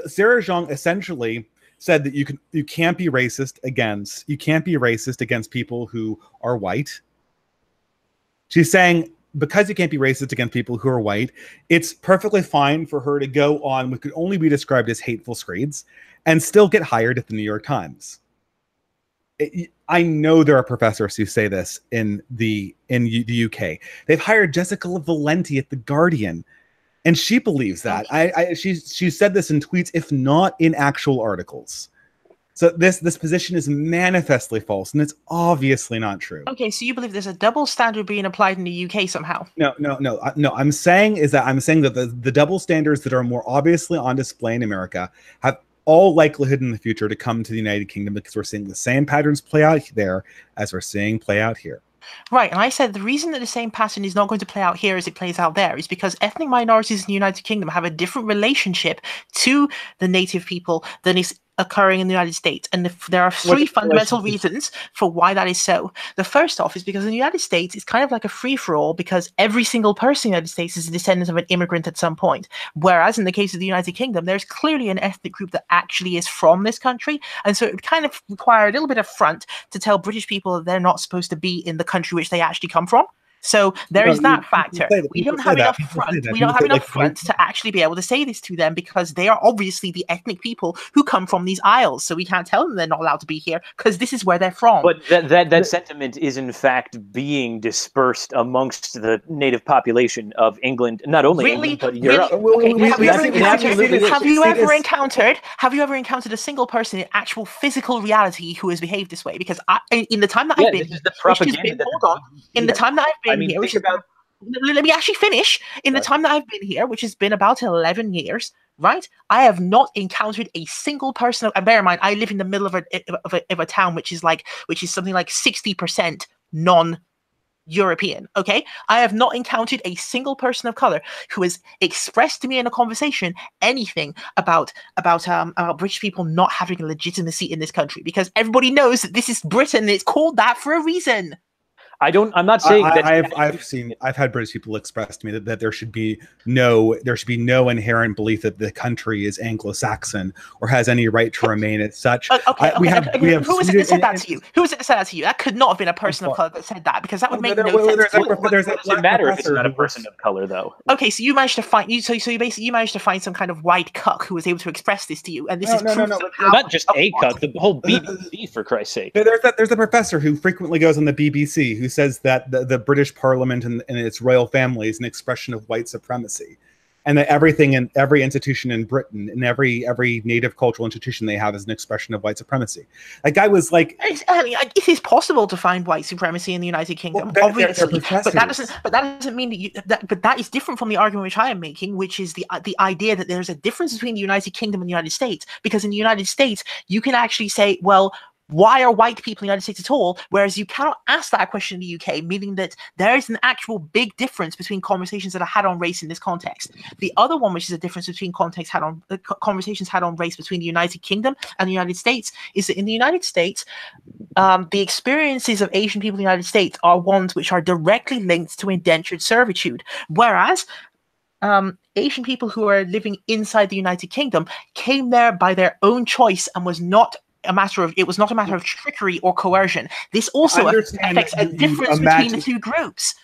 Sarah Jeong essentially said that you can't be racist against people who are white. She's saying because you can't be racist against people who are white, it's perfectly fine for her to go on what could only be described as hateful screeds and still get hired at the New York Times. I know there are professors who say this in the UK. They've hired Jessica Valenti at The Guardian, and she believes that. She said this in tweets, if not in actual articles. So this position is manifestly false, and it's obviously not true. Okay, so you believe there's a double standard being applied in the UK somehow? No. I'm saying that the double standards that are more obviously on display in America have all likelihood in the future to come to the United Kingdom, because we're seeing the same patterns play out there as we're seeing play out here. Right, and I said the reason that the same pattern is not going to play out here as it plays out there is because ethnic minorities in the United Kingdom have a different relationship to the native people than is occurring in the United States. And there are three fundamental reasons for why that is so. The first off is because in the United States, it's kind of like a free-for-all, because every single person in the United States is a descendant of an immigrant at some point. Whereas in the case of the United Kingdom, there's clearly an ethnic group that actually is from this country. And so it would kind of require a little bit of front to tell British people that they're not supposed to be in the country which they actually come from. So there is that factor. We don't have enough front. We don't have enough front to actually be able to say this to them, because they are obviously the ethnic people who come from these isles. So we can't tell them they're not allowed to be here because this is where they're from. But that sentiment is in fact being dispersed amongst the native population of England, not only England but Europe. Have you ever encountered a single person in actual physical reality who has behaved this way? Because in the time that I've been, let me actually finish. In the time that I've been here, which has been about 11 years, right? I have not encountered a single person. And bear in mind, I live in the middle of a town which is something like 60% non-European. Okay, I have not encountered a single person of color who has expressed to me in a conversation anything about British people not having a legitimacy in this country, because everybody knows that this is Britain and it's called that for a reason. I'm not saying that I've had British people express to me that there should be no inherent belief that the country is Anglo-Saxon or has any right to remain as such. We have who is it that said that to you? Who is it that said that to you? That could not have been a person of color that said that, because that would make no sense. It doesn't matter if it's not a person of color, though. Okay, so you managed to find you managed to find some kind of white cuck who was able to express this to you, and this is proof not just a cuck, the whole BBC, for Christ's sake. There's a professor who frequently goes on the BBC who says that the British Parliament and its royal family is an expression of white supremacy, and that everything in every institution in Britain, in every native cultural institution they have, is an expression of white supremacy. That guy was like, it is possible to find white supremacy in the United Kingdom, obviously, but that doesn't mean that that is different from the argument which I am making, which is the idea that there's a difference between the United Kingdom and the United States, because in the United States you can actually say, well, why are white people in the United States at all? Whereas you cannot ask that question in the UK, meaning that there is an actual big difference between conversations that are had on race in this context. The other one, which is a difference between conversations had on race between the United Kingdom and the United States, is that in the United States, the experiences of Asian people in the United States are ones which are directly linked to indentured servitude, whereas Asian people who are living inside the United Kingdom came there by their own choice and was not a matter of trickery or coercion. This also affects a difference between the two groups.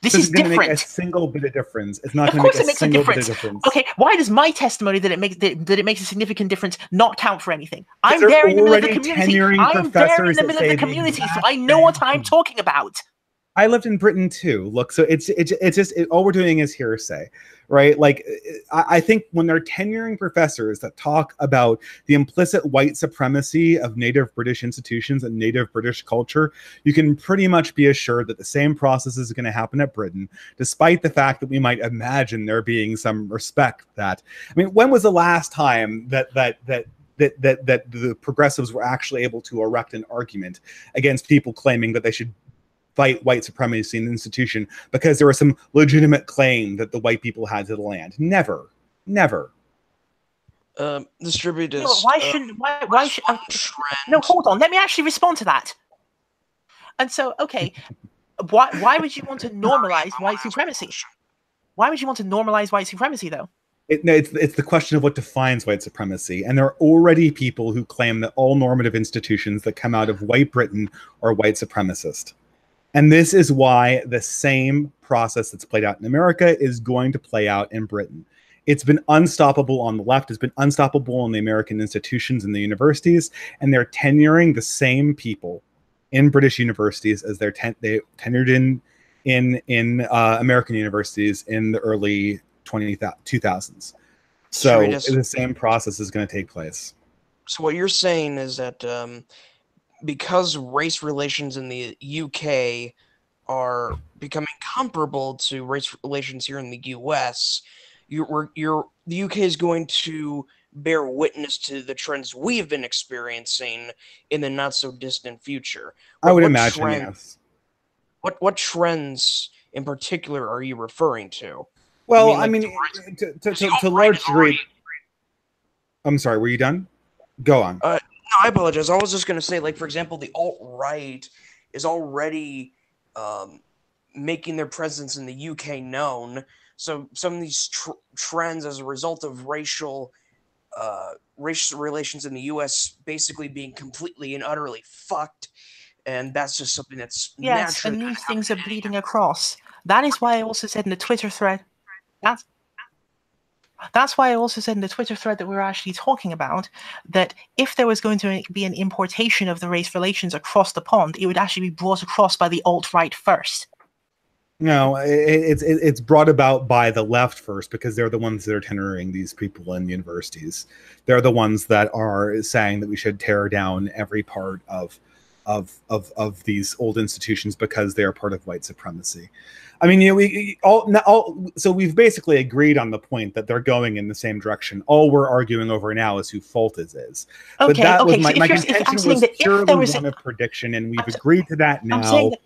This is different. Make a single bit of difference. It's not going to make a single bit of difference. Okay, why does my testimony that it makes a significant difference not count for anything? I'm there in the middle of the community. I'm there in the middle of the community, so I know what I'm talking about. I lived in Britain too. Look, so it's just all we're doing is hearsay, right? Like, I think when they're tenuring professors that talk about the implicit white supremacy of native British institutions and native British culture, you can pretty much be assured that the same process is going to happen at Britain, despite the fact that we might imagine there being some respect that. I mean, when was the last time that the progressives were actually able to erect an argument against people claiming that they should fight white supremacy in the institution because there was some legitimate claim that the white people had to the land? Never. Distributors. No, why should no, hold on. Let me actually respond to that. And so, okay, why would you want to normalize white supremacy? Why would you want to normalize white supremacy, though? It's the question of what defines white supremacy. And there are already people who claim that all normative institutions that come out of white Britain are white supremacist. And this is why the same process that's played out in America is going to play out in Britain. It's been unstoppable on the left. It's been unstoppable in the American institutions and the universities. And they're tenuring the same people in British universities as they tenured in American universities in the early 2000s. So the same process is going to take place. So what you're saying is that because race relations in the UK are becoming comparable to race relations here in the US, the UK is going to bear witness to the trends we have been experiencing in the not so distant future. I would imagine, yes. What trends in particular are you referring to? Well, I mean, to large degree. I'm sorry, were you done? Go on. No, I apologize. I was just going to say, like, for example, the alt-right is already making their presence in the UK known. So some of these trends as a result of racial relations in the US basically being completely and utterly fucked. And that's just something that's naturally... and these things are bleeding across. That is why I also said in the Twitter thread... That's why I also said in the Twitter thread that we were actually talking about that if there was going to be an importation of the race relations across the pond, it would actually be brought across by the alt-right first. No, it's brought about by the left first, because they're the ones that are tenuring these people in universities. They're the ones that are saying that we should tear down every part of these old institutions because they are part of white supremacy. I mean, so we've basically agreed on the point that they're going in the same direction. All we're arguing over now is who fault is. But that was my contention was purely one of prediction, and we've agreed to that now. What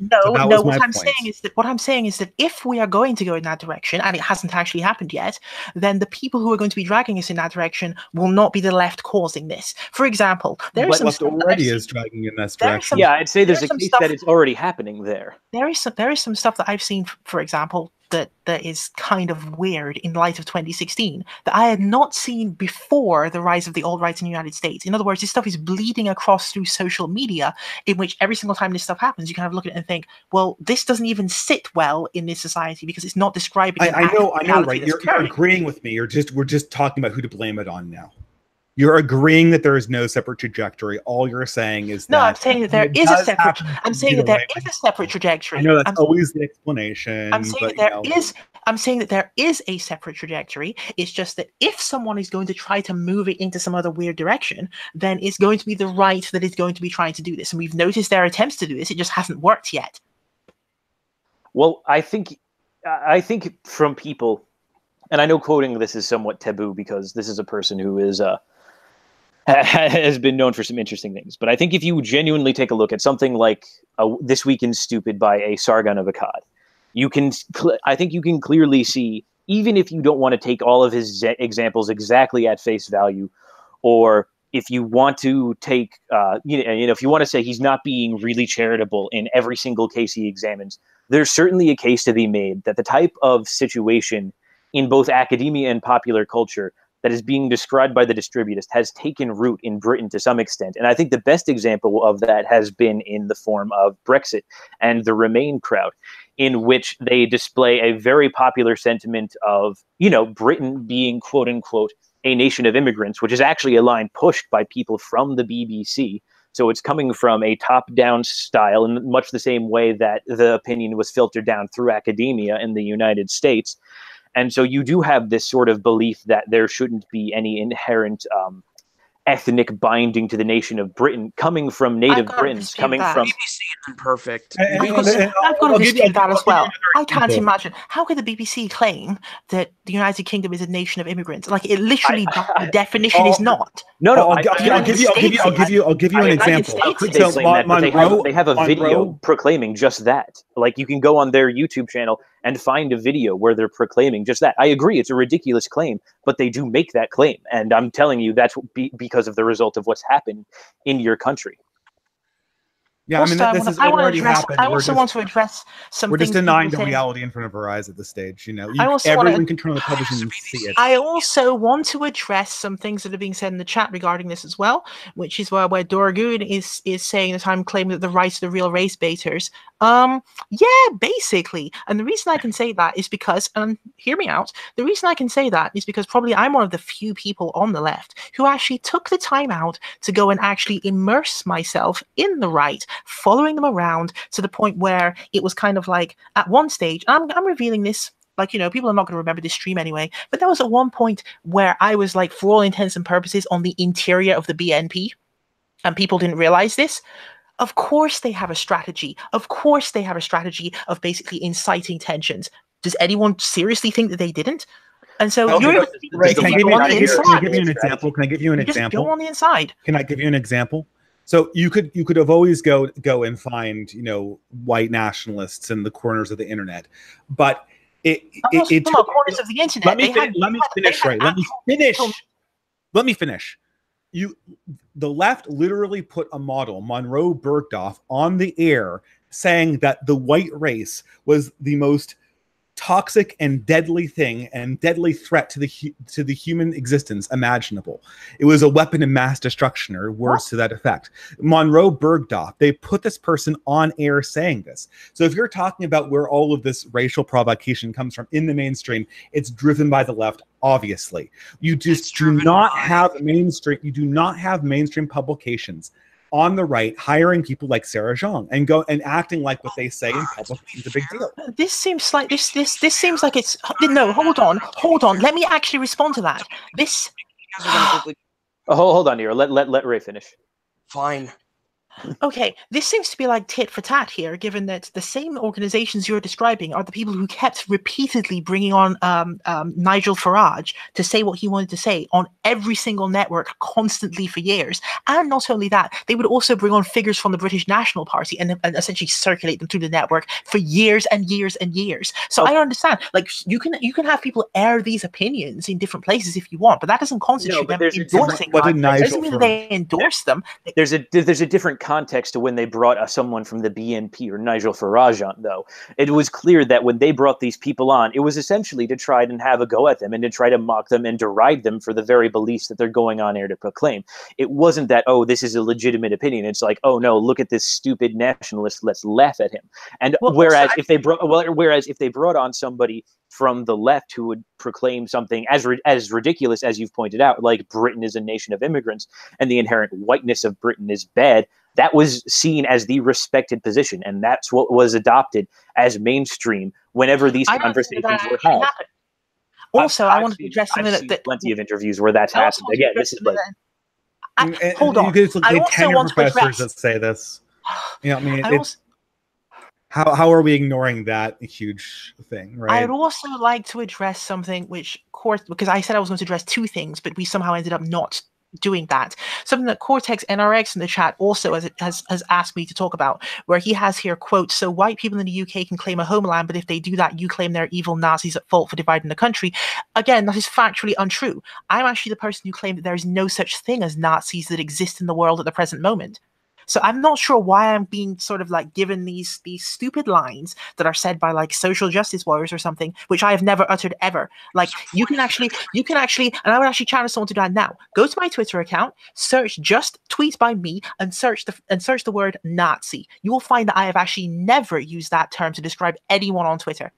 I'm saying is that if we are going to go in that direction, and it hasn't actually happened yet, then the people who are going to be dragging us in that direction will not be the left causing this. For example, left already is dragging in this direction. some. Yeah, I'd say there's a some case stuff, that it's already happening there. There is some stuff that I've seen, for example, that is kind of weird in light of 2016 that I had not seen before the rise of the alt-right in the United States. In other words, this stuff is bleeding across through social media, in which every single time this stuff happens, you kind of look at it and think, well, this doesn't even sit well in this society because it's not describing. I know, right? You're agreeing with me. We're just talking about who to blame it on now. You're agreeing that there is no separate trajectory. All you're saying is that I'm saying that there is a separate. I'm saying that there is a separate trajectory. I know that's always the explanation. I'm saying that I'm saying that there is a separate trajectory. It's just that if someone is going to try to move it into some other weird direction, then it's going to be the right that is going to be trying to do this. And we've noticed their attempts to do this. It just hasn't worked yet. Well, I think from people, and I know quoting this is somewhat taboo because this is a person who is has been known for some interesting things. But I think if you genuinely take a look at something like This Week in Stupid by a Sargon of Akkad, I think you can clearly see, even if you don't want to take all of his examples exactly at face value, or if you want to take, if you want to say he's not being really charitable in every single case he examines, there's certainly a case to be made that the type of situation in both academia and popular culture that is being described by the distributist has taken root in Britain to some extent. And I think the best example of that has been in the form of Brexit and the Remain crowd, in which they display a very popular sentiment of, Britain being, quote unquote, a nation of immigrants, which is actually a line pushed by people from the BBC. So it's coming from a top-down style in much the same way that the opinion was filtered down through academia in the United States. And so you do have this sort of belief that there shouldn't be any inherent ethnic binding to the nation of Britain coming from native Britons, coming from... BBC isn't perfect. I've got to dispute that as well. I can't imagine. How could the BBC claim that the United Kingdom is a nation of immigrants? Like, it literally, by definition, is not. No, I'll give you an example. They have a video proclaiming just that. Like, you can go on their YouTube channel and find a video where they're proclaiming just that. I agree, it's a ridiculous claim, but they do make that claim. And I'm telling you, that's because of the result of what's happened in your country. Yeah, I mean, this has already happened. I also want to address some We're things just denying the reality in front of our eyes at this stage. Everyone can turn on the television and see it. I also want to address some things that are being said in the chat regarding this as well, which is where Dorgoon is saying that I'm claiming that the rights of the real race baiters. Yeah, basically. And the reason I can say that is because, hear me out, the reason I can say that is because probably I'm one of the few people on the left who actually took the time out to go and actually immerse myself in the right, following them around to the point where it was kind of like, at one stage, I'm revealing this, like, people are not going to remember this stream anyway, but there was at one point where I was, like, for all intents and purposes, on the interior of the BNP, and people didn't realize this. Of course they have a strategy. Of course they have a strategy of basically inciting tensions. Does anyone seriously think that they didn't? And so Can I give you an example? Can I give you an example? Just go on the inside. Can I give you an example? So you could have always go and find white nationalists in the corners of the internet, but corners of the internet. Let me finish. The left literally put a model, Monroe Bergdorf, on the air saying that the white race was the most toxic and deadly thing and deadly threat to the human existence imaginable. It was a weapon of mass destruction, or words to that effect. Monroe Bergdorf, they put this person on air saying this. So if you're talking about where all of this racial provocation comes from in the mainstream, it's driven by the left, obviously. You just do not have mainstream publications on the right hiring people like Sarah Zhang and acting like what they say in public is a big deal. This seems like this seems like it's no. Hold on. Let me actually respond to that. This. Hold on here. Let Ray finish. Fine. Okay, this seems to be like tit for tat here, given that the same organizations you're describing are the people who kept repeatedly bringing on Nigel Farage to say what he wanted to say on every single network constantly for years. And not only that, they would also bring on figures from the British National Party and essentially circulate them through the network for years and years and years. So I understand, like, you can have people air these opinions in different places if you want, but that doesn't constitute them endorsing them. It doesn't mean they endorse them. There's a different context to when they brought someone from the BNP or Nigel Farage on, though. It was clear that when they brought these people on, it was essentially to try and have a go at them and to try to mock them and deride them for the very beliefs that they're going on air to proclaim. It wasn't that, oh, this is a legitimate opinion. It's like, oh no, look at this stupid nationalist. Let's laugh at him. And whereas if they brought on somebody from the left who would proclaim something as ridiculous as you've pointed out, like Britain is a nation of immigrants and the inherent whiteness of Britain is bad, that was seen as the respected position, and that's what was adopted as mainstream whenever these conversations were had. Also, I wanted to address something that plenty of interviews where that's happened. Again, this is like hold on. I also want to professors that say this. You know, I mean, how are we ignoring that huge thing, right? I'd also like to address something which, because I said I was going to address two things, but we somehow ended up not doing that. Something that Cortex NRX in the chat also has asked me to talk about, where he has here, quote, so white people in the UK can claim a homeland, but if they do that, you claim they're evil Nazis at fault for dividing the country. Again, that is factually untrue. I'm actually the person who claimed that there is no such thing as Nazis that exist in the world at the present moment. So I'm not sure why I'm being sort of like given these stupid lines that are said by like social justice warriors or something, which I have never uttered ever. Like you can actually, and I would actually challenge someone to do that now. Go to my Twitter account, search just tweets by me, and search the word Nazi. You will find that I have actually never used that term to describe anyone on Twitter.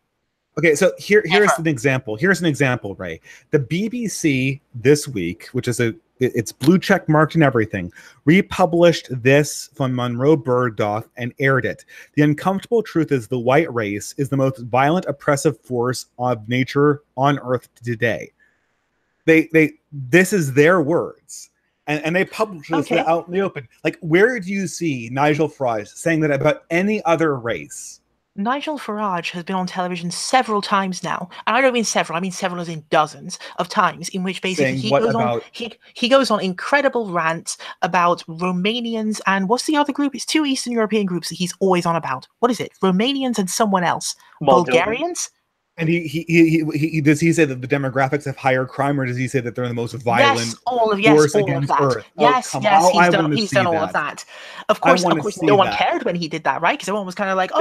Okay, so here's an example. Here's an example, Ray. The BBC this week, which is it's blue check marked and everything, republished this from Monroe Bergdorf and aired it. The uncomfortable truth is the white race is the most violent, oppressive force of nature on Earth today. This is their words. And they publish this out in the open. Like, where do you see Nigel Farage saying that about any other race? Nigel Farage has been on television several times now, and I don't mean several, I mean several as in dozens of times, in which basically he goes on incredible rants about Romanians and what's the other group? It's two Eastern European groups that he's always on about. What is it? Romanians and someone else. Bulgarians? And does he say that the demographics have higher crime, or does he say that they're the most violent force against Earth? Yes, he's done all of that. Of course, no one cared when he did that, right? Because everyone was kind of like,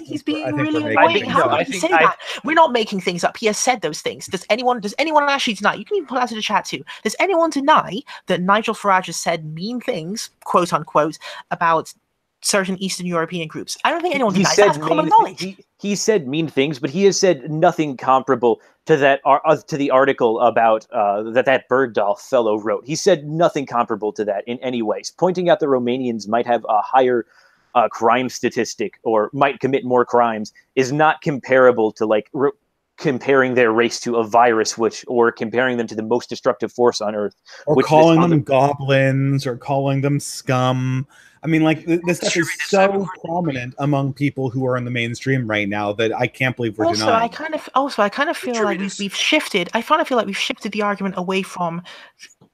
he's being really annoying. How can he say that? We're not making things up. He has said those things. Does anyone actually deny? You can even put that to the chat too. Does anyone deny that Nigel Farage has said mean things, quote unquote, about certain Eastern European groups? I don't think anyone denies that. That's common knowledge. He said mean things, but he has said nothing comparable to that to the article about that Bergdorf fellow wrote. He said nothing comparable to that in any ways. Pointing out that Romanians might have a higher crime statistic or might commit more crimes is not comparable to like comparing their race to a virus, or comparing them to the most destructive force on Earth, or calling them goblins, or calling them scum. I mean, like, this stuff is so prominent among people who are in the mainstream right now that I can't believe we're denying. I kind of feel like we've shifted. I feel like we've shifted the argument away from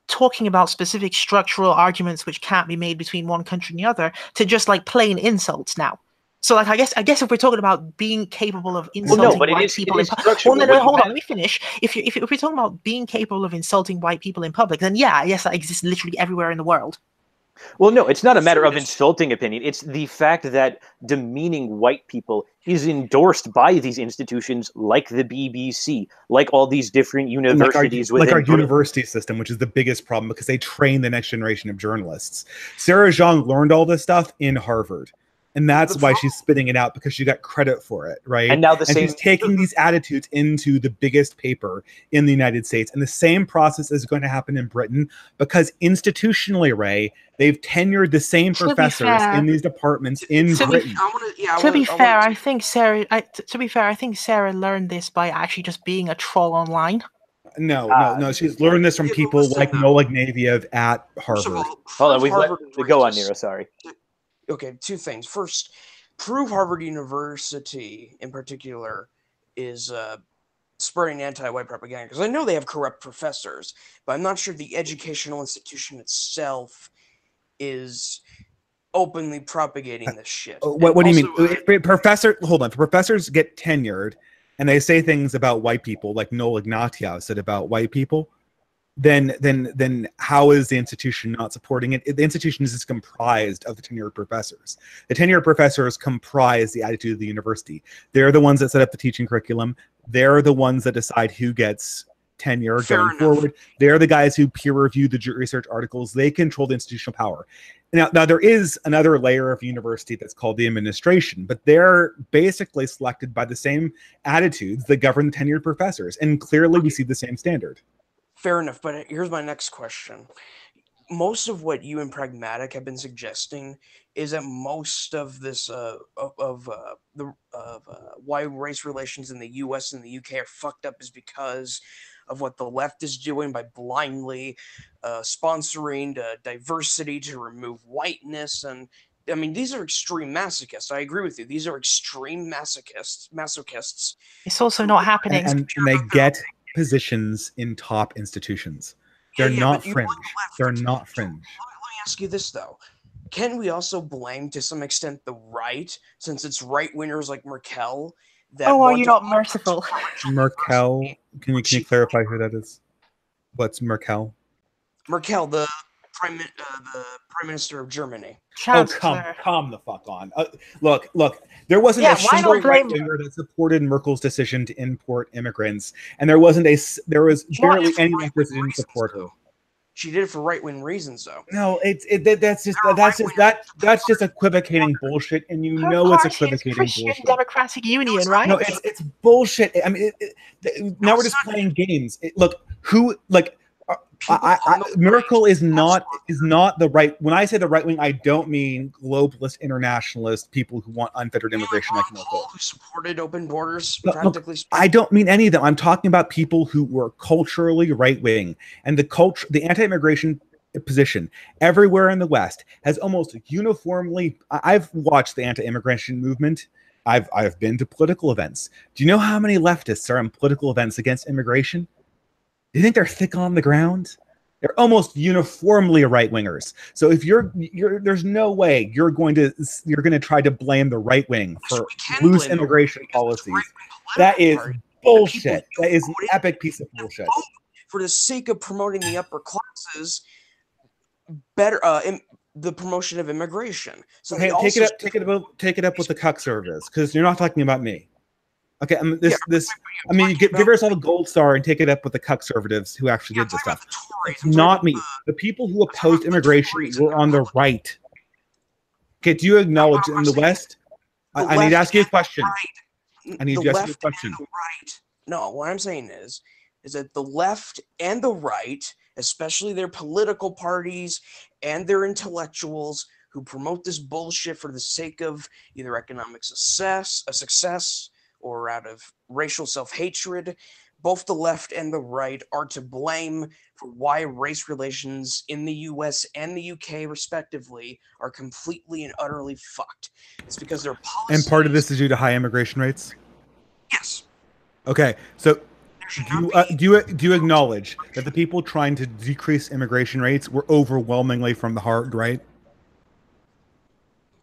talking about specific structural arguments which can't be made between one country and the other to just like plain insults now. So, like, I guess if we're talking about being capable of insulting white people in public, hold on, let me finish. If we're talking about being capable of insulting white people in public, then yeah, yes, that exists literally everywhere in the world. Well, no, it's not a matter of insulting opinion. It's the fact that demeaning white people is endorsed by these institutions like the BBC, like all these different universities. Like our university system, which is the biggest problem because they train the next generation of journalists. Sarah Jeong learned all this stuff in Harvard. And that's why she's spitting it out, because she got credit for it, right? And now she's taking these attitudes into the biggest paper in the United States. And the same process is going to happen in Britain, because institutionally, Ray, they've tenured the same professors in these departments in Britain. To be fair, I think Sarah learned this by actually just being a troll online. No. She's learned this from people like Noah Ignatieff at Harvard. Hold on, we go on, Nero. Sorry. Okay, two things. First, prove Harvard University in particular is spreading anti-white propaganda, because I know they have corrupt professors, but I'm not sure the educational institution itself is openly propagating this shit. What do you mean? If professors get tenured and they say things about white people, like Noel Ignatieff said about white people, then how is the institution not supporting it? The institution is just comprised of the tenured professors. The tenured professors comprise the attitude of the university. They're the ones that set up the teaching curriculum. They're the ones that decide who gets tenure going forward. They're the guys who peer review the research articles. They control the institutional power. Now there is another layer of university that's called the administration, but they're basically selected by the same attitudes that govern the tenured professors. And clearly we see the same standard. Fair enough, but here's my next question. Most of what you and Pragmatic have been suggesting is that most of this why race relations in the U.S. and the U.K. are fucked up is because of what the left is doing by blindly sponsoring diversity to remove whiteness. And I mean, these are extreme masochists. I agree with you. These are extreme masochists. It's also not happening. And they get positions in top institutions. They're not fringe. They're not fringe. Let me ask you this, though. Can we also blame, to some extent, the right, since it's right-wingers like Merkel? Oh, are you not merciful? Merkel, can you clarify who that is? What's Merkel? Merkel, the prime minister of Germany. Chancellor. Oh, calm the fuck on. Look. There wasn't a single right-winger that supported Merkel's decision to import immigrants, and there was barely any left that didn't support her. She did it for right-wing reasons, though. No, that's just equivocating bullshit, and you know it's equivocating bullshit. Democratic Union, right? No, it's bullshit. I mean, now we're just playing games. Merkel is not the right. When I say the right wing, I don't mean globalist internationalist people who want unfettered immigration like Merkel. Who supported open borders, practically speaking. I don't mean any of them. I'm talking about people who were culturally right wing, and the anti-immigration position everywhere in the West has almost uniformly. I've watched the anti-immigration movement. I've been to political events. Do you know how many leftists are in political events against immigration? Do you think they're thick on the ground? They're almost uniformly right-wingers. So if there's no way you're going to try to blame the right wing for loose immigration policies. That is bullshit. That is an epic piece of bullshit. For the sake of promoting the upper classes, better the promotion of immigration. So okay, take it up with the cuck service, because you're not talking about me. Okay, give us all the gold star and take it up with the conservatives who actually did this stuff. It's not me. The people who opposed immigration were on the right. Okay, do you acknowledge in the West? I need to ask you a question. I need to ask you a question. No, what I'm saying is that the left and the right, especially their political parties and their intellectuals who promote this bullshit for the sake of either economic success, or out of racial self-hatred, both the left and the right are to blame for why race relations in the US and the UK, respectively, are completely and utterly fucked. It's because their policies... And part of this is due to high immigration rates? Yes. Okay, so do you acknowledge that the people trying to decrease immigration rates were overwhelmingly from the hard right?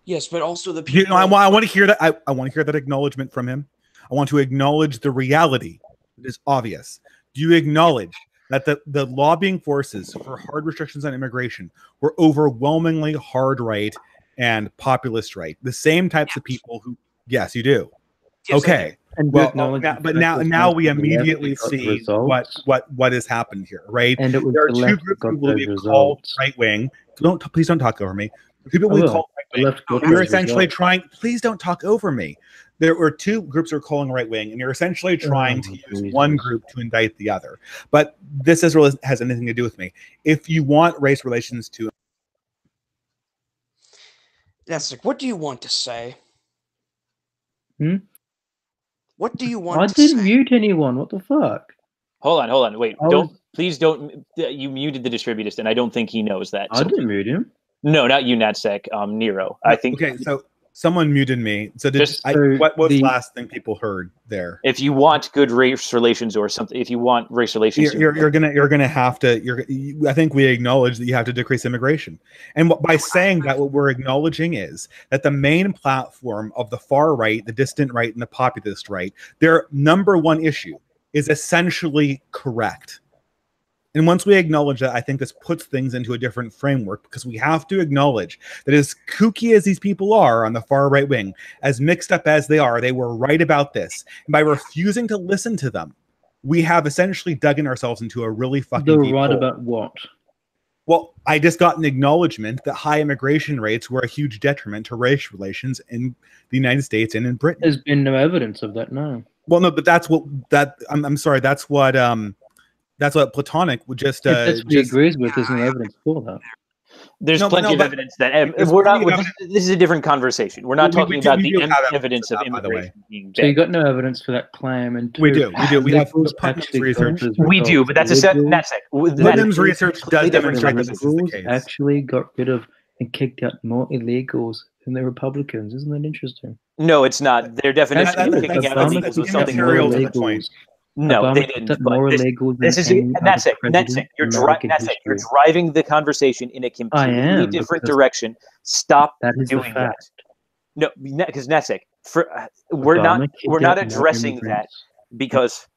Yes, but also the people... I want to hear that. I want to hear that acknowledgement from him. I want to acknowledge the reality that is obvious. Do you acknowledge that the lobbying forces for hard restrictions on immigration were overwhelmingly hard right and populist right? The same types of people who... Yes, you do. Yes, okay. And now we immediately see what has happened here, right? And it was there are two groups who will be called right wing. Please don't talk over me. People will call right wing. You're essentially trying. Please don't talk over me. There were two groups who are calling right wing, and you're essentially trying to use one group to indict the other. But this has anything to do with me. If you want race relations to... That's like, what do you want to say? What do you want to say? I didn't mute anyone. What the fuck? Hold on. Wait, please don't. You muted the distributist, and I don't think he knows that. I didn't mute him. No, not you, Natsec. Nero. I think. Okay, so someone muted me. So what was the last thing people heard there? If you want good race relations or something, if you want race relations, you're gonna have to. I think we acknowledge that you have to decrease immigration, and by saying that, what we're acknowledging is that the main platform of the far right, the distant right, and the populist right, their number one issue is essentially correct. And once we acknowledge that, I think this puts things into a different framework, because we have to acknowledge that as kooky as these people are on the far right wing, as mixed up as they were right about this. And by refusing to listen to them, we have essentially dug ourselves into a really fucking deep hole. Right about what? Well, I just got an acknowledgement that high immigration rates were a huge detriment to race relations in the United States and in Britain. There's been no evidence of that, no. Well, no, but that's what I'm sorry. That's what Platonic would just. That's what he agrees with. There's no evidence for that. There's plenty of evidence that we're not. This is a different conversation. We're not talking about the evidence of immigration being bad. So you got no evidence for that claim, and we do. We have Putnam's research. We do, but that's it. Putnam's research does demonstrate that this is the case. Actually, got rid of and kicked out more illegals than the Republicans. Isn't that interesting? No, it's not. Their definition of kicking out illegals was something more illegal. No, they didn't. This is that's it. You're driving the conversation in a completely different direction. Stop doing that. No, because Netsek, we're not addressing that because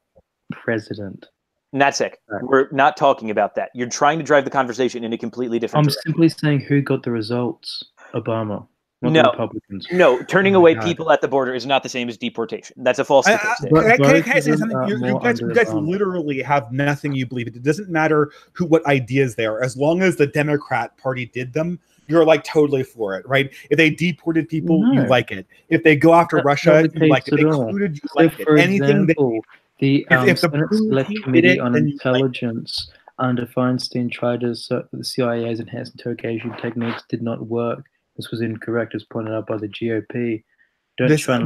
president. Netsek, we're not talking about that. You're trying to drive the conversation in a completely different direction. I'm simply saying who got the results. Obama. No, Republicans. No, turning away people at the border is not the same as deportation. That's a false statistic. Can I say something? You guys literally have nothing you believe. It doesn't matter what ideas they are. As long as the Democrat Party did them, you're like totally for it, right? If they deported people, you like it. If they go after Russia, you like it. They included, you like it. Anything that the Senate Select Committee on Intelligence under Feinstein tried to assert that the CIA's enhanced interrogation techniques did not work. This was incorrect, as pointed out by the GOP.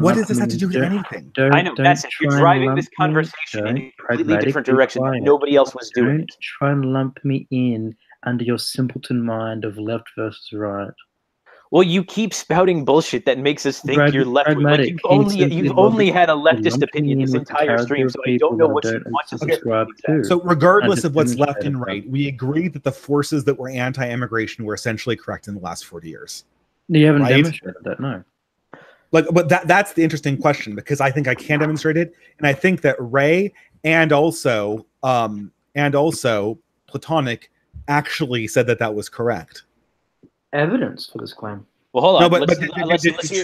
What does this have to do with anything? I know, that's it. You're driving this conversation in a completely different direction that nobody else was doing. Don't try and lump me in under your simpleton mind of left versus right. Well, you keep spouting bullshit that makes us think you're left. Like you've only had a leftist opinion this entire stream, so I don't know what you want to subscribe to. So regardless of what's left and right, we agree that the forces that were anti-immigration were essentially correct in the last 40 years. You haven't demonstrated that, no. But that's the interesting question, because I think I can demonstrate it, and I think that Ray and also Platonic actually said that was correct. Evidence for this claim. Well, hold on. No, but did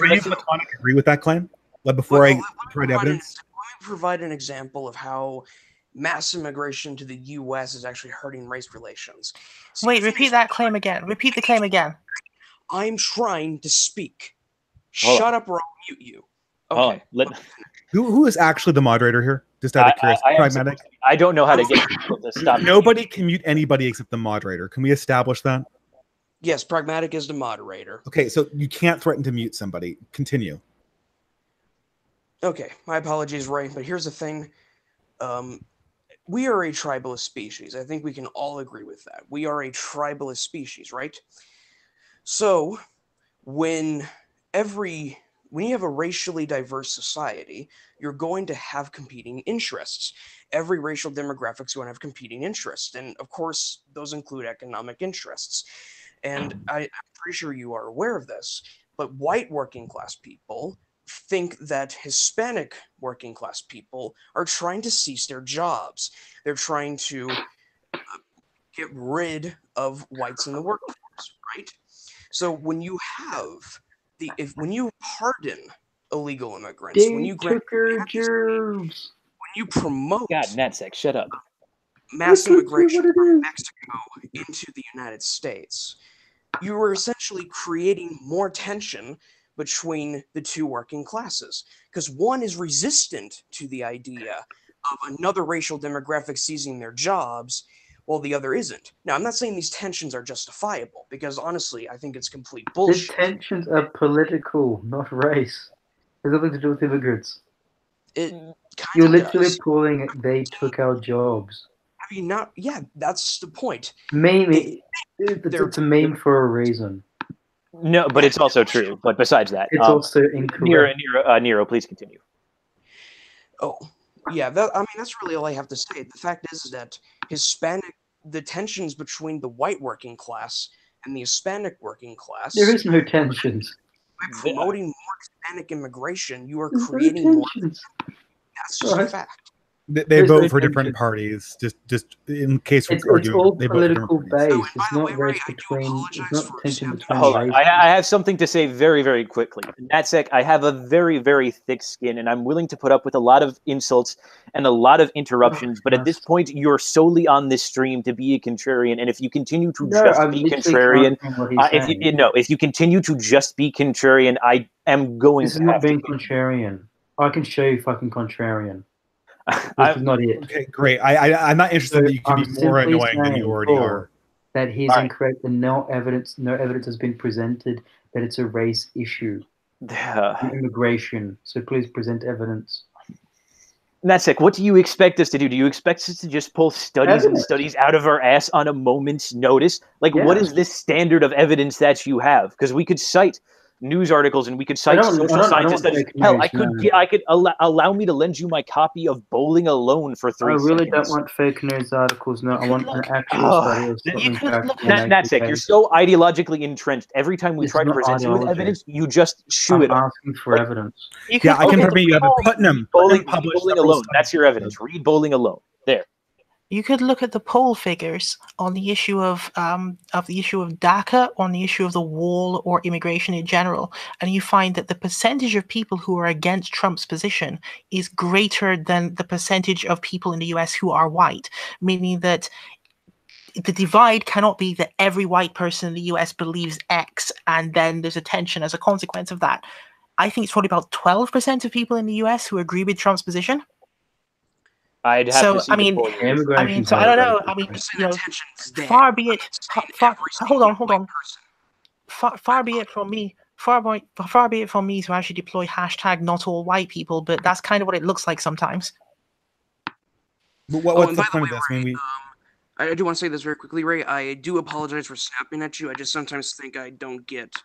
Ray and Platonic agree with that claim? Before I provide evidence? Let me provide an example of how mass immigration to the U.S. is actually hurting race relations. Wait, repeat that claim again. Repeat the claim again. I'm trying to speak. Shut up or I'll mute you. Okay. Who is actually the moderator here? Just out of curiosity. Pragmatic. I don't know how to get people to stop. Nobody can mute anybody except the moderator. Can we establish that? Yes, Pragmatic is the moderator. Okay, so you can't threaten to mute somebody. Continue. Okay, my apologies, Ray, but here's the thing. We are a tribalist species. I think we can all agree with that. We are a tribalist species, right? So, when you have a racially diverse society, you're going to have competing interests. Every racial demographic is going to have competing interests. And of course, those include economic interests. And I'm pretty sure you are aware of this, but white working class people think that Hispanic working class people are trying to seize their jobs. They're trying to get rid of whites in the workforce, right? So when you pardon illegal immigrants, when you promote shut up. mass immigration from Mexico into the United States, you are essentially creating more tension between the two working classes, because one is resistant to the idea of another racial demographic seizing their jobs, while the other isn't. Now, I'm not saying these tensions are justifiable, because honestly, I think it's complete bullshit. The tensions are political, not race. There's nothing to do with immigrants. You're literally pulling they took our jobs. Have you not? Yeah, that's the point. Mainly, it's a meme for a reason. No, but it's also true. But besides that, it's also incorrect. Nero, please continue. Oh, yeah. That's really all I have to say. The fact is that the tensions between the white working class and the Hispanic working class. There is no tensions. By promoting more Hispanic immigration, you are creating more. That's just a fact. They vote for different parties. Just in case we're arguing, it's all they political vote for different based. It's not race between. It's not tension between Hold on. races. I have something to say very, very quickly. Natsec, I have a very, very thick skin, and I'm willing to put up with a lot of insults and a lot of interruptions. But at this point, you're solely on this stream to be a contrarian, and if you continue to just be contrarian, if you continue to just be contrarian, I am going This to is not have being to. contrarian. I can show you fucking contrarian. This is not it. Okay, great. I'm not interested that you can be more annoying than you already are. That he's incorrect and no evidence has been presented that it's a race issue. Immigration. So please present evidence. Natsec, what do you expect us to do? Do you expect us to just pull studies and studies out of our ass on a moment's notice? Like, what is this standard of evidence that you have? Because we could cite news articles and we could cite social scientist studies. Hell, I could allow me to lend you my copy of Bowling Alone for 3 seconds. I really don't want fake news articles. No, I want an actual study of something factual. Natsec, you're so ideologically entrenched. Every time we try to present you with evidence, you just shoot it. I'm asking for evidence. Yeah, I can permit you have Putnam. Bowling Alone. That's your evidence. Read Bowling Alone. There. You could look at the poll figures on the issue of DACA, on the issue of the wall, or immigration in general, and you find that the percentage of people who are against Trump's position is greater than the percentage of people in the US who are white, meaning that the divide cannot be that every white person in the US believes X, and then there's a tension as a consequence of that. I think it's probably about 12% of people in the US who agree with Trump's position. I'd have to see the poll. So I don't know. I mean, you know, far be it. Hold on. Far be it from me. Far be it from me to actually deploy hashtag not all white people, but that's kind of what it looks like sometimes. But what's the point of this? I mean, I do want to say this very quickly, Ray. I do apologize for snapping at you. I just sometimes think I don't get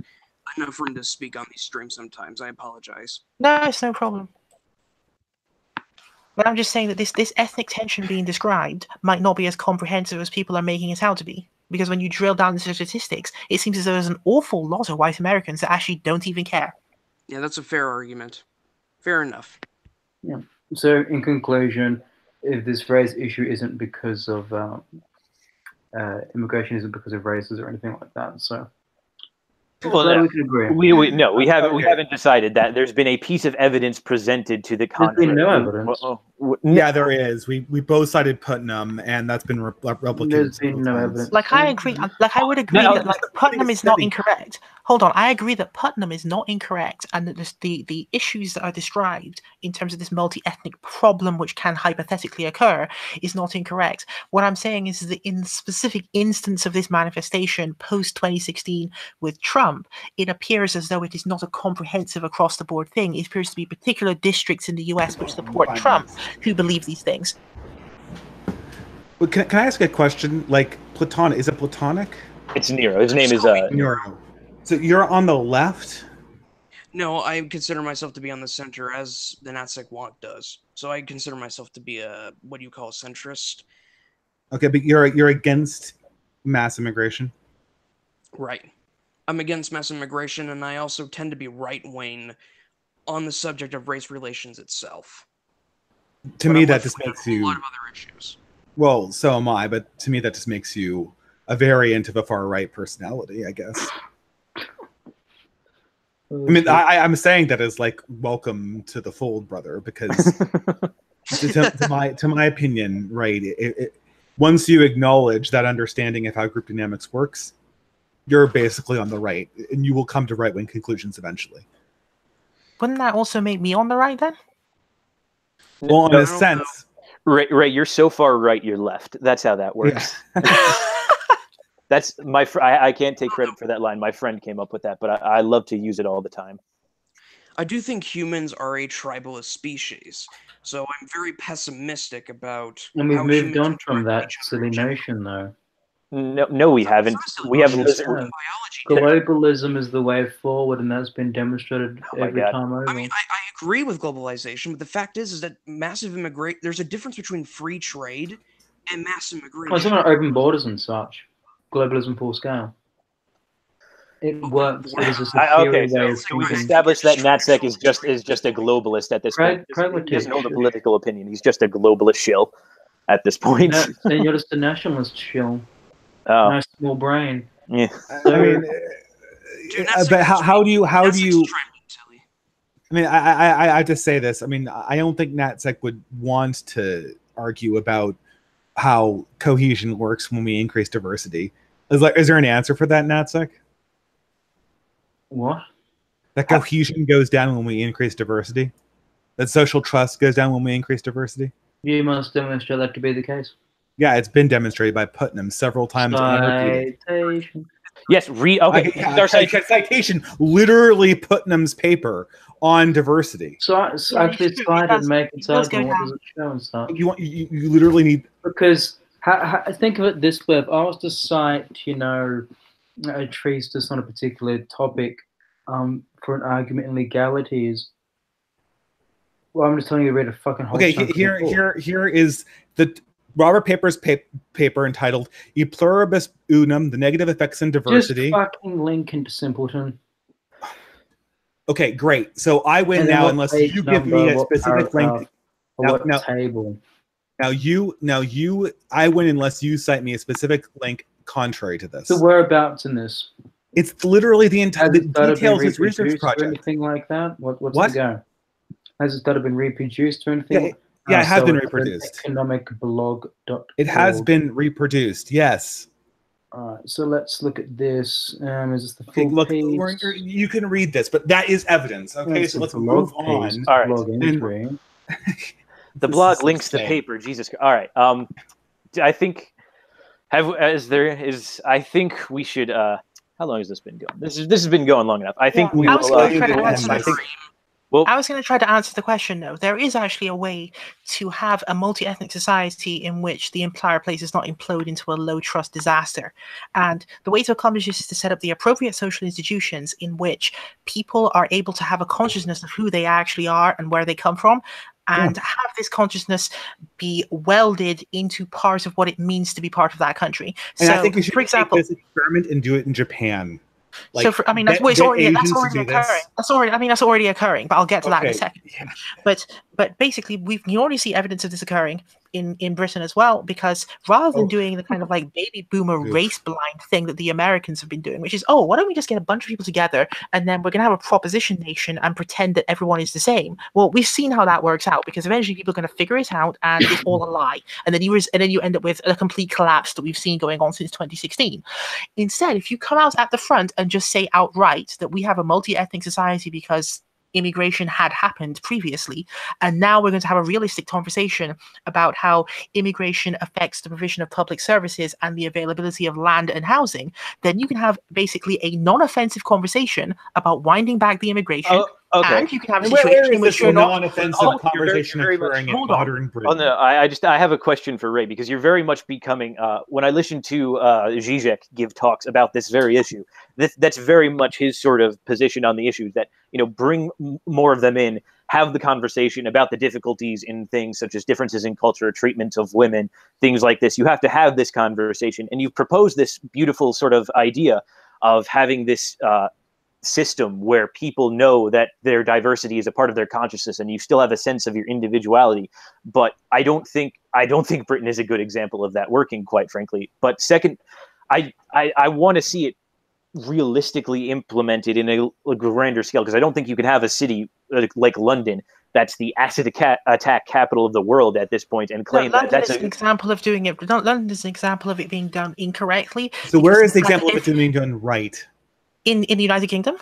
enough room to speak on these streams sometimes. I apologize. No, it's no problem. But I'm just saying that this ethnic tension being described might not be as comprehensive as people are making it out to be. Because when you drill down into statistics, it seems as though there's an awful lot of white Americans that actually don't even care. Yeah, that's a fair argument. Fair enough. Yeah. So, in conclusion, if this race issue isn't because of immigration, isn't because of races or anything like that, so. Well, we can agree. We haven't decided that. There's been a piece of evidence presented to the contrary. There's been no evidence. Yeah, there is. We both cited Putnam, and that's been replicated. There's been no evidence. Like I agree. Like I would agree that like Putnam is not incorrect. Hold on, I agree that Putnam is not incorrect, and that the issues that are described in terms of this multi-ethnic problem, which can hypothetically occur, is not incorrect. What I'm saying is that in the specific instance of this manifestation post 2016 with Trump, it appears as though it is not a comprehensive across-the-board thing. It appears to be particular districts in the US which support Trump who believe these things. Well, can I ask a question? Like, Platonic, is it Platonic? It's Nero. His name is Nero. So you're on the left? No, I consider myself to be on the center, as the Natsec Want does. So I consider myself to be a, what do you call a centrist? Okay, but you're against mass immigration? Right. I'm against mass immigration, and I also tend to be right-wing on the subject of race relations itself. To me, that just makes you... a lot of other issues. Well, so am I, but to me, that just makes you a variant of a far-right personality, I guess. I mean, I'm saying that as like welcome to the fold, brother, because to my opinion, right, once you acknowledge that understanding of how group dynamics works, you're basically on the right, and you will come to right-wing conclusions eventually. Wouldn't that also make me on the right then? Well, in a sense, Ray, you're so far right, you're left. That's how that works. Yeah. That's my. I can't take credit for that line. My friend came up with that, but I love to use it all the time. I do think humans are a tribalist species, so I'm very pessimistic about. And we've moved on from that silly notion, though. No, we haven't. We have globalism is the way forward, and that's been demonstrated every time over. I mean, I agree with globalization, but the fact is that massive immigration. There's a difference between free trade and mass immigration. It's not open borders and such. Globalism full scale. It works. It is a superior way of so we've thinking. established that Natsec is just a globalist at this point. He doesn't hold a political opinion. He's just a globalist shill at this point. No, then you're just a nationalist shill. Oh. No small brain. Yeah. I mean, but how do you? I mean, I have to say this. I mean, I don't think Natsec would want to argue about how cohesion works when we increase diversity. Is there an answer for that, Natsec? What? That cohesion goes down when we increase diversity? That social trust goes down when we increase diversity? You must demonstrate that to be the case. Yeah, it's been demonstrated by Putnam several times. Citation. Yes, citation. Literally Putnam's paper on diversity. So actually cite it, make it argument. What does it show and stuff? You literally need... Because think of it this way. If I was to cite, a treatise on a particular topic for an argument in legalities, well, I'm just telling you to read a fucking whole chunk of the book. Here is the Robert Paper's paper entitled E Pluribus Unum, The Negative Effects in Diversity. Just fucking link into Simpleton. Okay, great. So I win now unless you give me a specific link. Table. I win unless you cite me a specific link contrary to this. The whereabouts in this? It's literally the entire details of his research project. Or anything like that? What's the go? Has it started been reproduced or anything? Yeah, it has been reproduced. Economicblog.org. It has been reproduced, yes. All right, so let's look at this. Is this the full page? You can read this, but that is evidence. Okay, so let's move on. All right. The blog links the paper. Jesus. All right. I think I think we should. How long has this been going? This has been going long enough. I think we will. I was going to try to answer the question, though. There is actually a way to have a multi-ethnic society in which the entire place does not implode into a low-trust disaster. And the way to accomplish this is to set up the appropriate social institutions in which people are able to have a consciousness of who they actually are and where they come from, and have this consciousness be welded into part of what it means to be part of that country. And I think we should take this experiment and do it in Japan. Like, that's already occurring. That's already occurring. But I'll get to that in a second. Yeah. But basically, we can already see evidence of this occurring in Britain as well, because rather than doing the kind of like baby boomer race blind thing that the Americans have been doing, which is, why don't we just get a bunch of people together and then we're going to have a proposition nation and pretend that everyone is the same? Well, we've seen how that works out, because eventually people are going to figure it out and it's all a lie, and then you end up with a complete collapse that we've seen going on since 2016. Instead, if you come out at the front and just say outright that we have a multi-ethnic society because immigration had happened previously, and now we're going to have a realistic conversation about how immigration affects the provision of public services and the availability of land and housing, then you can have basically a non-offensive conversation about winding back the immigration. And you can have a situation in which you're not non-offensive conversation occurring in modern Britain. I have a question for Ray, because you're very much becoming. When I listen to Zizek give talks about this very issue, that's very much his sort of position on the issue. That bring more of them in, have the conversation about the difficulties in things such as differences in culture, treatment of women, things like this. You have to have this conversation, and you've proposed this beautiful sort of idea of having this system where people know that their diversity is a part of their consciousness, and you still have a sense of your individuality. But I don't think Britain is a good example of that working, quite frankly. But second, I want to see it realistically implemented in a grander scale, because I don't think you can have a city like London that's the acid attack capital of the world at this point and claim that's an example of doing it. London is an example of it being done incorrectly. So where is the example of it being done right? In the United Kingdom?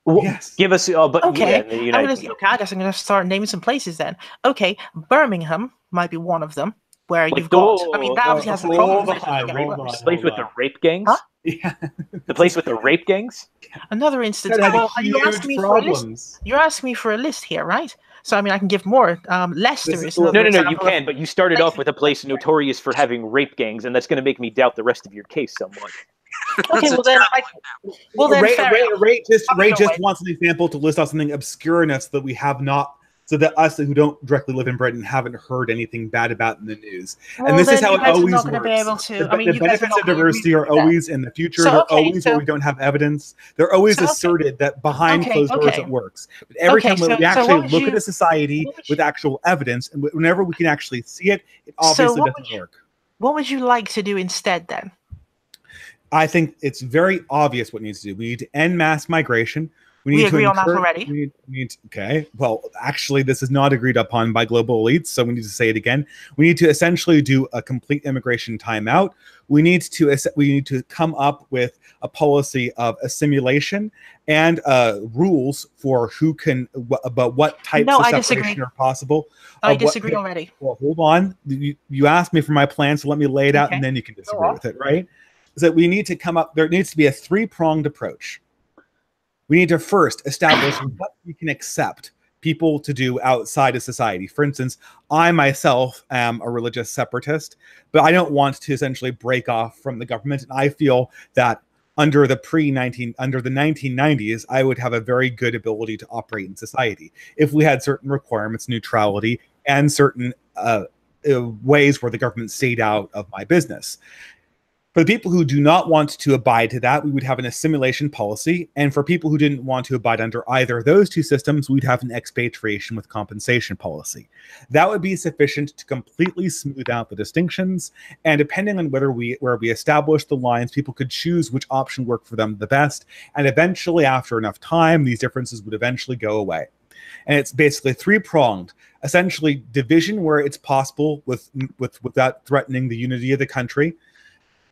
Well, yes. Give us. Okay. I guess I'm going to start naming some places then. Okay, Birmingham might be one of them, where you've got. That obviously has some problems. The place with the rape gangs. Huh? Yeah. The place with the rape gangs. Another instance. You're asking me for a list. You're asking me for a list here, right? So I can give more. Leicester is no. You can, but you started off with a place notorious for having rape gangs, and that's going to make me doubt the rest of your case somewhat. Okay, Ray just wants an example to list out something obscure enough so that we have not so that us who don't directly live in Britain haven't heard anything bad about in the news. And this is how it always works. The benefits of diversity are always in the future. They're always where we don't have evidence. They're always asserted that behind closed doors it works. But every time we actually look at a society with actual evidence, and whenever we can actually see it, it obviously doesn't work. What would you like to do instead then? I think it's very obvious what needs to do. We need to end mass migration. We agree on that already. Okay. Well, actually, this is not agreed upon by global elites, so we need to say it again. We need to essentially do a complete immigration timeout. We need to come up with a policy of assimilation and rules for who can about what types of separation are possible. I disagree already. Well, hold on. You asked me for my plan, so let me lay it out, and then you can disagree with it, right? So we need to come up. There needs to be a three-pronged approach. We need to first establish what we can accept people to do outside of society. For instance, I myself am a religious separatist, but I don't want to essentially break off from the government. And I feel that under the 1990s, I would have a very good ability to operate in society if we had certain requirements, neutrality, and certain ways where the government stayed out of my business. For the people who do not want to abide to that, we would have an assimilation policy. And for people who didn't want to abide under either of those two systems, we'd have an expatriation with compensation policy. That would be sufficient to completely smooth out the distinctions. And depending on where we establish the lines, people could choose which option worked for them the best. And eventually, after enough time, these differences would eventually go away. And it's basically three-pronged. Essentially, division where it's possible without threatening the unity of the country.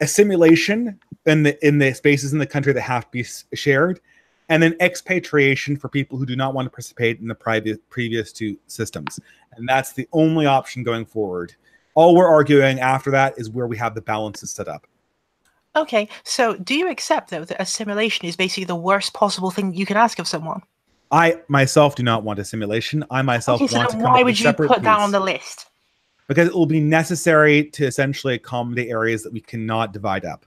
Assimilation in the spaces in the country that have to be shared, and then expatriation for people who do not want to participate in the previous two systems. And that's the only option going forward. All we're arguing after that is where we have the balances set up. Okay, so do you accept, though, that assimilation is basically the worst possible thing you can ask of someone? I myself do not want assimilation. I myself want to come up with a separate piece. Why would you put that on the list? Because it will be necessary to essentially accommodate areas that we cannot divide up.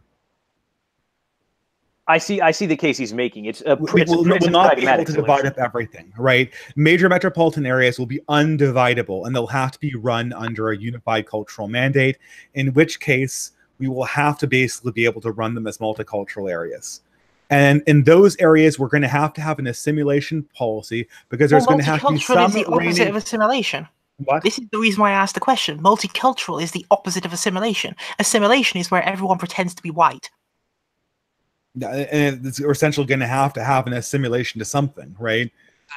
I see the case he's making. We will not be able to divide up everything, right? Major metropolitan areas will be undividable, and they'll have to be run under a unified cultural mandate, in which case we will have to basically be able to run them as multicultural areas. And in those areas, we're going to have an assimilation policy, because there's going to have to be some... Multicultural is the opposite of assimilation. What? This is the reason why I asked the question. Multicultural is the opposite of assimilation. Assimilation is where everyone pretends to be white. And we're essentially going to have an assimilation to something, right?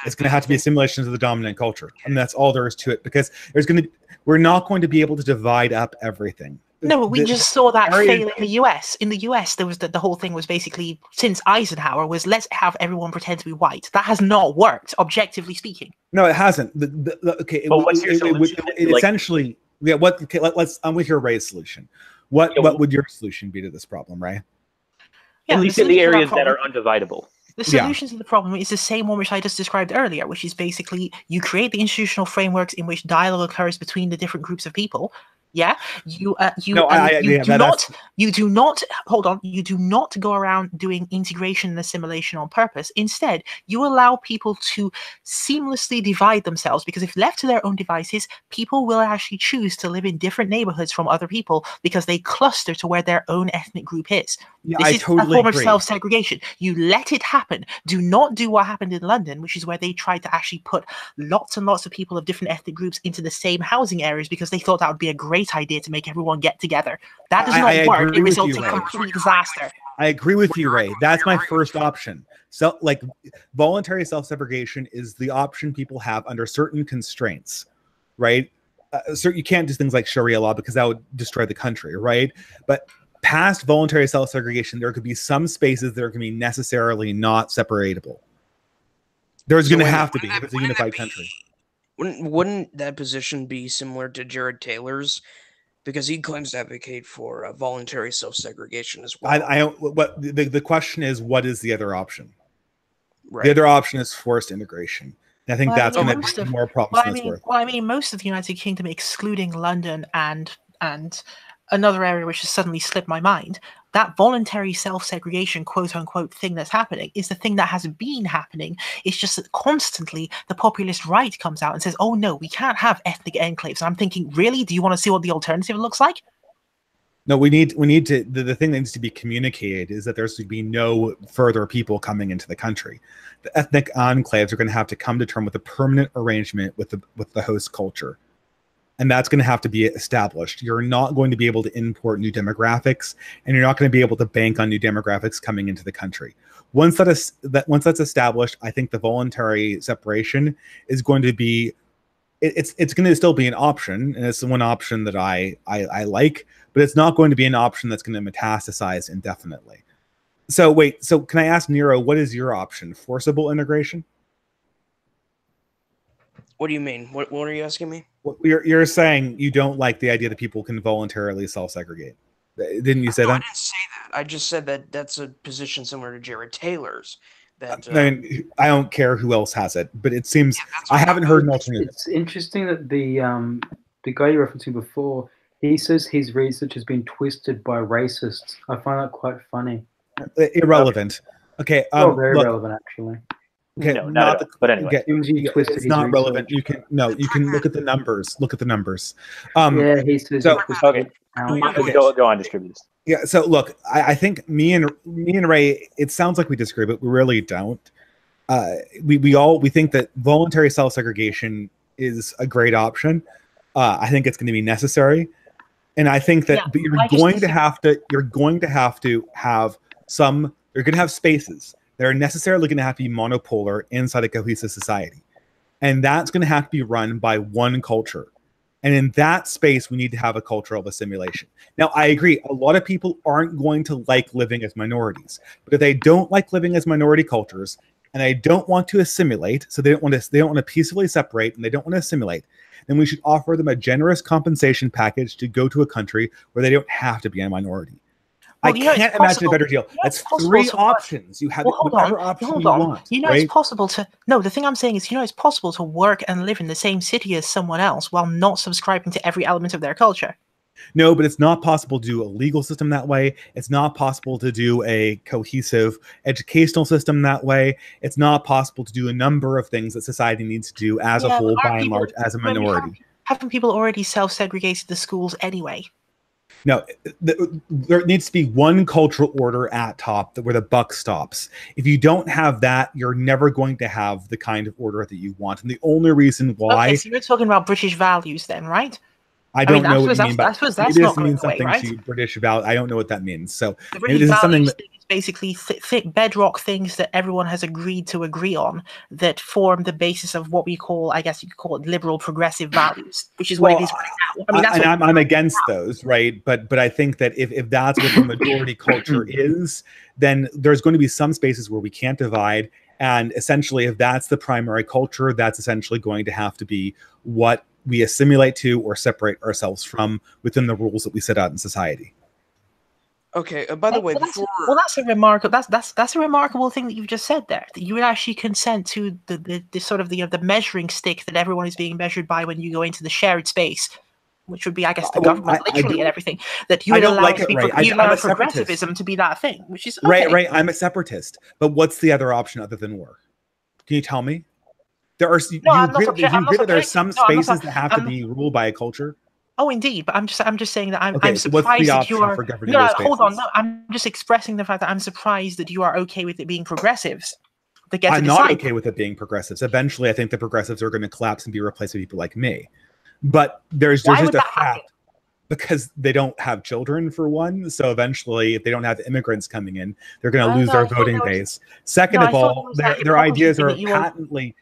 It's going to have to be assimilation to the dominant culture. And that's all there is to it, because we're not going to be able to divide up everything. No, but we just saw that fail in the US. In the US, there was the whole thing was basically, since Eisenhower, was let's have everyone pretend to be white. That has not worked, objectively speaking. No, it hasn't. Okay, but what's your solution? Essentially, yeah. What? Okay, I'm with your Ray's solution. What would your solution be to this problem, Ray? Yeah, at least in the areas that are undividable. The solution to the problem is the same one which I just described earlier, which is basically you create the institutional frameworks in which dialogue occurs between the different groups of people. Yeah, you do not go around doing integration and assimilation on purpose. Instead, you allow people to seamlessly divide themselves, because if left to their own devices, people will actually choose to live in different neighborhoods from other people because they cluster to where their own ethnic group is. Yeah, this is totally a form agree. of self-segregation. You let it happen. Do not do what happened in London, which is where they tried to actually put lots and lots of people of different ethnic groups into the same housing areas because they thought that would be a great idea to make everyone get together. That does not work. It results in complete disaster. I agree with you, Ray. That's my first option. So, like, voluntary self-segregation is the option people have under certain constraints, right? So you can't do things like Sharia law because that would destroy the country, right? But past voluntary self-segregation, there could be some spaces that are going to be necessarily not separatable. There's going to have to be if it's a unified country. Wouldn't that position be similar to Jared Taylor's? Because he claims to advocate for voluntary self-segregation as well. What the question is, what is the other option? Right. The other option is forced integration. And I think that's going to be more problems than it's worth. Well, I mean, most of the United Kingdom, excluding London and another area which has suddenly slipped my mind, that voluntary self-segregation, quote-unquote, thing that's happening is the thing that has been happening. It's just that constantly the populist right comes out and says, oh no, we can't have ethnic enclaves. And I'm thinking, really? Do you want to see what the alternative looks like? No, we need to, the thing that needs to be communicated is that there's to be no further people coming into the country. The ethnic enclaves are going to have to come to terms with a permanent arrangement with the host culture. And that's going to have to be established. You're not going to be able to import new demographics, and you're not going to be able to bank on new demographics coming into the country. Once that's established, I think the voluntary separation is going to be, it's going to still be an option, and it's the one option that I like, but it's not going to be an option that's going to metastasize indefinitely. So wait, so can I ask Nero, what is your option? Forcible integration? What do you mean? What are you asking me? You're saying you don't like the idea that people can voluntarily self-segregate. Didn't you say that? I didn't say that. I just said that that's a position similar to Jared Taylor's. That I mean, I don't care who else has it, but it seems I haven't heard an alternative. It's interesting that the guy you're referencing before, he says his research has been twisted by racists. I find that quite funny. Irrelevant. Okay. Very relevant, actually. Okay, no, not but anyway, it's not relevant. You can look at the numbers. Look at the numbers. Yeah, he says. So okay. Go on, distributors. Yeah. So look, I think me and Ray, it sounds like we disagree, but we really don't. We think that voluntary self-segregation is a great option. I think it's going to be necessary, and I think that you're going to have to have some. You're going to have spaces. They're necessarily going to have to be monopolar inside a cohesive society. And that's going to have to be run by one culture. And in that space, we need to have a culture of assimilation. Now, I agree, a lot of people aren't going to like living as minorities. But if they don't like living as minority cultures, and they don't want to assimilate, so they don't want to peacefully separate, and they don't want to assimilate, then we should offer them a generous compensation package to go to a country where they don't have to be a minority. Well, I can't imagine a better deal. That's three options. You have whatever option you want. It's possible to. No, the thing I'm saying is, it's possible to work and live in the same city as someone else while not subscribing to every element of their culture. No, but it's not possible to do a legal system that way. It's not possible to do a cohesive educational system that way. It's not possible to do a number of things that society needs to do as a whole, by and large, as a minority. Haven't people already self-segregated the schools anyway? No, there needs to be one cultural order at top where the buck stops. If you don't have that, you're never going to have the kind of order that you want. And the only reason why... Okay, so you're talking about British values then, right? I don't know what you mean by... I suppose that's not going away, right? To British value. I don't know what that means. So the British values thing is basically thick bedrock things that everyone has agreed to agree on that form the basis of what we call, I guess you could call it, liberal progressive values, which is what it is right now. I mean, I'm against those, right? But I think that if that's what the majority culture is, then there's going to be some spaces where we can't divide. And essentially, if that's the primary culture, that's essentially going to have to be what we assimilate to or separate ourselves from within the rules that we set out in society. Okay. By the way, that's a remarkable thing that you've just said there. That you would actually consent to the sort of the measuring stick that everyone is being measured by when you go into the shared space, which would be, I guess, the government literally and everything. That you would allow progressivism to be that thing, which is okay. Right. I'm a separatist, but what's the other option other than war? Can you tell me? There are. You agree that there are some spaces that have to be ruled by a culture? Oh, indeed, but I'm just saying that I'm surprised what's the that you are. No, hold on. No, I'm just expressing the fact that I'm surprised that you are okay with it being progressives. I'm not okay with it being progressives. Eventually, I think the progressives are going to collapse and be replaced with people like me. But there's just a fact because they don't have children, for one. So eventually, if they don't have immigrants coming in, they're going to lose their voting base. Second of all, their ideas are patently.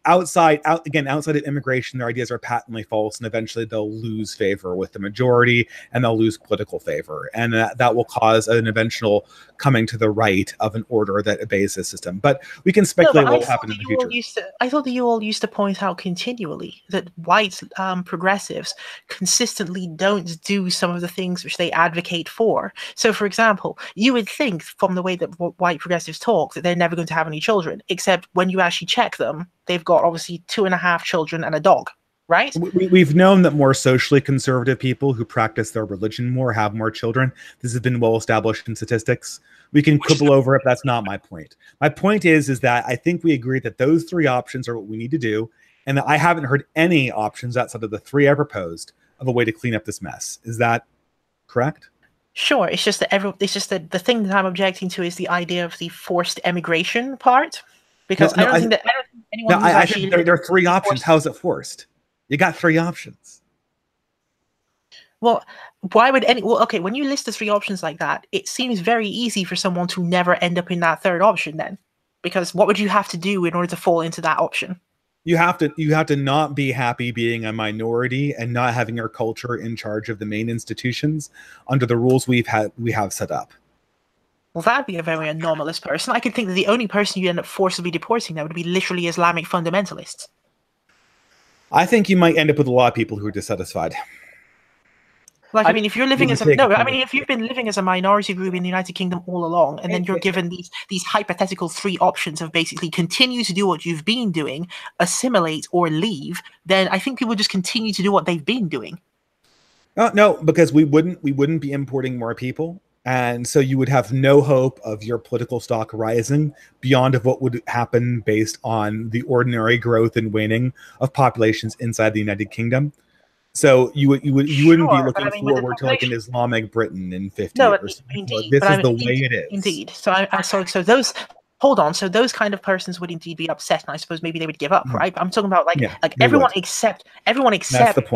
Outside of immigration, their ideas are patently false, and eventually they'll lose favor with the majority, and they'll lose political favor, and that will cause an eventual coming to the right of an order that obeys this system. But we can speculate what will happen in the future. I thought that you all used to point out continually that white progressives consistently don't do some of the things which they advocate for. So, for example, you would think from the way that white progressives talk that they're never going to have any children, except when you actually check them, they've got obviously 2.5 children and a dog. right? We've known that more socially conservative people who practice their religion more have more children. This has been well established in statistics. We can quibble over it, but that's not my point. My point is that I think we agree that those three options are what we need to do, and that I haven't heard any options outside of the three I proposed of a way to clean up this mess. Is that correct? Sure. It's just that the thing that I'm objecting to is the idea of the forced emigration part, because I don't think anyone who's actually there are three options. How is it forced? You got three options. Well, why would okay, when you list the three options like that, it seems very easy for someone to never end up in that third option then. Because what would you have to do in order to fall into that option? You have to not be happy being a minority and not having your culture in charge of the main institutions under the rules we have set up. Well, that'd be a very anomalous person. I could think that the only person you end up forcibly deporting that would be literally Islamic fundamentalists. I think you might end up with a lot of people who are dissatisfied. Like, I mean, if you're living as if you've been living as a minority group in the United Kingdom all along, and then you're given these hypothetical three options of basically continue to do what you've been doing, assimilate, or leave, then I think people just continue to do what they've been doing. No, because we wouldn't be importing more people, and so you would have no hope of your political stock rising beyond of what would happen based on the ordinary growth and waning of populations inside the United Kingdom. So you wouldn't be looking forward to like an Islamic Britain in 50 years. Indeed, this is the way it is. Indeed. So those so those kind of persons would indeed be upset, and I suppose maybe they would give up, right? I'm talking about everyone except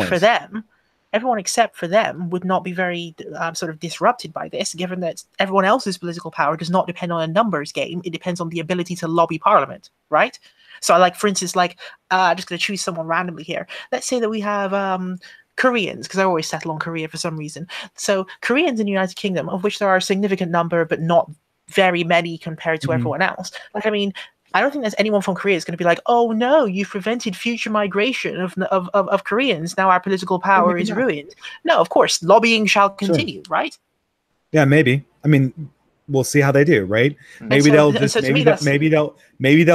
for them. Everyone except for them would not be very sort of disrupted by this, given that everyone else's political power does not depend on a numbers game. It depends on the ability to lobby parliament, right? So, like, for instance, I'm just going to choose someone randomly here. Let's say that we have Koreans, because I always settle on Korea for some reason. So Koreans in the United Kingdom, of which there are a significant number, but not very many compared to everyone else. Like, I mean, I don't think there's anyone from Korea is going to be like, oh no, you've prevented future migration of Koreans. Now our political power is ruined. No, of course, lobbying shall continue, right? Yeah, maybe. I mean, we'll see how they do, right? Maybe they'll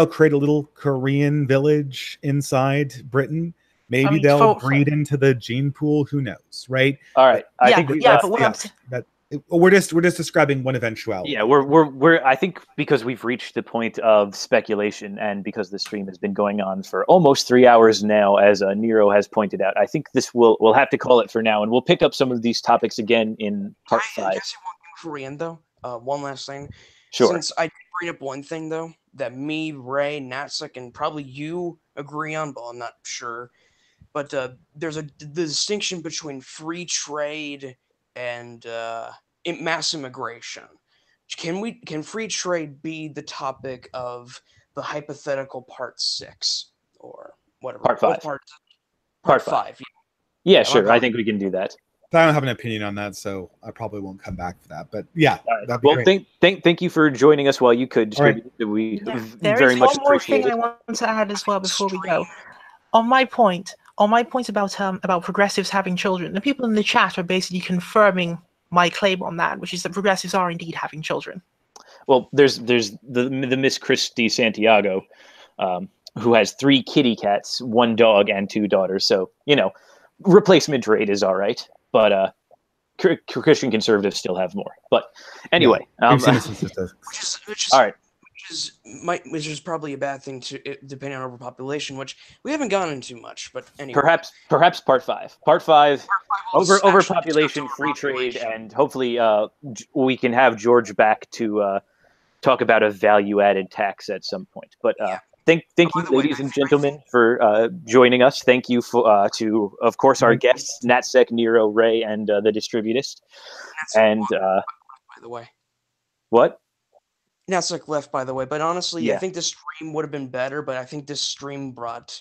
create a little Korean village inside Britain. Maybe they'll breed into the gene pool. Who knows, right? All right. We're just describing one eventuality. Yeah, we're I think because we've reached the point of speculation, and because the stream has been going on for almost 3 hours now, as Nero has pointed out, I think we'll have to call it for now, and we'll pick up some of these topics again in part 5. Can I say one Korean though? One last thing. Sure. Since I bring up one thing though that me, Ray, Natsik, and probably you agree on, but I'm not sure. But there's the distinction between free trade and mass immigration. Can free trade be the topic of the hypothetical part 6 or whatever? Part 5. Part 5. Yeah, sure. I think we can do that. I don't have an opinion on that, so I probably won't come back for that. But yeah, that'd be great. Thank you for joining us while you could. Right. We there very is much one more appreciate thing it. I want to add as well before we go. On my point about progressives having children, the people in the chat are basically confirming my claim on that, which is that progressives are indeed having children. Well, there's the Miss Christy Santiago, who has 3 kitty cats, 1 dog, and 2 daughters. So replacement rate is all right, but Christian conservatives still have more. But anyway, all right. Which is probably a bad thing depending on overpopulation, which we haven't gone into much. But anyway, perhaps part 5. Part 5 overpopulation, free trade, and hopefully we can have George back to talk about a value-added tax at some point. But thank you, ladies and gentlemen, for joining us. Thank you to, of course, our guests, Natsek, Nero, Ray, and the Distributist. And by the way, what? Natsek left, by the way. But honestly, I think this stream would have been better. But I think this stream brought